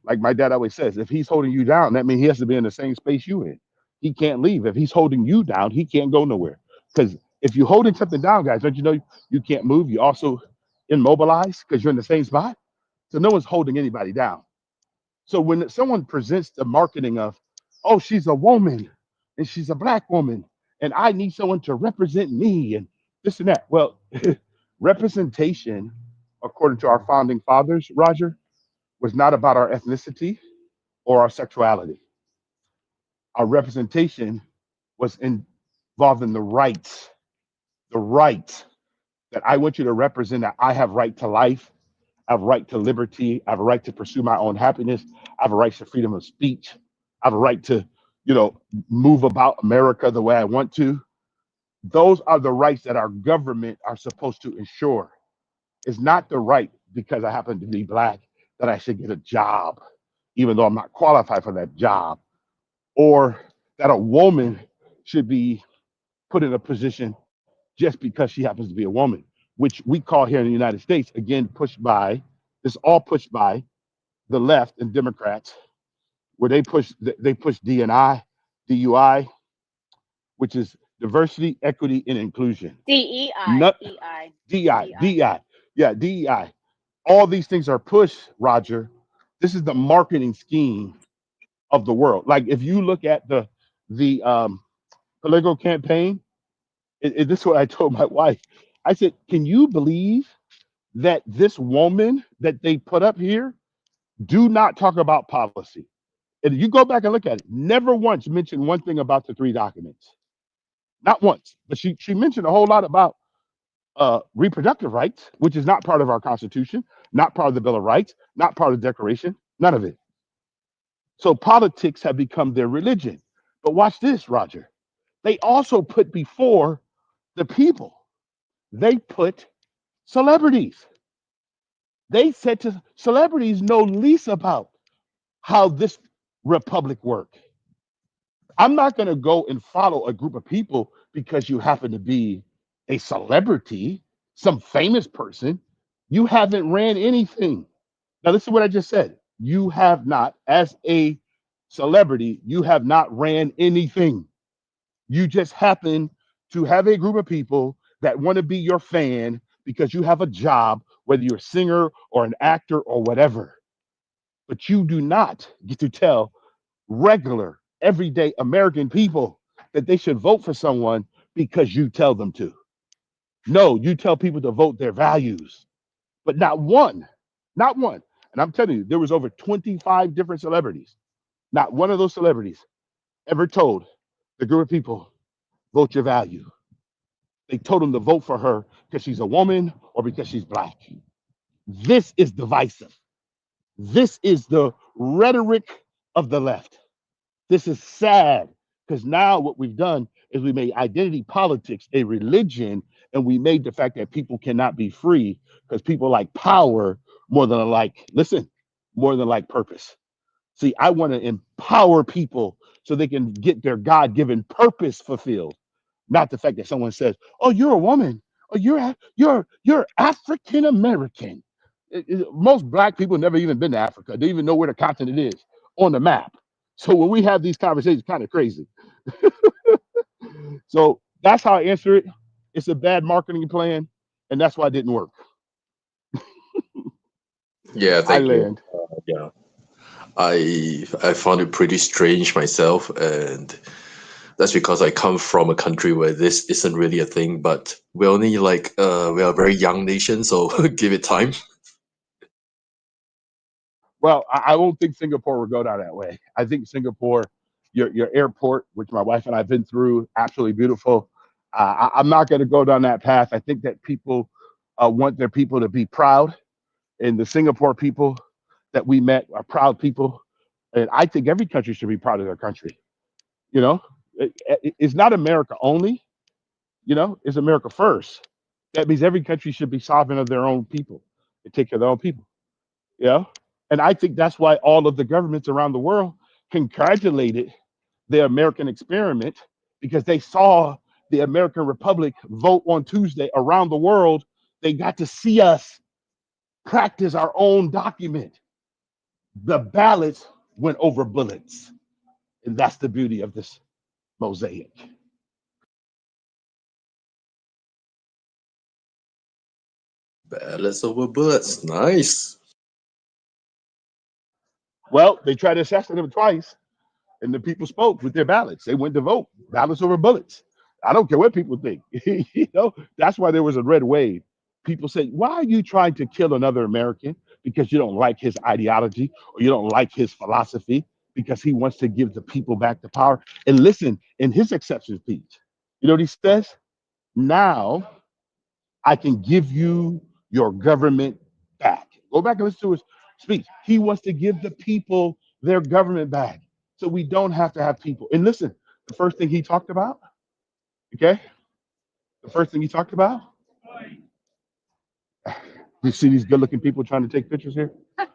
Like my dad always says, if he's holding you down, that means he has to be in the same space you in. He can't leave. If he's holding you down, he can't go nowhere. Because if you're holding something down, guys, don't you know you can't move? You also immobilized because you're in the same spot. So no one's holding anybody down. So when someone presents the marketing of, oh, she's a woman and she's a black woman and I need someone to represent me and this and that. Well, representation, according to our founding fathers, Roger, was not about our ethnicity or our sexuality. Our representation was involved in the rights that I want you to represent, that I have right to life, I have right to liberty, I have a right to pursue my own happiness, I have a right to freedom of speech, I have a right to, move about America the way I want to. Those are the rights that our government are supposed to ensure. It's not the right because I happen to be black that I should get a job, even though I'm not qualified for that job, or that a woman should be put in a position just because she happens to be a woman, which we call here in the United States, again, pushed by the left and Democrats, where they push DUI, which is diversity, equity, and inclusion. DEI. DEI. Yeah, DEI. All these things are pushed, Roger. This is the marketing scheme of the world. Like if you look at the political campaign, this is what I told my wife. I said, can you believe that this woman that they put up here do not talk about policy? And you go back and look at it, never once mentioned one thing about the three documents. Not once. But she mentioned a whole lot about reproductive rights, which is not part of our Constitution, not part of the Bill of Rights, not part of the Declaration, none of it. So politics have become their religion. But watch this, Roger. They also put before the people, they put celebrities. They said to celebrities know least about how this republic works. I'm not going to go and follow a group of people because you happen to be a celebrity, some famous person. You haven't ran anything. Now, listen to what I just said. You have not, as a celebrity, you have not ran anything. You just happen to have a group of people that want to be your fan because you have a job, whether you're a singer or an actor or whatever. But you do not get to tell regular, everyday American people that they should vote for someone because you tell them to. No, you tell people to vote their values, but not one. And I'm telling you, there was over 25 different celebrities. Not one of those celebrities ever told the group of people, vote your value. They told them to vote for her because she's a woman or because she's black. This is divisive. This is the rhetoric of the left. This is sad because now what we've done is we made identity politics a religion, and we made the fact that people cannot be free because people like power more than like purpose. See, I want to empower people so they can get their God-given purpose fulfilled, not the fact that someone says, "Oh, you're a woman. Oh, you're African American." Most black people never even been to Africa. They even know where the continent is on the map. So when we have these conversations, kind of crazy. So that's how I answer it. It's a bad marketing plan, and that's why it didn't work. Yeah, I thank you. land. Yeah, I found it pretty strange myself, and that's because I come from a country where this isn't really a thing. But we're only like we are a very young nation, so give it time. Well, I won't think Singapore will go down that way. I think Singapore, your airport, which my wife and I've been through, absolutely beautiful. I'm not going to go down that path. I think that people want their people to be proud, and the Singapore people that we met are proud people, and I think every country should be proud of their country. You know, it's not America only. You know, it's America first. That means every country should be sovereign of their own people and take care of their own people. You know, and I think that's why all of the governments around the world congratulated the American experiment, because they saw the American Republic vote on Tuesday around the world. They got to see us practice our own document. The ballots went over bullets. And that's the beauty of this mosaic. Ballots over bullets. Nice. Well, they tried to assassinate him twice, and the people spoke with their ballots. They went to vote. Ballots over bullets. I don't care what people think. You know, that's why there was a red wave. People say, why are you trying to kill another American? Because you don't like his ideology or you don't like his philosophy, because he wants to give the people back the power. And listen, in his acceptance speech, you know what he says? Now I can give you your government back. Go back and listen to his speech. He wants to give the people their government back, so we don't have to have people. And listen, the first thing he talked about, okay? The first thing he talked about, you see these good looking people trying to take pictures here? But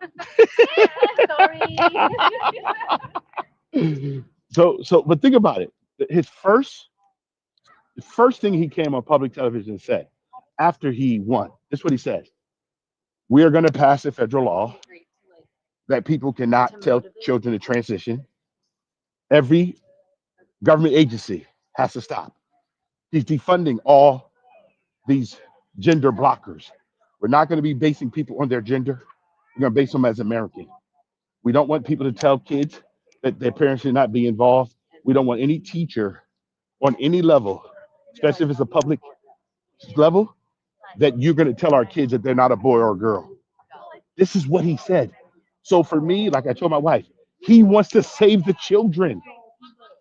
think about it. His the first thing he came on public television and said after he won, this is what he said: we are going to pass a federal law that people cannot tell children to transition. Every government agency has to stop. He's defunding all these gender blockers. We're not going to be basing people on their gender. We're going to base them as American. We don't want people to tell kids that their parents should not be involved. We don't want any teacher on any level, especially if it's a public level, that you're going to tell our kids that they're not a boy or a girl. This is what he said. So for me, like I told my wife, he wants to save the children.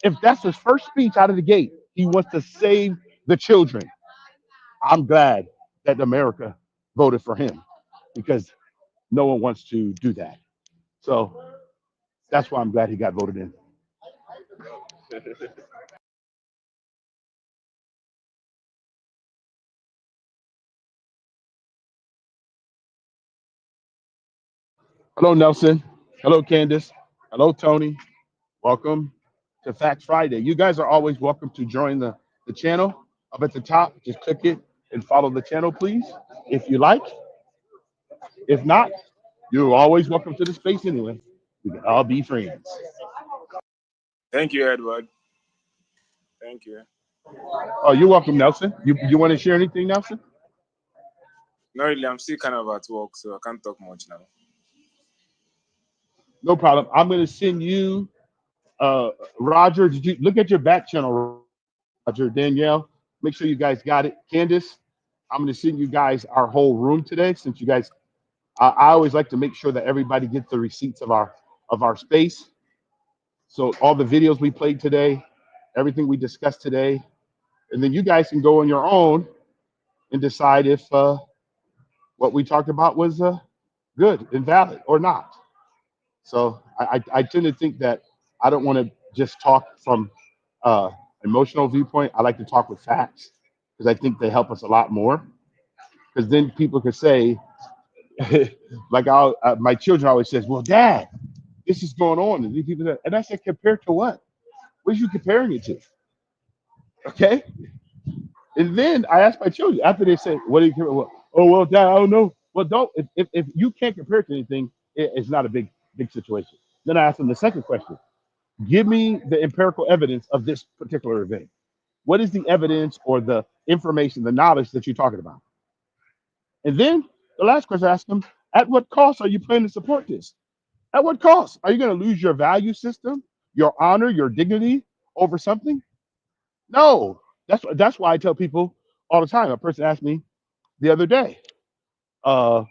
If that's his first speech out of the gate, he wants to save the children. I'm glad that America voted for him, because no one wants to do that. So that's why I'm glad he got voted in. Hello, Nelson. Hello, Candace. Hello, Tony. Welcome to Facts Friday. You guys are always welcome to join the channel up at the top. Just click it and follow the channel, please, if you like. If not, you're always welcome to the space anyway. We can all be friends. Thank you, Edward. Thank you. Oh, you're welcome, Nelson. You want to share anything, Nelson? Not really. I'm still kind of at work, so I can't talk much now. No problem. I'm going to send you, Roger. Did you look at your back channel, Roger? Danielle, make sure you guys got it. Candace, I'm going to send you guys our whole room today, since you guys. I always like to make sure that everybody gets the receipts of our space. So all the videos we played today, everything we discussed today, and then you guys can go on your own and decide if what we talked about was good and valid or not. So I tend to think that I don't want to just talk from emotional viewpoint. I like to talk with facts, because I think they help us a lot more. Because then people can say, like my children always says, well, Dad, this is going on. And these people say, and I said, compared to what? What are you comparing it to? Okay. And then I asked my children after they say, what do you compare? Well, oh, well, Dad, I don't know. Well, don't, if you can't compare it to anything, it's not a big situation. Then I asked them the second question. Give me the empirical evidence of this particular event. What is the evidence or the information, the knowledge that you're talking about? And then the last question I asked them, At what cost are you planning to support this? At what cost? Are you going to lose your value system, your honor, your dignity over something? No. That's why I tell people all the time. A person asked me the other day, do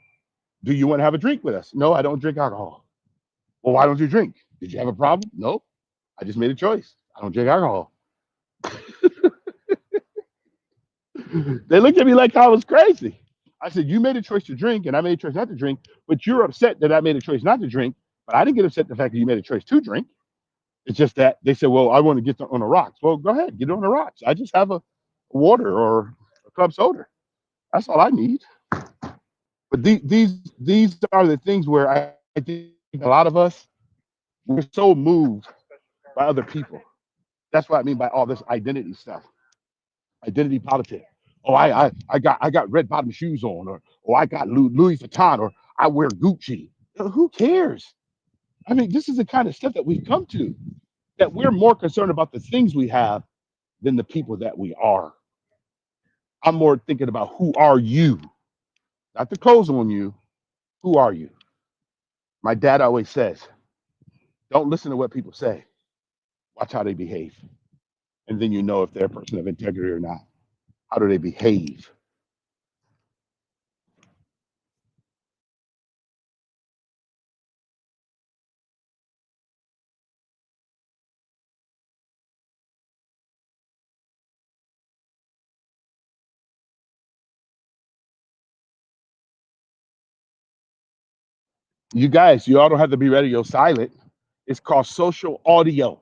you want to have a drink with us? No, I don't drink alcohol. Well, why don't you drink? Did you have a problem? No. I just made a choice. I don't drink alcohol. They looked at me like I was crazy. I said, you made a choice to drink and I made a choice not to drink, but you're upset that I made a choice not to drink. But I didn't get upset at the fact that you made a choice to drink. It's just that they said, well, I want to get on the rocks. Well, go ahead, get on the rocks. I just have a water or a club soda. That's all I need. But these are the things where I think a lot of us, we're so moved by other people. That's what I mean by all this identity stuff, identity politics. Oh, I got red bottom shoes on, or I got Louis Vuitton, or I wear Gucci. Who cares? I mean, this is the kind of stuff that we've come to, that we're more concerned about the things we have than the people that we are. I'm more thinking about who are you, not the clothes on you. Who are you? My dad always says, don't listen to what people say. Watch how they behave. And then you know if they're a person of integrity or not. How do they behave? You guys, you all don't have to be radio silent. It's called social audio.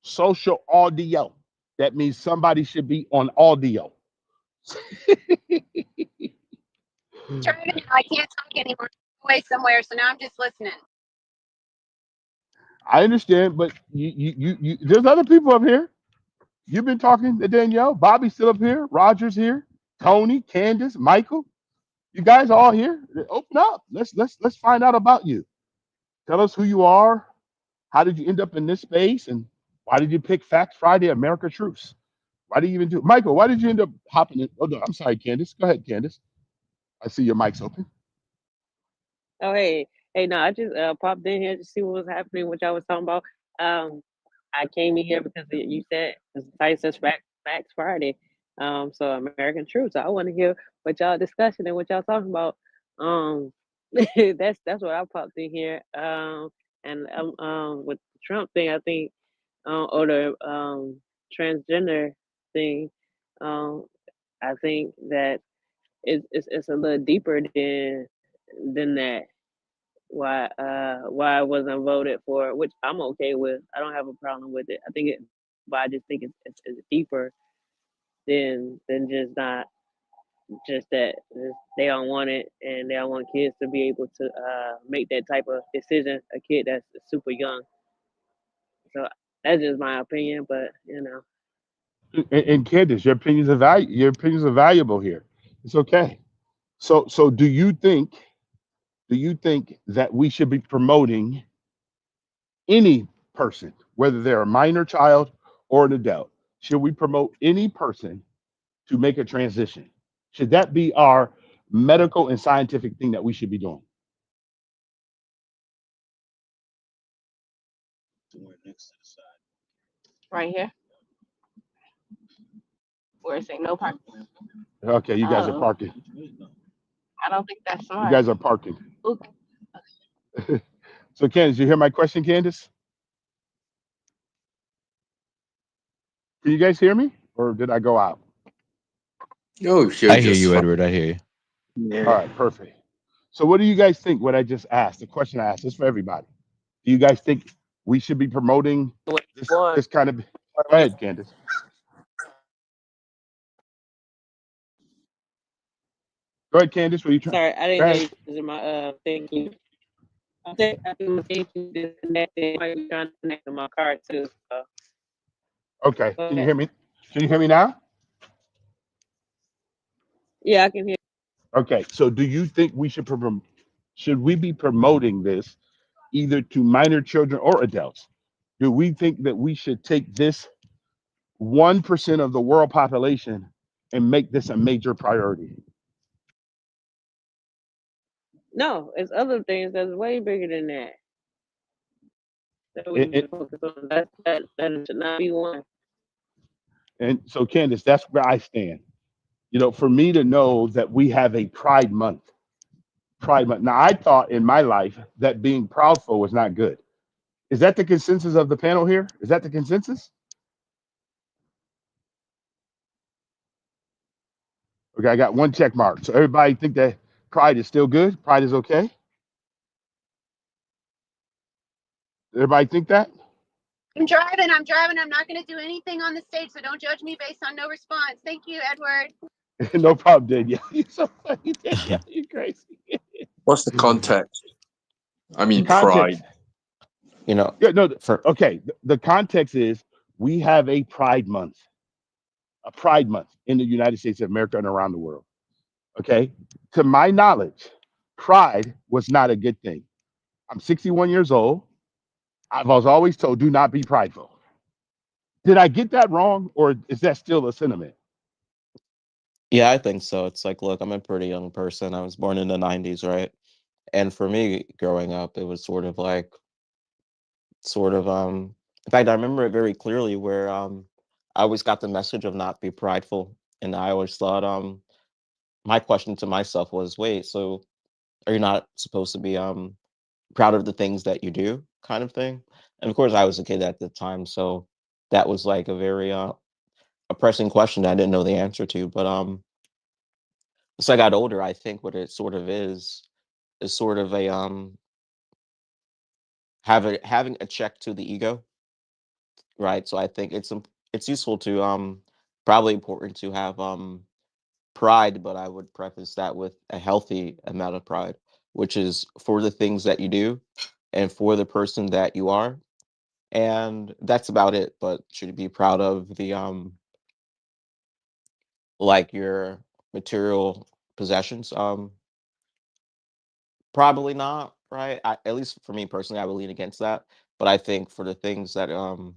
Social audio. That means somebody should be on audio. Driving, I can't talk anymore. Away somewhere, so now I'm just listening. I understand, but you there's other people up here. You've been talking to Danielle. Bobby's still up here. Roger's here. Tony, Candace, Michael. You guys are all here. Open up. Let's find out about you. Tell us who you are. How did you end up in this space? And why did you pick Facts Friday, America Truths? Why did you even do it? Michael, why did you end up hopping in? Oh, no, I'm sorry, Candace. Go ahead, Candace. I see your mic's open. Oh, hey, no, I just popped in here to see what was happening, what y'all was talking about. I came in here because you said the site says Facts Friday, so American Truth. So I want to hear what y'all discussing and what y'all talking about. That's what I popped in here. And with the Trump thing, I think, or the transgender thing, I think that it's a little deeper than that. Why I wasn't voted for, which I'm okay with. I don't have a problem with it. I think it, but I just think it's deeper than just not just that they don't want it and they don't want kids to be able to make that type of decision. A kid that's super young. So that's just my opinion, but you know. And Candace, your opinions are valuable here. It's okay. So do you think that we should be promoting any person, whether they're a minor child or an adult? Should we promote any person to make a transition? Should that be our medical and scientific thing that we should be doing? Right here, where it say no parking. Okay, you guys are parking. I don't think that's You smart. guys are parking. Ooh, So Candace, you hear my question, Candace? Can you guys hear me? Or did I go out? Oh, you're I hear just you, fine. Edward. I hear you. All right, perfect. So what do you guys think what I just asked? The question I asked is for everybody. Do you guys think we should be promoting this kind of... Go ahead, Candace. Go ahead, Candace. What are you trying? Sorry, I Go didn't ahead. hear you. Is my thinking? I think my thinking disconnected. Might be trying to connect to my car too. So Okay. go Can you ahead. hear me? Can you hear me now? Yeah, I can hear. Okay. So do you think we should we be promoting this either to minor children or adults? Do we think that we should take this 1% of the world population and make this a major priority? No, it's other things that's way bigger than that that we And, need to focus on. That should not be one. and so, Candace, that's where I stand. You know, for me to know that we have a Pride Month. Pride Month. Now, I thought in my life that being proudful was not good. Is that the consensus of the panel here? Is that the consensus? Okay, I got one check mark. So everybody think that pride is still good? Pride is okay? Everybody think that? I'm driving. I'm driving. I'm not going to do anything on the stage, so don't judge me based on no response. Thank you, Edward. No problem, Danielle. You're so funny, Danielle. You're crazy. What's the context? I mean, Context. pride. You know, Yeah, no. for Okay, the context is we have a Pride Month in the United States of America and around the world. Okay, to my knowledge, pride was not a good thing. I'm 61 years old. I was always told, do not be prideful. Did I get that wrong, or is that still a sentiment? yeah, I think so. It's like, look, I'm a pretty young person. I was born in the 90s, right? And for me growing up, it was in fact, I remember it very clearly where I always got the message of not be prideful. And I always thought my question to myself was, wait, so are you not supposed to be proud of the things that you do, kind of thing? And of course I was a kid at the time, so that was like a very a pressing question that I didn't know the answer to. But as I got older, I think what it sort of is sort of a having a check to the ego, right? So I think it's useful to probably important to have pride, but I would preface that with a healthy amount of pride, which is for the things that you do and for the person that you are. And that's about it. But should you be proud of the like your material possessions? Probably not, right? At least for me personally, I would lean against that. But I think for the things that for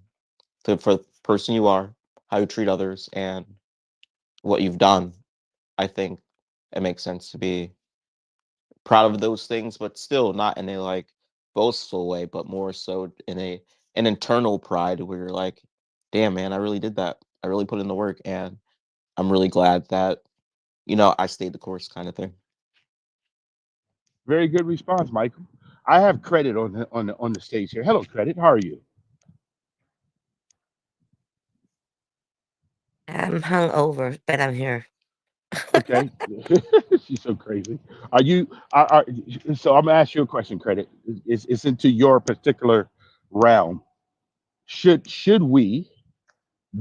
the person you are, how you treat others, and what you've done, I think it makes sense to be proud of those things, but still not in a like boastful way, but more so in an internal pride where you're like, damn man, I really did that. I really put in the work, and I'm really glad that, I stayed the course, kind of thing. Very good response, Michael. I have Credit on the stage here. Hello, Credit. How are you? I'm hungover, but I'm here. Okay. She's so crazy. Are you? So I'm gonna ask you a question. Credit. It's into your particular realm. Should we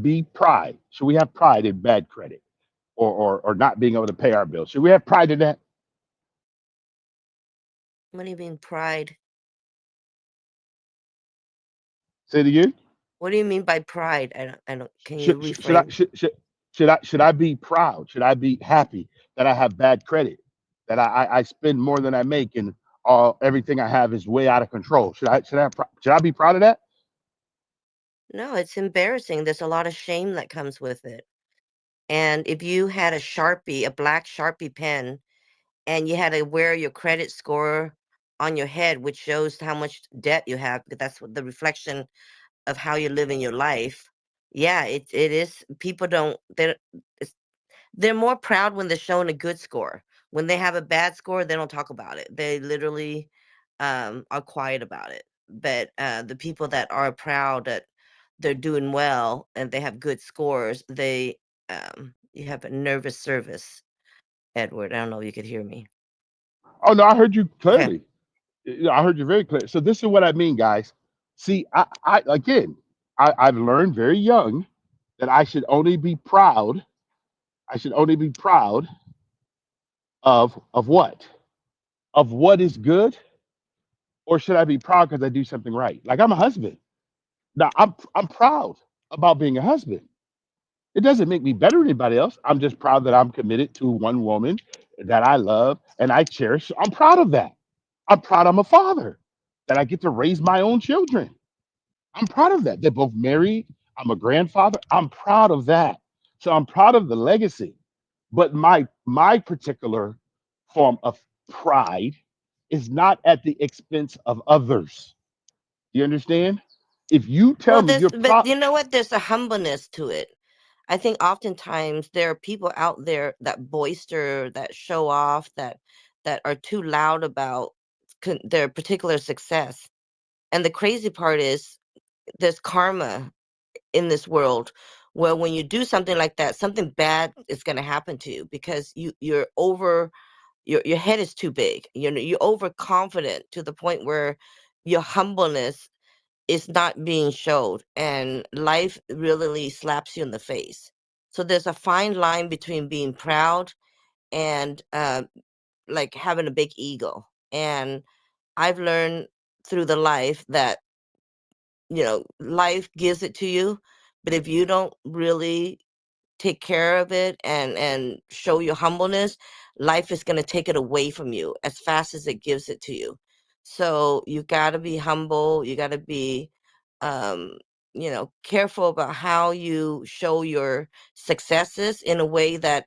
be pride? Should we have pride in bad credit, or not being able to pay our bills? Should we have pride in that? What do you mean pride? Say it again. What do you mean by pride? I don't. Can you Should I reframe? should I be proud? Should I be happy that I have bad credit? That I spend more than I make and everything I have is way out of control. Should I be proud of that? No, it's embarrassing. There's a lot of shame that comes with it. And if you had a Sharpie, a black Sharpie pen, and you had to wear your credit score on your head, which shows how much debt you have, because that's what the reflection of how you're living your life. Yeah, it is. People don't. They're more proud when they're showing a good score. When they have a bad score, they don't talk about it. They literally are quiet about it. But the people that are proud that they're doing well and they have good scores, you have a nervous service, Edward. I don't know if you could hear me. Oh no, I heard you Okay. clearly. I heard you very clear. So this is what I mean, guys. See, I've learned very young that I should only be proud. I should only be proud of what? Of what is good, or should I be proud because I do something right? Like I'm a husband. Now I'm proud about being a husband. It doesn't make me better than anybody else. I'm just proud that I'm committed to one woman that I love and I cherish. I'm proud of that. I'm proud I'm a father, that I get to raise my own children. I'm proud of that. They're both married. I'm a grandfather. I'm proud of that. So I'm proud of the legacy. But my particular form of pride is not at the expense of others. You understand? If you tell Well, me you're but you know what? There's a humbleness to it. I think oftentimes there are people out there that boister, that show off, that are too loud about their particular success. And the crazy part is there's karma in this world where when you do something like that, something bad is going to happen to you because you're over your head is too big. You're overconfident to the point where your humbleness is not being showed and life really slaps you in the face. So there's a fine line between being proud and like having a big ego. And I've learned through the life that life gives it to you, but if you don't really take care of it and show your humbleness, life is going to take it away from you as fast as it gives it to you. So you got to be humble. You got to be careful about how you show your successes in a way that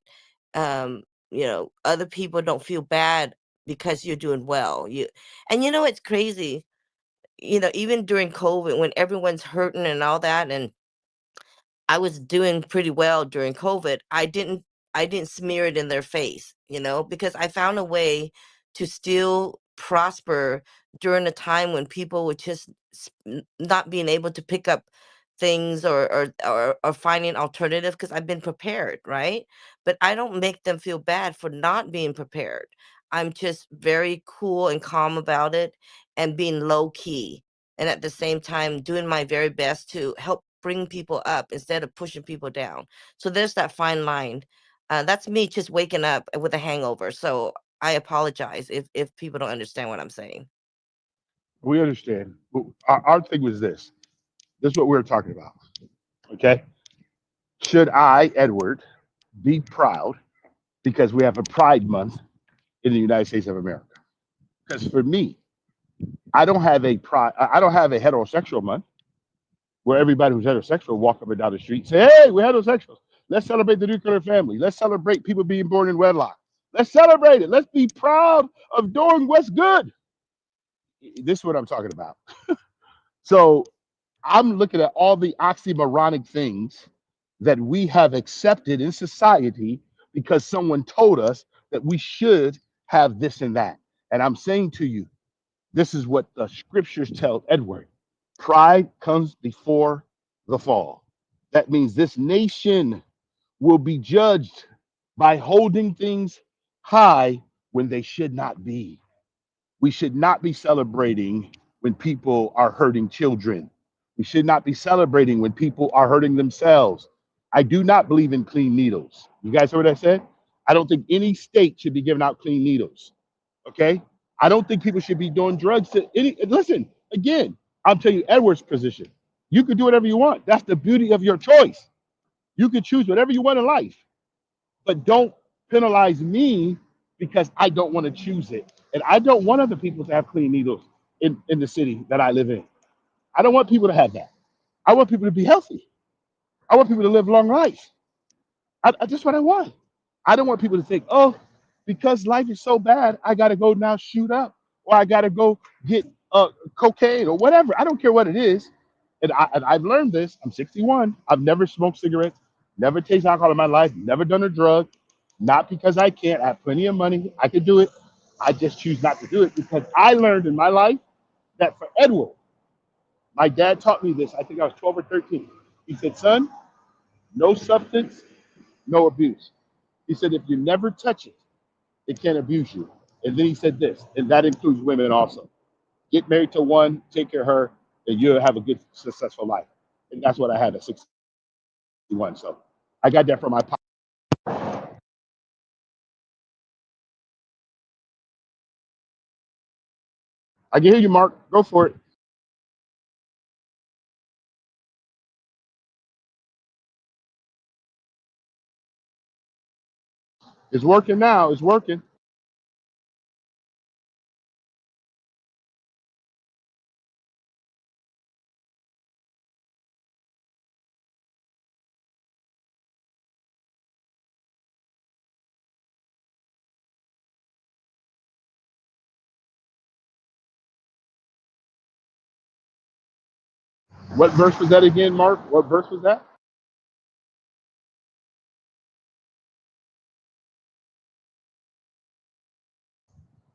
other people don't feel bad because you're doing well. It's crazy, even during COVID when everyone's hurting and all that, and I was doing pretty well during COVID. I didn't smear it in their face, because I found a way to still prosper during a time when people were just not being able to pick up things or finding alternative because I've been prepared, right? But I don't make them feel bad for not being prepared. I'm just very cool and calm about it and being low key and at the same time doing my very best to help bring people up instead of pushing people down. So there's that fine line. That's me just waking up with a hangover. So I apologize if people don't understand what I'm saying. We understand. Our thing was this. This is what we were talking about. Okay. Should I, Edward, be proud because we have a Pride Month in the United States of America? Because for me, I don't have a pride. I don't have a heterosexual month where everybody who's heterosexual walk up and down the street and say, "Hey, we're heterosexuals. Let's celebrate the nuclear family. Let's celebrate people being born in wedlock. Let's celebrate it. Let's be proud of doing what's good." This is what I'm talking about. So I'm looking at all the oxymoronic things that we have accepted in society because someone told us that we should have this and that. And I'm saying to you, this is what the scriptures tell Edward. Pride comes before the fall. That means this nation will be judged by holding things high when they should not be. We should not be celebrating when people are hurting children. We should not be celebrating when people are hurting themselves. I do not believe in clean needles. You guys heard what I said? I don't think any state should be giving out clean needles. Okay? I don't think people should be doing drugs to any. Listen, again, I'll tell you Edward's position. You can do whatever you want. That's the beauty of your choice. You can choose whatever you want in life, but don't penalize me because I don't want to choose it. And I don't want other people to have clean needles in the city that I live in. I don't want people to have that. I want people to be healthy. I want people to live long life. That's what I want. I don't want people to think, oh, because life is so bad, I got to go now shoot up or I got to go get cocaine or whatever. I don't care what it is. And I've learned this. I'm 61. I've never smoked cigarettes, never tasted alcohol in my life, never done a drug. Not because I can't. I have plenty of money. I could do it. I just choose not to do it because I learned in my life that for Edward, my dad taught me this. I think I was 12 or 13. He said, son, no substance, no abuse. He said, if you never touch it, it can't abuse you. And then he said this, and that includes women also. Get married to one, take care of her, and you'll have a good, successful life. And that's what I had at 61. So I got that from my pop. I can hear you, Mark. Go for it. It's working now. It's working. What verse was that again, Mark? What verse was that?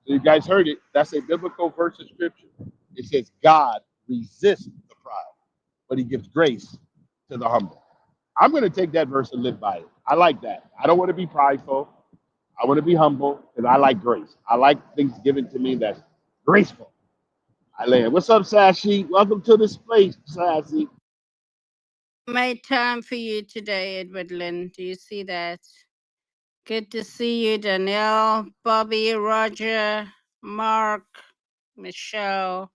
So you guys heard it. That's a biblical verse of scripture. It says God resists the proud, but he gives grace to the humble. I'm going to take that verse and live by it. I like that. I don't want to be prideful. I want to be humble because I like grace. I like things given to me that's graceful. I land. What's up, Sashi? Welcome to this place, Sashi. Made time for you today, Edward Lynn. Do you see that? Good to see you, Danielle, Bobby, Roger, Mark, Michelle,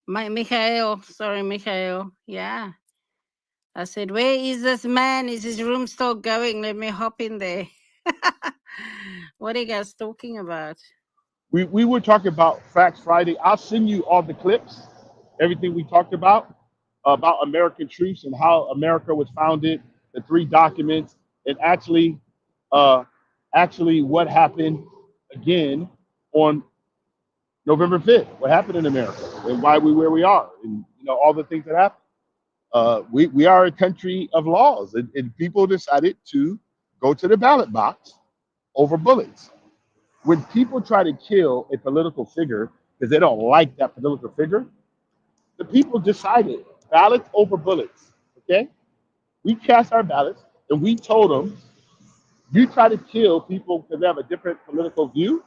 Mikhail. Sorry, Mikhail. Yeah. I said, where is this man? Is his room still going? Let me hop in there. What are you guys talking about? We were talking about Facts Friday. I'll send you all the clips, everything we talked about American truths and how America was founded, the 3 documents, and actually what happened again on November 5th. What happened in America and why we where we are, and all the things that happened. We are a country of laws, and people decided to go to the ballot box over bullets. When people try to kill a political figure because they don't like that political figure, the people decided ballots over bullets. Okay, we cast our ballots and we told them, you try to kill people because they have a different political view,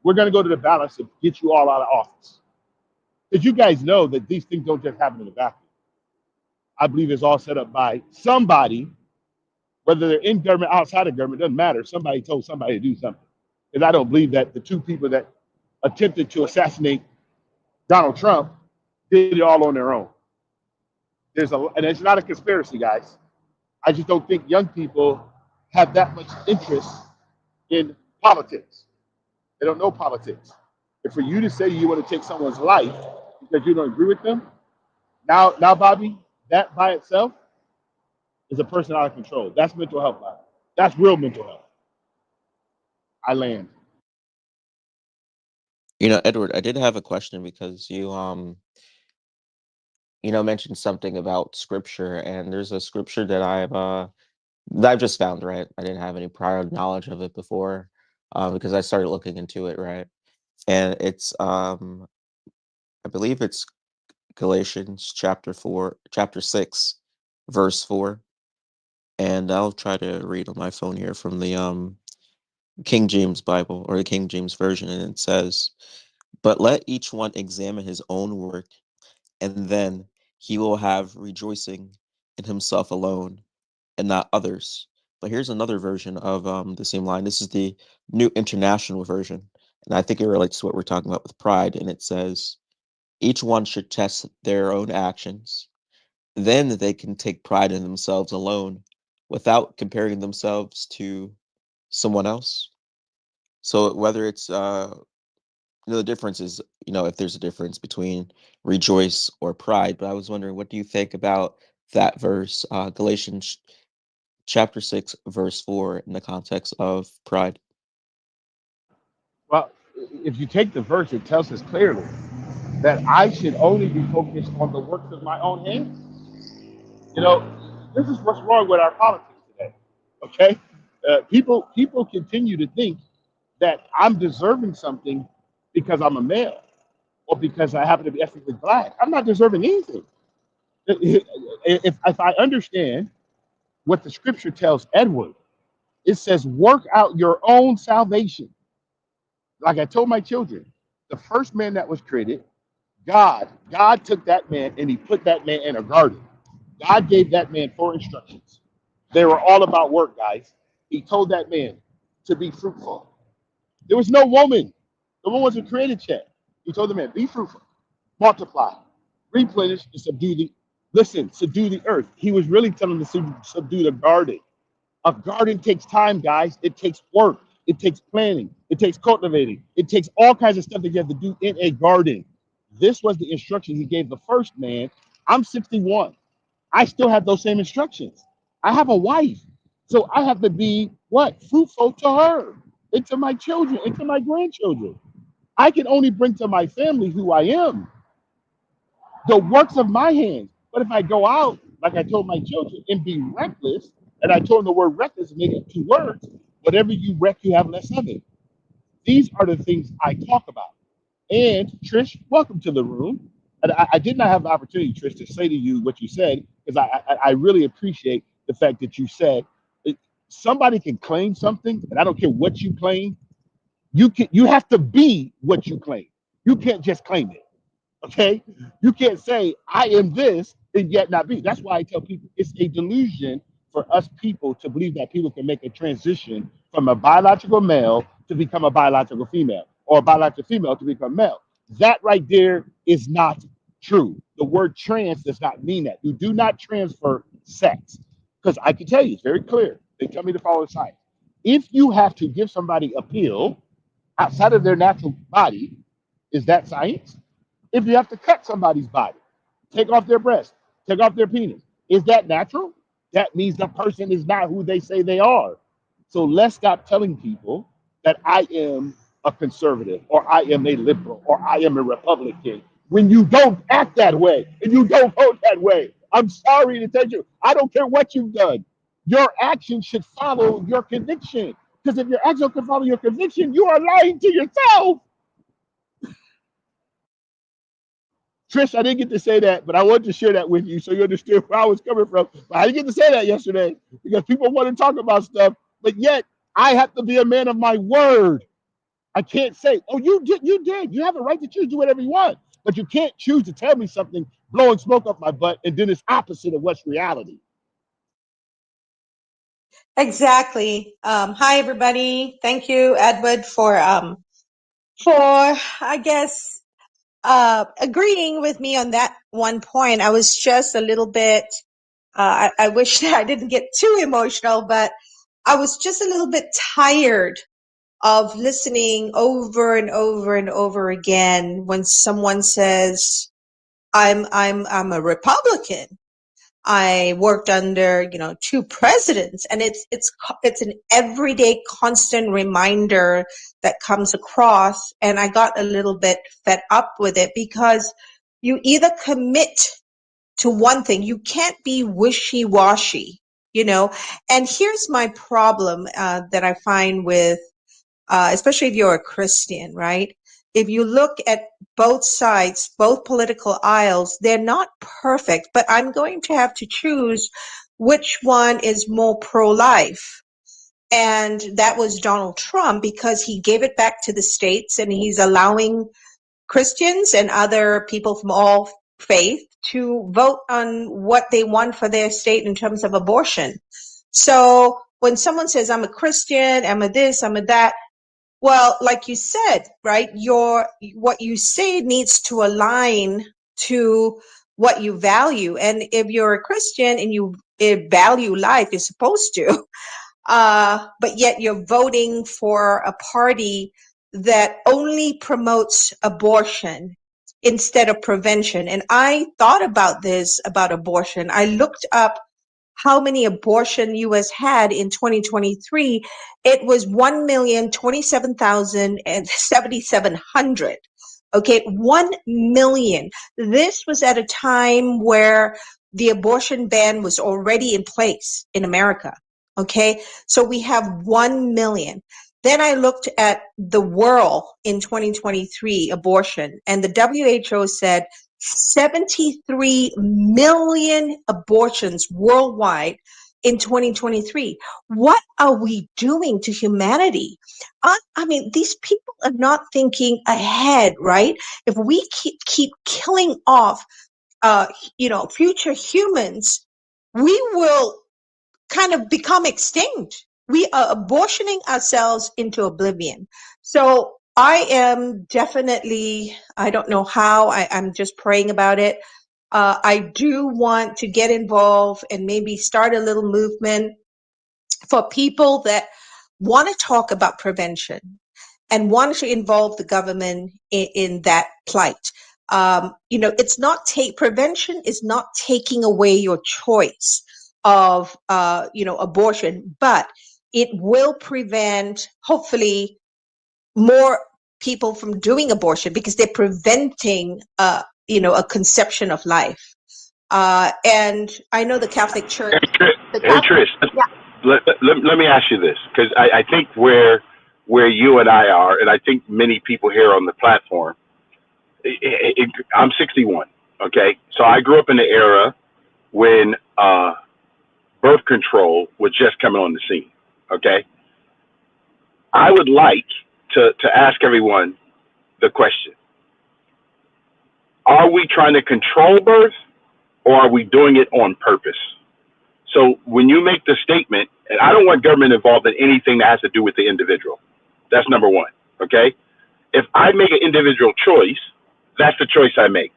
we're going to go to the ballots and get you all out of office. Because you guys know that these things don't just happen in the vacuum. I believe it's all set up by somebody, whether they're in government, outside of government, doesn't matter. Somebody told somebody to do something. Because I don't believe that the 2 people that attempted to assassinate Donald Trump did it all on their own. And it's not a conspiracy, guys. I just don't think young people have that much interest in politics. They don't know politics. And for you to say you want to take someone's life because you don't agree with them, now, Bobby, that by itself is a person out of control. That's mental health, Bobby. That's real mental health. I land. Edward, I did have a question because you mentioned something about scripture, and there's a scripture that I've just found, right? I didn't have any prior knowledge of it before, because I started looking into it, right? And it's I believe it's Galatians chapter 6, verse 4. And I'll try to read on my phone here from the King James Bible, or the King James Version, and it says, "But let each one examine his own work, and then he will have rejoicing in himself alone and not others." But here's another version of the same line. This is the New International Version, and I think it relates to what we're talking about with pride. And it says, "Each one should test their own actions. Then they can take pride in themselves alone without comparing themselves to someone else." So whether it's the difference is, if there's a difference between rejoice or pride. But I was wondering, what do you think about that verse, Galatians chapter 6, verse 4, in the context of pride? Well, if you take the verse, it tells us clearly that I should only be focused on the works of my own hands. This is what's wrong with our politics today. Okay, people continue to think that I'm deserving something because I'm a male or because I happen to be ethnically black. I'm not deserving anything. If I understand what the scripture tells Edward, it says, work out your own salvation. Like I told my children, the first man that was created, God took that man and he put that man in a garden. God gave that man 4 instructions. They were all about work, guys. He told that man to be fruitful. There was no woman. The woman wasn't created yet. He told the man, be fruitful, multiply, replenish, and subdue the earth. He was really telling them to subdue the garden. A garden takes time, guys. It takes work. It takes planning. It takes cultivating. It takes all kinds of stuff that you have to do in a garden. This was the instruction he gave the first man. I'm 61. I still have those same instructions. I have a wife. So I have to be what? Fruitful to her, and to my children, and to my grandchildren. I can only bring to my family who I am. The works of my hands. But if I go out, like I told my children, and be reckless, and I told them the word reckless, make it 2 words, whatever you wreck, you have less of it. These are the things I talk about. And Trish, welcome to the room. And I did not have the opportunity, Trish, to say to you what you said, because I really appreciate the fact that you said somebody can claim something, and I don't care what you claim. You have to be what you claim. You can't just claim it. Okay, you can't say I am this and yet not be. That's why I tell people it's a delusion for us people to believe that people can make a transition from a biological male to become a biological female, or a biological female to become male. That right there is not true. The word trans does not mean that. You do not transfer sex, because I can tell you it's very clear. They tell me to follow science. If you have to give somebody a pill outside of their natural body, is that science? If you have to cut somebody's body, take off their breast, take off their penis, is that natural? That means the person is not who they say they are. So let's stop telling people that I am a conservative, or I am a liberal, or I am a Republican, when you don't act that way and you don't vote that way. I'm sorry to tell you, I don't care what you've done. Your action should follow your conviction. Because if your action can follow your conviction, you are lying to yourself. Trish, I didn't get to say that, but I wanted to share that with you so you understand where I was coming from. But I didn't get to say that yesterday because people want to talk about stuff, but yet I have to be a man of my word. I can't say, oh, you did. You have a right to choose to do whatever you want, but you can't choose to tell me something, blowing smoke up my butt, and then it's opposite of what's reality. Exactly. Hi, everybody. Thank you, Edward, for I guess agreeing with me on that one point. I was just a little bit. I wish that I didn't get too emotional, but I was just a little bit tired of listening over and over and over again when someone says, "I'm a Republican. I worked under, 2 presidents," and it's an everyday constant reminder that comes across. And I got a little bit fed up with it because you either commit to one thing, you can't be wishy-washy, And here's my problem that I find with, especially if you're a Christian, right? If you look at both sides, both political aisles, they're not perfect, but I'm going to have to choose which one is more pro-life. And that was Donald Trump, because he gave it back to the states and he's allowing Christians and other people from all faith to vote on what they want for their state in terms of abortion. So when someone says, I'm a Christian, I'm a this, I'm a that, well, like you said, right, what you say needs to align to what you value. And if you're a Christian and you value life, you're supposed to, but yet you're voting for a party that only promotes abortion instead of prevention. And I thought about this, about abortion. I looked up how many abortion U.S. had in 2023. It was 1,027,700. Okay, 1 million. This was at a time where the abortion ban was already in place in America. Okay, so we have 1 million. Then I looked at the world in 2023 abortion, and the WHO said 73 million abortions worldwide in 2023. What are we doing to humanity? I mean, these people are not thinking ahead, right? If we keep killing off, future humans, we will kind of become extinct. We are abortioning ourselves into oblivion. So I am definitely, I don't know how, I'm just praying about it. I do want to get involved and maybe start a little movement for people that want to talk about prevention and want to involve the government in that plight. It's not prevention is not taking away your choice of, abortion, but it will prevent, hopefully, more people from doing abortion because they're preventing, a conception of life. And I know the Catholic Church. Hey, Trish, let me ask you this, because I think where you and I are, and I think many people here on the platform, I'm 61, okay? So I grew up in the era when birth control was just coming on the scene, okay? I would like to ask everyone the question: are we trying to control birth, or are we doing it on purpose? So when you make the statement, and I don't want government involved in anything that has to do with the individual. That's number one, okay? If I make an individual choice, that's the choice I make.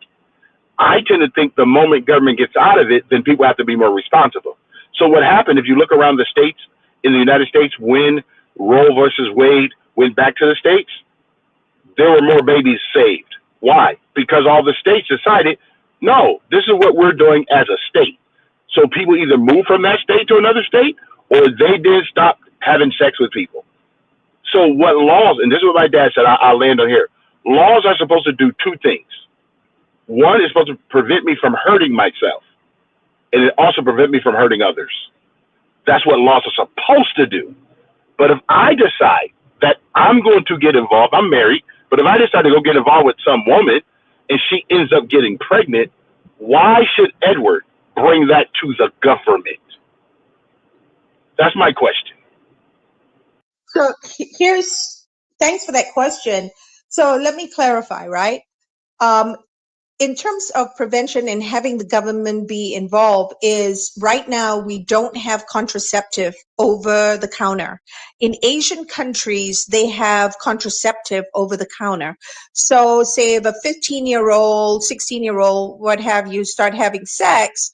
I tend to think the moment government gets out of it, then people have to be more responsible. So what happened, if you look around the states, in the United States, when Roe versus Wade went back to the states, there were more babies saved. Why? Because all the states decided, no, this is what we're doing as a state. So people either move from that state to another state, or they did stop having sex with people. So what laws, and this is what my dad said, I'll land on here. Laws are supposed to do two things. One is supposed to prevent me from hurting myself, and it also prevent me from hurting others. That's what laws are supposed to do. But if I decide that I'm going to get involved, I'm married, but if I decide to go get involved with some woman and she ends up getting pregnant, why should Edward bring that to the government? That's my question. So thanks for that question. So let me clarify, right? In terms of prevention and having the government be involved, is right now we don't have contraceptive over the counter. In Asian countries, they have contraceptive over the counter. So say if a 15-year-old, 16-year-old, what have you, start having sex,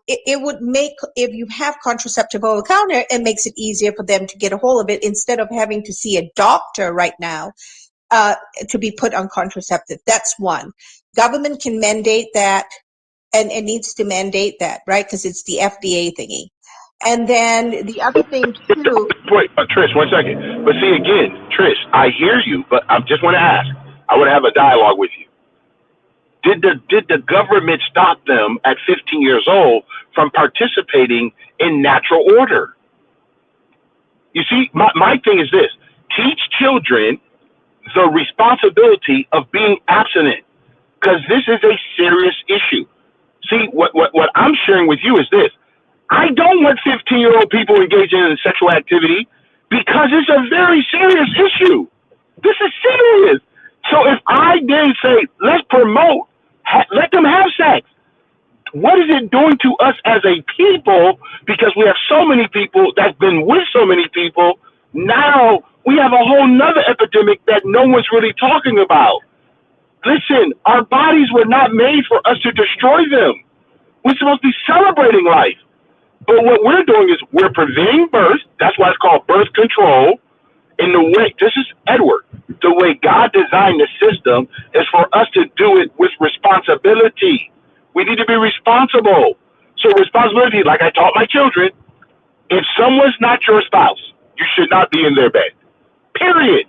it would make, if you have contraceptive over the counter, it makes it easier for them to get a hold of it instead of having to see a doctor right now to be put on contraceptive. That's one. Government can mandate that, and it needs to mandate that, right? Because it's the FDA thingy. And then the other thing too. Wait, Trish, 1 second. But see, again, Trish, I hear you, but I just want to ask. I want to have a dialogue with you. Did the government stop them at 15 years old from participating in natural order? You see, my thing is this: teach children the responsibility of being abstinent, because this is a serious issue. See, what I'm sharing with you is this: I don't want 15-year-old people engaging in sexual activity, because it's a very serious issue. This is serious. So if I then say, let's promote, let them have sex, what is it doing to us as a people? Because we have so many people that's been with so many people. Now we have a whole nother epidemic that no one's really talking about. Listen, our bodies were not made for us to destroy them. We're supposed to be celebrating life. But what we're doing is we're preventing birth. That's why it's called birth control. In the way, this is Edward, the way God designed the system is for us to do it with responsibility. We need to be responsible. So responsibility, like I taught my children, if someone's not your spouse, you should not be in their bed. Period.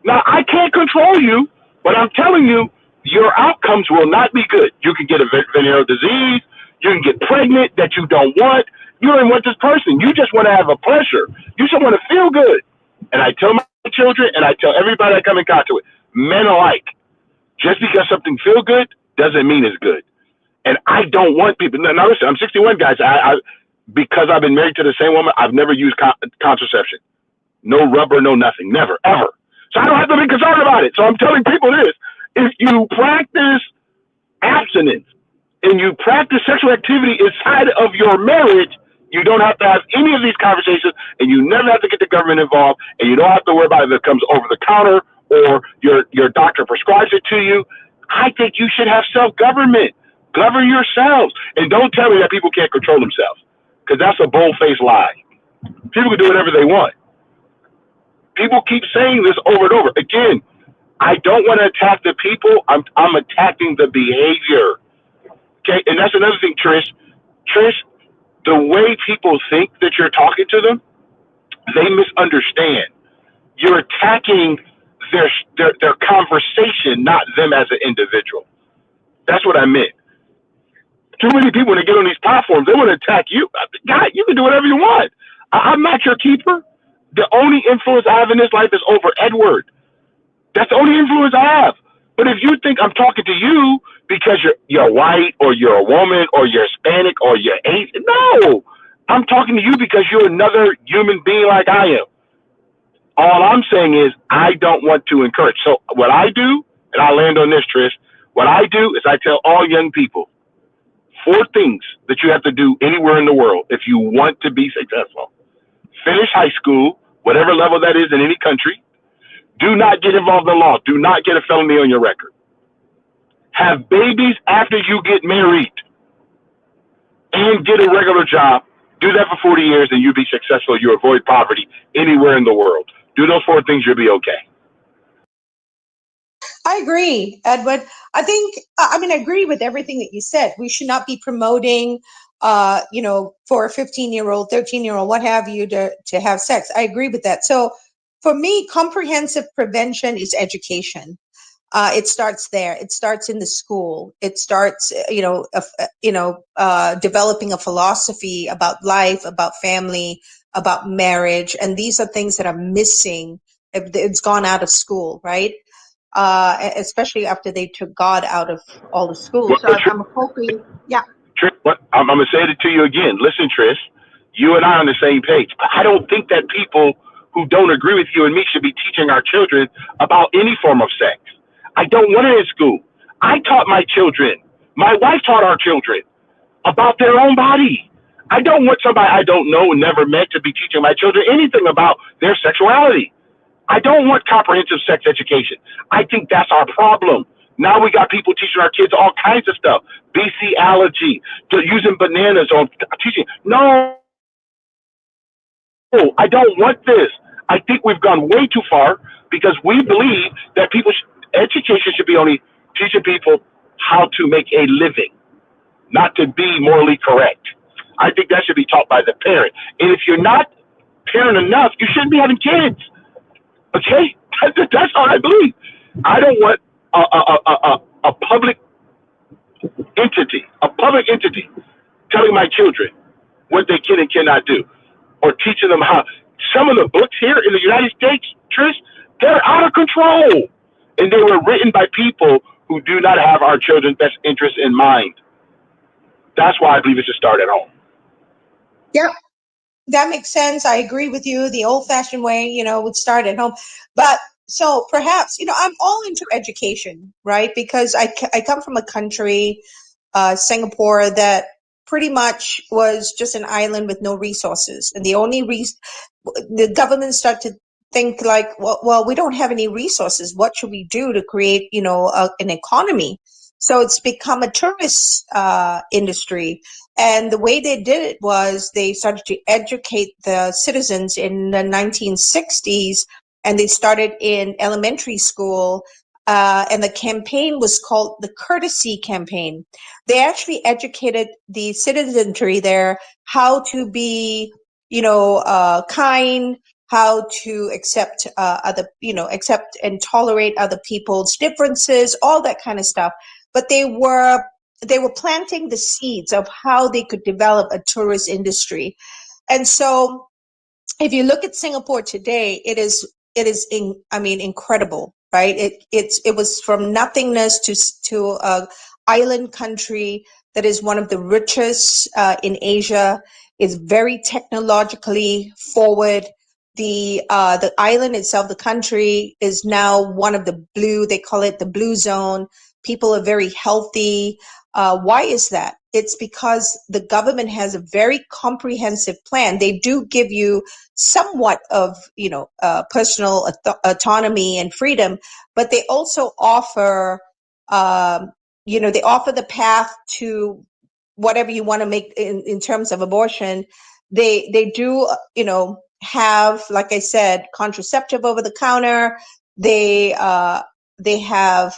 Now, I can't control you, but I'm telling you, your outcomes will not be good. You can get a venereal disease. You can get pregnant that you don't want. You don't want this person. You just want to have a pleasure. You just want to feel good. And I tell my children, and I tell everybody I come in contact with, men alike, just because something feels good doesn't mean it's good. And I don't want people. Now listen, I'm 61, guys. Because I've been married to the same woman, I've never used contraception. No rubber, no nothing. Never, ever. So I don't have to be concerned about it. So I'm telling people this: if you practice abstinence and you practice sexual activity inside of your marriage, you don't have to have any of these conversations, and you never have to get the government involved, and you don't have to worry about if it comes over the counter or your doctor prescribes it to you. I think you should have self-government. Govern yourselves. And don't tell me that people can't control themselves, because that's a bold-faced lie. People can do whatever they want. People keep saying this over and over. Again, I don't want to attack the people. I'm attacking the behavior. Okay, and that's another thing, Trish. Trish, the way people think that you're talking to them, they misunderstand. You're attacking their conversation, not them as an individual. That's what I meant. Too many people, when they get on these platforms, they want to attack you. God, you can do whatever you want. I'm not your keeper. The only influence I have in this life is over Edward. That's the only influence I have. But if you think I'm talking to you because you're white or you're a woman or you're Hispanic or you're Asian, no. I'm talking to you because you're another human being like I am. All I'm saying is I don't want to encourage. So what I do, and I'll land on this, Trish, what I do is I tell all young people 4 things that you have to do anywhere in the world if you want to be successful. Finish high school, whatever level that is in any country. Do not get involved in law. Do not get a felony on your record. Have babies after you get married and get a regular job. Do that for 40 years and you'll be successful. You avoid poverty anywhere in the world. Do those 4 things, you'll be okay. I agree, Edward. I think, I agree with everything that you said. We should not be promoting, for a 15-year-old, 13-year-old, what have you, to have sex. I agree with that. So for me, comprehensive prevention is education. It starts there. It starts in the school. It starts, developing a philosophy about life, about family, about marriage. And these are things that are missing. It's gone out of school, right? Especially after they took God out of all the schools. So I'm hoping, yeah. Trish, I'm going to say it to you again. Listen, Trish, you and I are on the same page. But I don't think that people who don't agree with you and me should be teaching our children about any form of sex. I don't want it in school. I taught my children, my wife taught our children about their own body. I don't want somebody I don't know and never met to be teaching my children anything about their sexuality. I don't want comprehensive sex education. I think that's our problem. Now we got people teaching our kids all kinds of stuff. bestiality, using bananas on teaching. No, I don't want this. I think we've gone way too far because we believe that education should be only teaching people how to make a living, not to be morally correct. I think that should be taught by the parent. And if you're not parent enough, you shouldn't be having kids. Okay? That's all I believe. I don't want a public entity telling my children what they can and cannot do, or teaching them how. Some of the books here in the United States, Trish, they're out of control. And they were written by people who do not have our children's best interests in mind. That's why I believe it should start at home. Yep. That makes sense. I agree with you. The old-fashioned way, would start at home. But so perhaps, I'm all into education, right? Because I come from a country, Singapore, that pretty much was just an island with no resources. And the only the government started to think like, well, we don't have any resources. What should we do to create, an economy? So it's become a tourist industry. And the way they did it was they started to educate the citizens in the 1960s, and they started in elementary school. And the campaign was called the Courtesy Campaign. They actually educated the citizenry there how to be, kind, how to accept accept and tolerate other people's differences, all that kind of stuff. But they were planting the seeds of how they could develop a tourist industry. And so if you look at Singapore today, it is incredible, right? It was from nothingness to a island country that is one of the richest in Asia, is very technologically forward. The island itself, the country, is now one of the blue, they call it the blue zone. People are very healthy. Why is that? It's because the government has a very comprehensive plan. They do give you somewhat of, personal autonomy and freedom, but they also offer, they offer the path to whatever you want to make in terms of abortion. They do, have, like I said, contraceptive over the counter. They have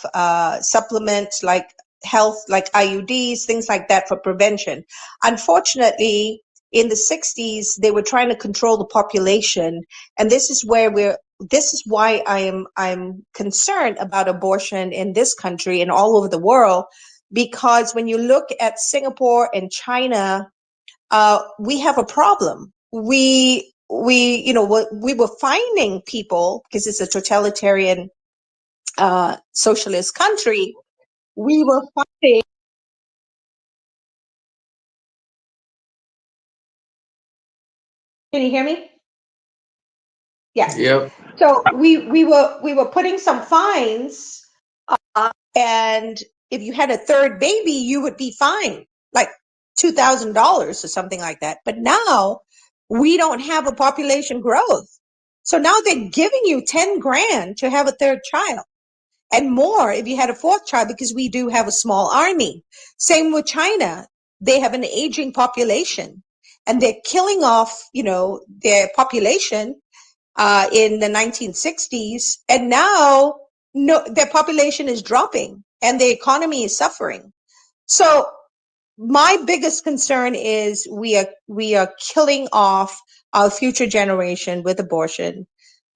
supplements like health, like IUDs, things like that for prevention. Unfortunately, in the 60s, they were trying to control the population, and this is why I'm concerned about abortion in this country and all over the world, because when you look at Singapore and China, we have a problem. We were finding people because it's a totalitarian socialist country. We were finding. Can you hear me? Yes. Yep. So we were putting some fines, and if you had a third baby, you would be fined like $2,000 or something like that. But now we don't have a population growth, so now they're giving you 10 grand to have a third child, and more if you had a fourth child, because we do have a small army. Same with China; they have an aging population, and they're killing off, their population in the 1960s, and now their population is dropping and the economy is suffering. So my biggest concern is we are killing off our future generation with abortion.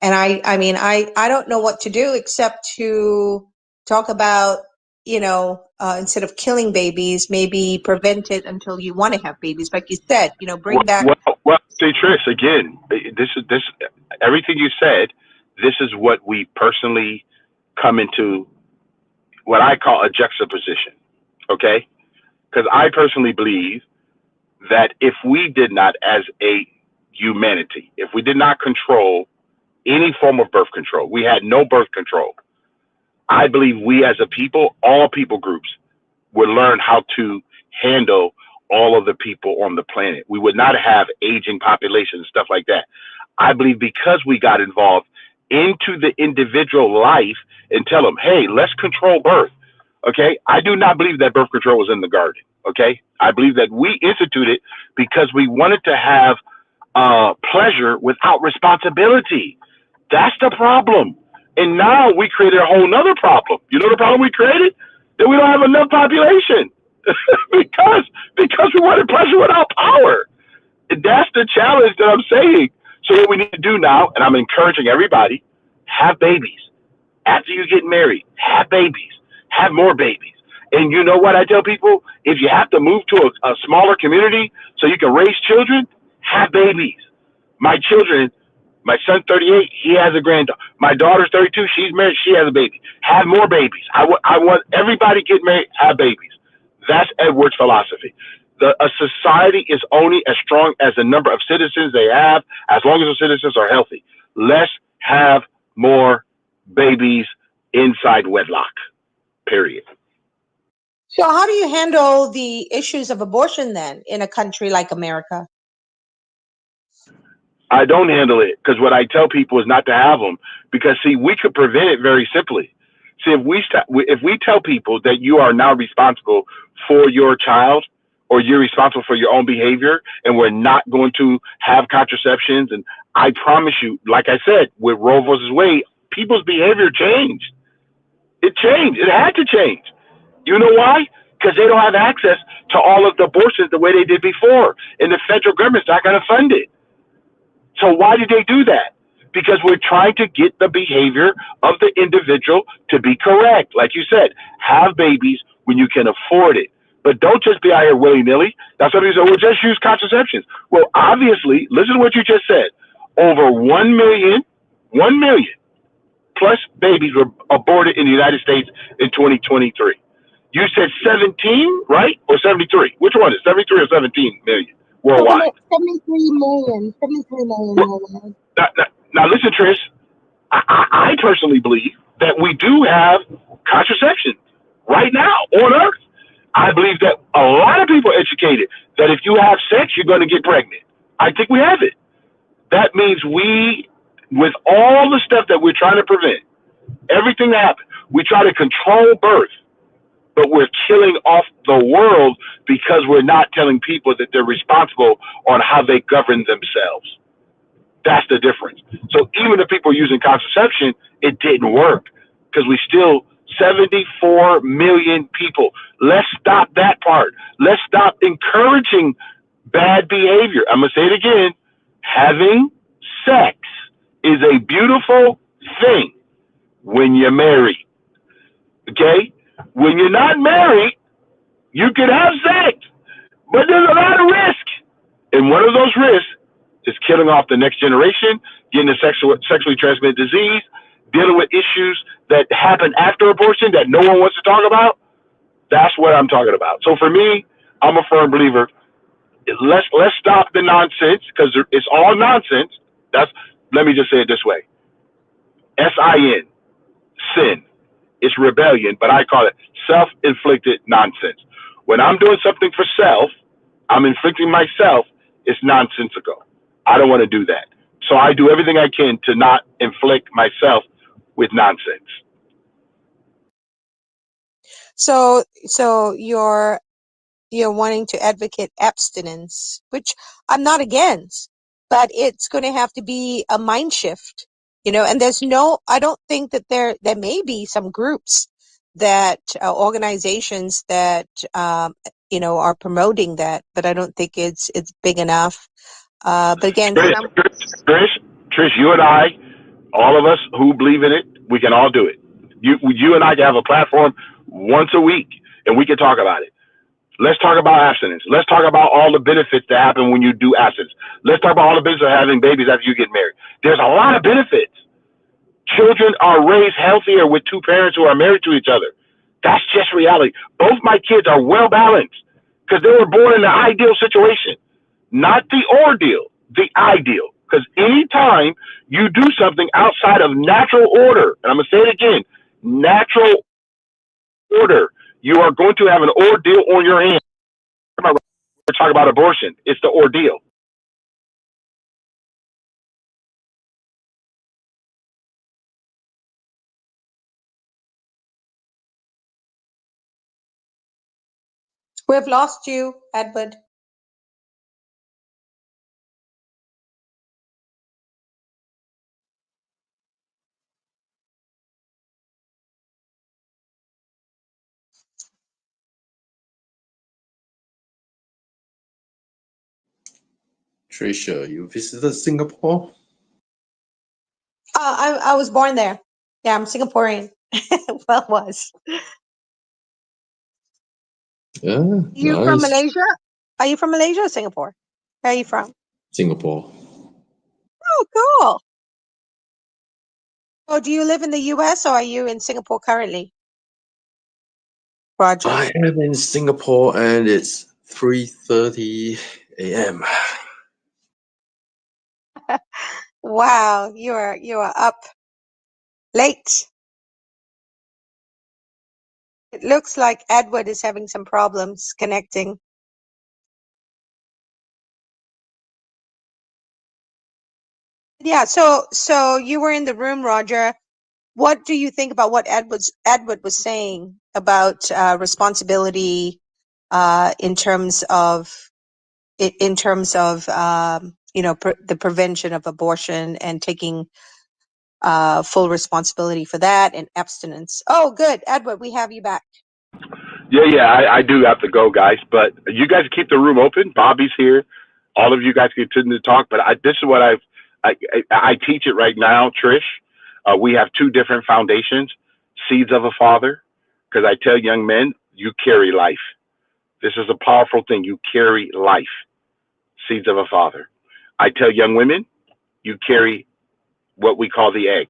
And I mean, I don't know what to do except to talk about, instead of killing babies, maybe prevent it until you want to have babies. Like you said, bring back. Well, see, Trish, again, this everything you said. This is what we personally come into, what I call a juxtaposition. Okay, because I personally believe that if we did not, as a humanity, if we did not control any form of birth control, we had no birth control, I believe we as a people, all people groups, would learn how to handle all of the people on the planet. We would not have aging populations and stuff like that. I believe because we got involved into the individual life and tell them, hey, let's control birth. Okay. I do not believe that birth control was in the garden. Okay. I believe that we instituted because we wanted to have pleasure without responsibility. That's the problem. And now we created a whole nother problem. You know the problem we created? That we don't have enough population because we wanted pleasure without power. That's the challenge that I'm saying. So what we need to do now, and I'm encouraging everybody, have babies. After you get married, have babies. Have more babies. And you know what I tell people? If you have to move to a smaller community so you can raise children, have babies. My children, my son's 38, he has a granddaughter. My daughter's 32, she's married, she has a baby. Have more babies. I want everybody to get married, have babies. That's Edward's philosophy. A society is only as strong as the number of citizens they have, as long as the citizens are healthy. Let's have more babies inside wedlock, period. So how do you handle the issues of abortion then in a country like America? I don't handle it because what I tell people is not to have them, because see, we could prevent it very simply. See, if we tell people that you are now responsible for your child, or you're responsible for your own behavior, and we're not going to have contraceptions, and I promise you, like I said, with Roe versus Wade, people's behavior changed. It changed. It had to change. You know why? Because they don't have access to all of the abortions the way they did before, and the federal government's not going to fund it. So why did they do that? Because we're trying to get the behavior of the individual to be correct. Like you said, have babies when you can afford it. But don't just be out here willy-nilly. That's what they say, well, just use contraceptions. Well, obviously, listen to what you just said. Over 1 million plus babies were aborted in the United States in 2023. You said 17, right? Or 73? Which one is 73 or 17 million worldwide? 73 million. Now listen, Trish, I personally believe that we do have contraception right now on Earth. I believe that a lot of people are educated that if you have sex, you're going to get pregnant. I think we have it. That means we, with all the stuff that we're trying to prevent, everything that happens, we try to control birth, but we're killing off the world because we're not telling people that they're responsible on how they govern themselves. That's the difference. So even if people are using contraception, it didn't work because we still 74 million people. Let's stop that part. Let's stop encouraging bad behavior. I'm going to say it again. Having sex is a beautiful thing when you're married. Okay? When you're not married, You can have sex, but there's a lot of risk. And one of those risks is killing off the next generation, getting a sexually transmitted disease, dealing with issues that happen after abortion that no one wants to talk about. That's what I'm talking about. So for me, I'm a firm believer. Let's stop the nonsense, because it's all nonsense. Let me just say it this way. SIN, sin. It's rebellion, but I call it self-inflicted nonsense. When I'm doing something for self, I'm inflicting myself, it's nonsensical. I don't want to do that. So I do everything I can to not inflict myself with nonsense. So you're wanting to advocate abstinence, which I'm not against, but it's going to have to be a mind shift, and I don't think that there may be some groups that organizations that are promoting that, but I don't think it's big enough. But again, Trish, you and I, all of us who believe in it, we can all do it. You and I can have a platform once a week, and we can talk about it. Let's talk about abstinence. Let's talk about all the benefits that happen when you do abstinence. Let's talk about all the benefits of having babies after you get married. There's a lot of benefits. Children are raised healthier with two parents who are married to each other. That's just reality. Both my kids are well balanced because they were born in the ideal situation, not the ordeal, the ideal. Because anytime you do something outside of natural order, and I'm going to say it again, natural order, you are going to have an ordeal on your hands. We're talking about abortion. It's the ordeal. we've lost you, Edward. Tricia, you visited Singapore? I was born there. Yeah, I'm Singaporean. Well, was. Yeah, You from nice. Malaysia? Are you from Malaysia or Singapore? Where are you from? Singapore. Oh, cool. Oh, do you live in the US or are you in Singapore currently? Roger. I am in Singapore and it's 3:30 a.m. Wow, you are up late. It looks like Edward is having some problems connecting. Yeah, so you were in the room, Roger. What do you think about what Edward was saying about responsibility in terms of the prevention of abortion and taking full responsibility for that and abstinence? Oh, good, Edward, we have you back. Yeah, I do have to go, guys. But you guys keep the room open. Bobby's here. All of you guys continue to talk. But this is what I teach it right now, Trish. We have two different foundations: Seeds of a Father, because I tell young men, you carry life. This is a powerful thing. You carry life. Seeds of a Father. I tell young women, you carry what we call the egg.